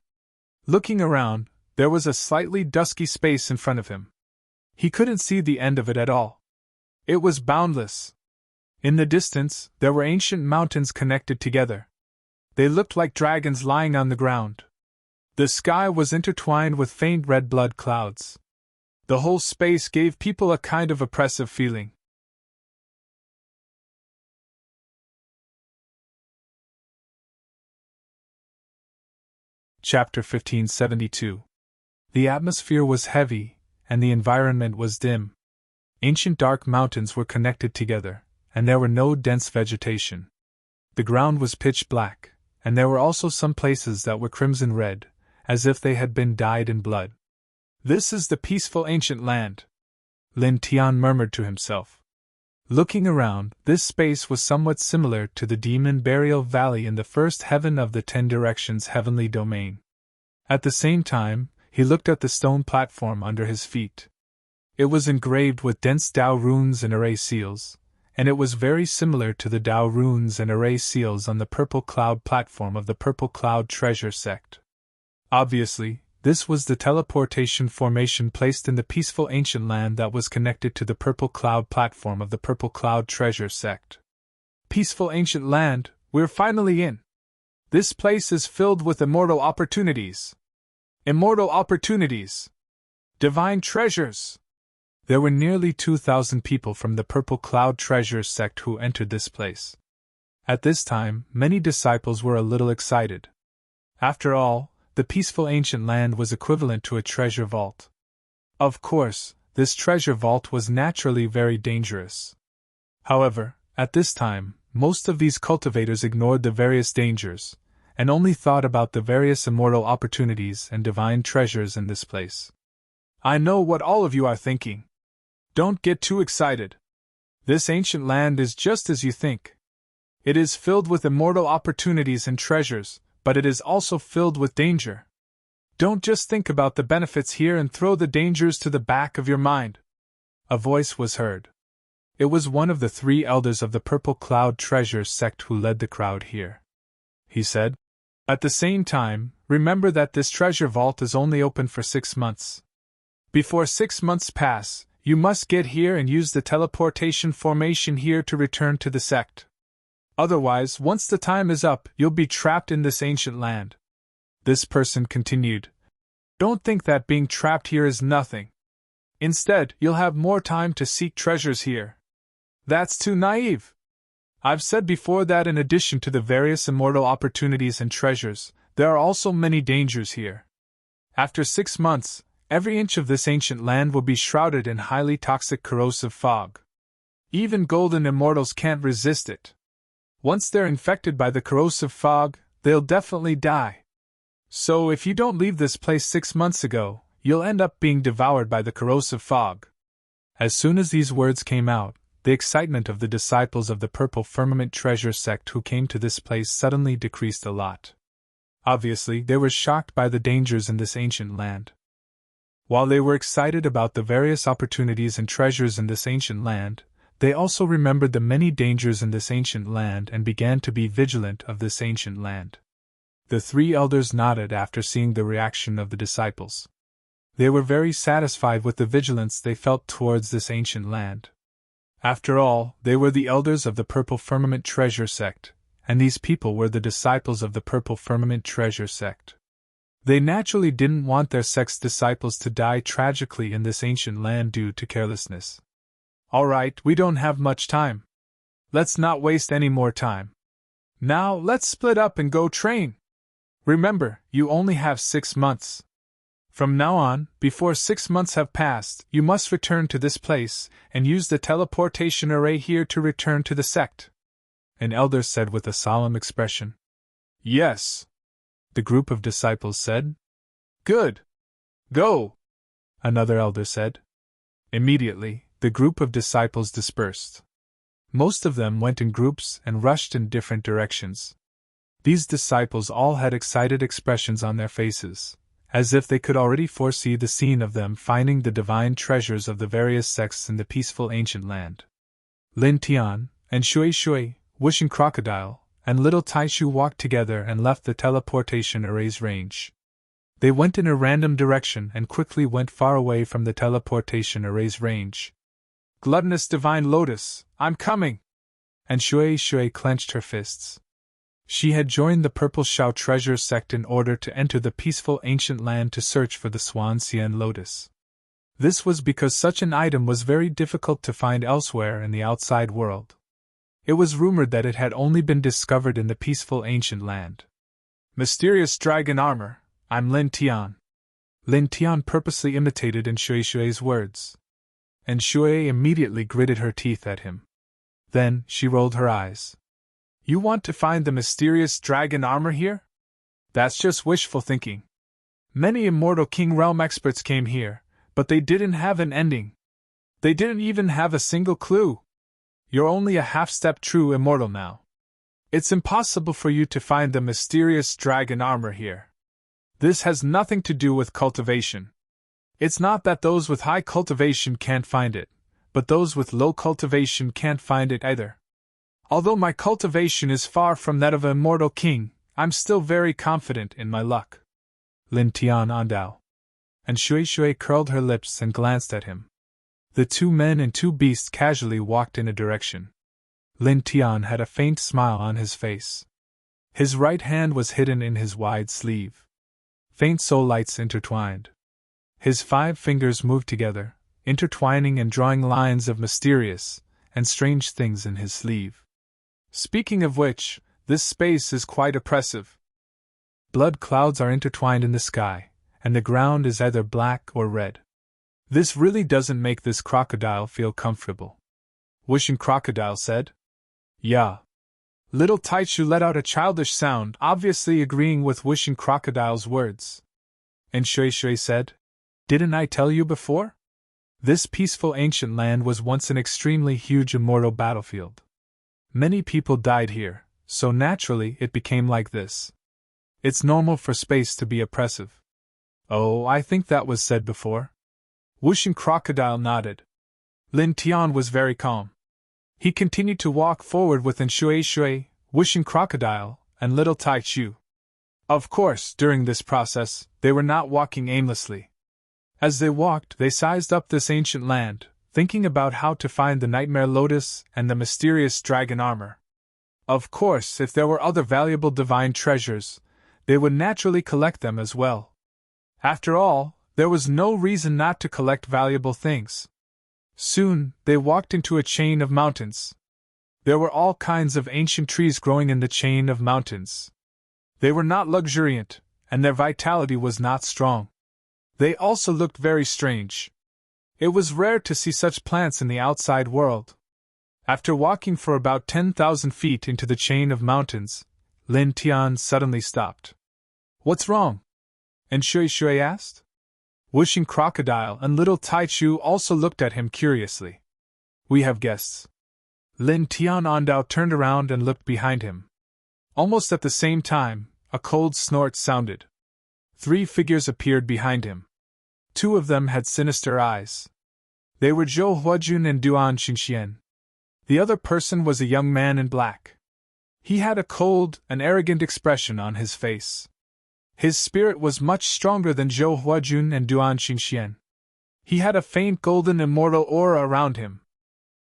Looking around, there was a slightly dusky space in front of him. He couldn't see the end of it at all. It was boundless. In the distance, there were ancient mountains connected together. They looked like dragons lying on the ground. The sky was intertwined with faint red blood clouds. The whole space gave people a kind of oppressive feeling. Chapter 1572. The atmosphere was heavy, and the environment was dim. Ancient dark mountains were connected together, and there were no dense vegetation. The ground was pitch black, and there were also some places that were crimson red, as if they had been dyed in blood. "This is the peaceful ancient land," Lin Tian murmured to himself. Looking around, this space was somewhat similar to the Demon Burial Valley in the first heaven of the 10 Directions heavenly domain. At the same time, he looked at the stone platform under his feet. It was engraved with dense Dao runes and array seals, and it was very similar to the Dao runes and array seals on the Purple Cloud platform of the Purple Cloud Treasure Sect. Obviously, this was the teleportation formation placed in the peaceful ancient land that was connected to the Purple Cloud platform of the Purple Cloud Treasure Sect. Peaceful ancient land, we're finally in. This place is filled with immortal opportunities. Immortal opportunities. Divine treasures. There were nearly 2,000 people from the Purple Cloud Treasure Sect who entered this place. At this time, many disciples were a little excited. After all, the peaceful ancient land was equivalent to a treasure vault. Of course, this treasure vault was naturally very dangerous. However, at this time, most of these cultivators ignored the various dangers, and only thought about the various immortal opportunities and divine treasures in this place. I know what all of you are thinking. Don't get too excited. This ancient land is just as you think. It is filled with immortal opportunities and treasures, but it is also filled with danger. Don't just think about the benefits here and throw the dangers to the back of your mind. A voice was heard. It was one of the 3 elders of the Purple Cloud Treasure Sect who led the crowd here. He said, At the same time, remember that this treasure vault is only open for 6 months. Before 6 months pass, you must get here and use the teleportation formation here to return to the sect. Otherwise, once the time is up, you'll be trapped in this ancient land. This person continued. Don't think that being trapped here is nothing. Instead, you'll have more time to seek treasures here. That's too naive. I've said before that in addition to the various immortal opportunities and treasures, there are also many dangers here. After 6 months, every inch of this ancient land will be shrouded in highly toxic corrosive fog. Even golden immortals can't resist it. Once they're infected by the corrosive fog, they'll definitely die. So if you don't leave this place 6 months ago, you'll end up being devoured by the corrosive fog. As soon as these words came out, the excitement of the disciples of the Purple Firmament Treasure sect who came to this place suddenly decreased a lot. Obviously, they were shocked by the dangers in this ancient land. While they were excited about the various opportunities and treasures in this ancient land, they also remembered the many dangers in this ancient land and began to be vigilant of this ancient land. The 3 elders nodded after seeing the reaction of the disciples. They were very satisfied with the vigilance they felt towards this ancient land. After all, they were the elders of the Purple Firmament Treasure sect, and these people were the disciples of the Purple Firmament Treasure sect. They naturally didn't want their sect's disciples to die tragically in this ancient land due to carelessness. Alright, we don't have much time. Let's not waste any more time. Now, let's split up and go train. Remember, you only have 6 months. From now on, before 6 months have passed, you must return to this place, and use the teleportation array here to return to the sect. An elder said with a solemn expression. Yes. The group of disciples said. Good. Go. Another elder said. Immediately, the group of disciples dispersed. Most of them went in groups and rushed in different directions. These disciples all had excited expressions on their faces, as if they could already foresee the scene of them finding the divine treasures of the various sects in the peaceful ancient land. Lin Tian, and Shui Shui, Wishing Crocodile, and Little Taishu walked together and left the teleportation array's range. They went in a random direction and quickly went far away from the teleportation array's range. Gluttonous Divine Lotus, I'm coming! And Shui Shui clenched her fists. She had joined the Purple Shao Treasure sect in order to enter the peaceful ancient land to search for the Swan Xian Lotus. This was because such an item was very difficult to find elsewhere in the outside world. It was rumored that it had only been discovered in the peaceful ancient land. Mysterious dragon armor, I'm Lin Tian. Lin Tian purposely imitated in Shui Shui's words. And Shui immediately gritted her teeth at him. Then, she rolled her eyes. You want to find the mysterious dragon armor here? That's just wishful thinking. Many Immortal King Realm experts came here, but they didn't have an ending. They didn't even have a single clue. You're only a half-step true immortal now. It's impossible for you to find the mysterious dragon armor here. This has nothing to do with cultivation. It's not that those with high cultivation can't find it, but those with low cultivation can't find it either. Although my cultivation is far from that of an immortal king, I'm still very confident in my luck. Lin Tian Andao. And Shui Shui curled her lips and glanced at him. The 2 men and 2 beasts casually walked in a direction. Lin Tian had a faint smile on his face. His right hand was hidden in his wide sleeve. Faint soul lights intertwined. His 5 fingers moved together, intertwining and drawing lines of mysterious and strange things in his sleeve. Speaking of which, this space is quite oppressive. Blood clouds are intertwined in the sky, and the ground is either black or red. This really doesn't make this crocodile feel comfortable. Wishing Crocodile said. Yeah. Little Taichu let out a childish sound, obviously agreeing with Wishing Crocodile's words. And Shui Shui said, Didn't I tell you before? This peaceful ancient land was once an extremely huge immortal battlefield. Many people died here, so naturally it became like this. It's normal for space to be oppressive. Oh, I think that was said before. Wishing Crocodile nodded. Lin Tian was very calm. He continued to walk forward with Shui Shui, Wishing Crocodile, and Little Tai Chu. Of course, during this process, they were not walking aimlessly. As they walked, they sized up this ancient land, thinking about how to find the nightmare lotus and the mysterious dragon armor. Of course, if there were other valuable divine treasures, they would naturally collect them as well. After all, there was no reason not to collect valuable things. Soon, they walked into a chain of mountains. There were all kinds of ancient trees growing in the chain of mountains. They were not luxuriant, and their vitality was not strong. They also looked very strange. It was rare to see such plants in the outside world. After walking for about 10,000 feet into the chain of mountains, Lin Tian suddenly stopped. "What's wrong?" And Shui Shui asked. Whooshing Crocodile and Little Taichu also looked at him curiously. "We have guests." Lin Tian Ondao turned around and looked behind him. Almost at the same time, a cold snort sounded. 3 figures appeared behind him. 2 of them had sinister eyes. They were Zhou Huajun and Duan Xingxian. The other person was a young man in black. He had a cold and arrogant expression on his face. His spirit was much stronger than Zhou Huajun and Duan Xingxian. He had a faint golden immortal aura around him.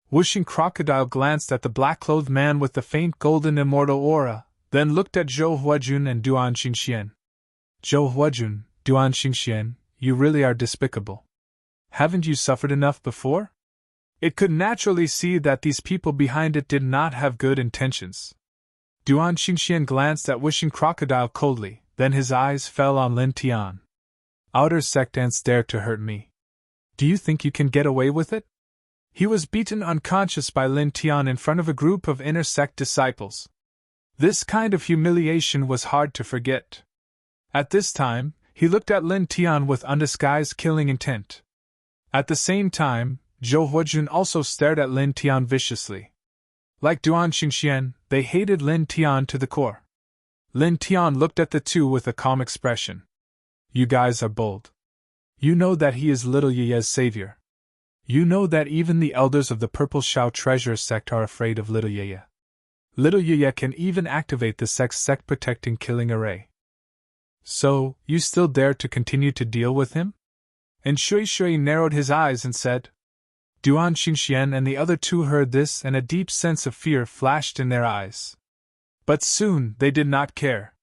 Whooshing Crocodile glanced at the black-clothed man with the faint golden immortal aura, then looked at Zhou Huajun and Duan Xingxian. "Zhou Huajun, Duan Xingxian, you really are despicable. Haven't you suffered enough before?" It could naturally see that these people behind it did not have good intentions. Duan Xingxian glanced at Whooshing Crocodile coldly, then his eyes fell on Lin Tian. "Outer sect ants dare to hurt me. Do you think you can get away with it?" He was beaten unconscious by Lin Tian in front of a group of inner sect disciples. This kind of humiliation was hard to forget. At this time, he looked at Lin Tian with undisguised killing intent. At the same time, Zhou Huajun also stared at Lin Tian viciously. Like Duan Xingxian, they hated Lin Tian to the core. Lin Tian looked at the two with a calm expression. "You guys are bold. You know that he is Little Ye's savior. You know that even the elders of the Purple Shao Treasure sect are afraid of Little Ye. Little Ye can even activate the sect's sect-protecting killing array. So, you still dare to continue to deal with him?" And Shui Shui narrowed his eyes and said. Duan Xingxian and the other 2 heard this, and a deep sense of fear flashed in their eyes. But soon they did not care.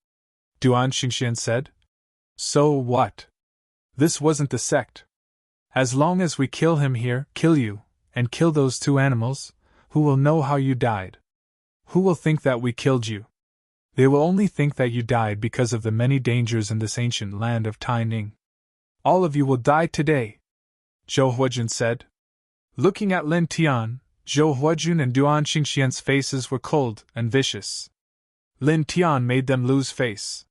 Duan Xingxian said, "So what? This wasn't the sect. As long as we kill him here, kill you, and kill those 2 animals, who will know how you died? Who will think that we killed you? They will only think that you died because of the many dangers in this ancient land of Tai Ning. All of you will die today," Zhou Huajun said. Looking at Lin Tian, Zhou Huajun and Duan Xingxian's faces were cold and vicious. Lin Tian made them lose face.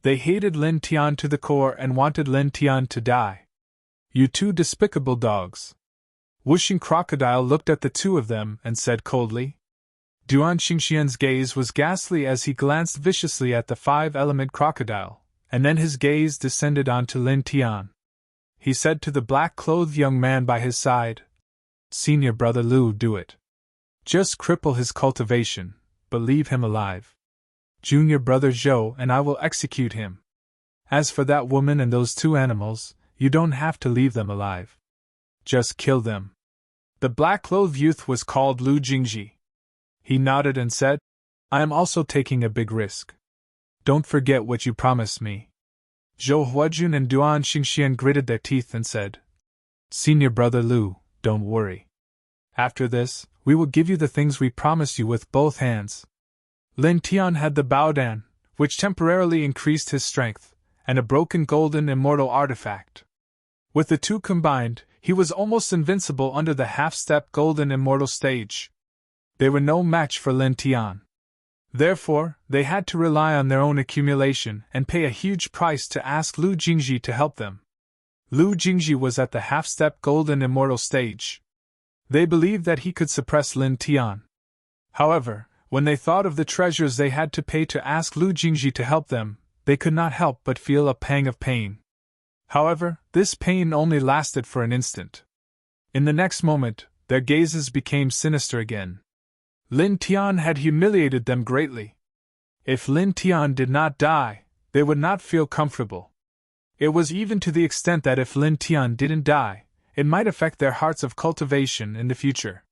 They hated Lin Tian to the core and wanted Lin Tian to die. "You 2 despicable dogs." Whooshing Crocodile looked at the 2 of them and said coldly. Duan Xingxian's gaze was ghastly as he glanced viciously at the 5-element crocodile, and then his gaze descended onto Lin Tian. He said to the black-clothed young man by his side, "Senior brother Lu, do it. Just cripple his cultivation, but leave him alive. Junior brother Zhou and I will execute him. As for that woman and those 2 animals, you don't have to leave them alive. Just kill them." The black-clothed youth was called Lu Jingji. He nodded and said, "I am also taking a big risk. Don't forget what you promised me." Zhou Huajun and Duan Xingxian gritted their teeth and said, "Senior brother Lu, don't worry. After this, we will give you the things we promised you with both hands." Lin Tian had the Baodan, which temporarily increased his strength, and a broken golden immortal artifact. With the 2 combined, he was almost invincible under the half-step golden immortal stage. They were no match for Lin Tian. Therefore, they had to rely on their own accumulation and pay a huge price to ask Lu Jingji to help them. Lu Jingji was at the half-step golden immortal stage. They believed that he could suppress Lin Tian. However, when they thought of the treasures they had to pay to ask Lu Jingji to help them, they could not help but feel a pang of pain. However, this pain only lasted for an instant. In the next moment, their gazes became sinister again. Lin Tian had humiliated them greatly. If Lin Tian did not die, They would not feel comfortable. It was even to the extent that if Lin Tian didn't die, it might affect their hearts of cultivation in the future.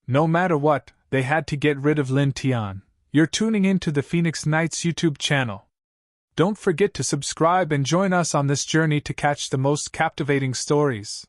No matter what, they had to get rid of Lin Tian. You're tuning in to the Phoenix Knights YouTube channel. Don't forget to subscribe and join us on this journey to catch the most captivating stories.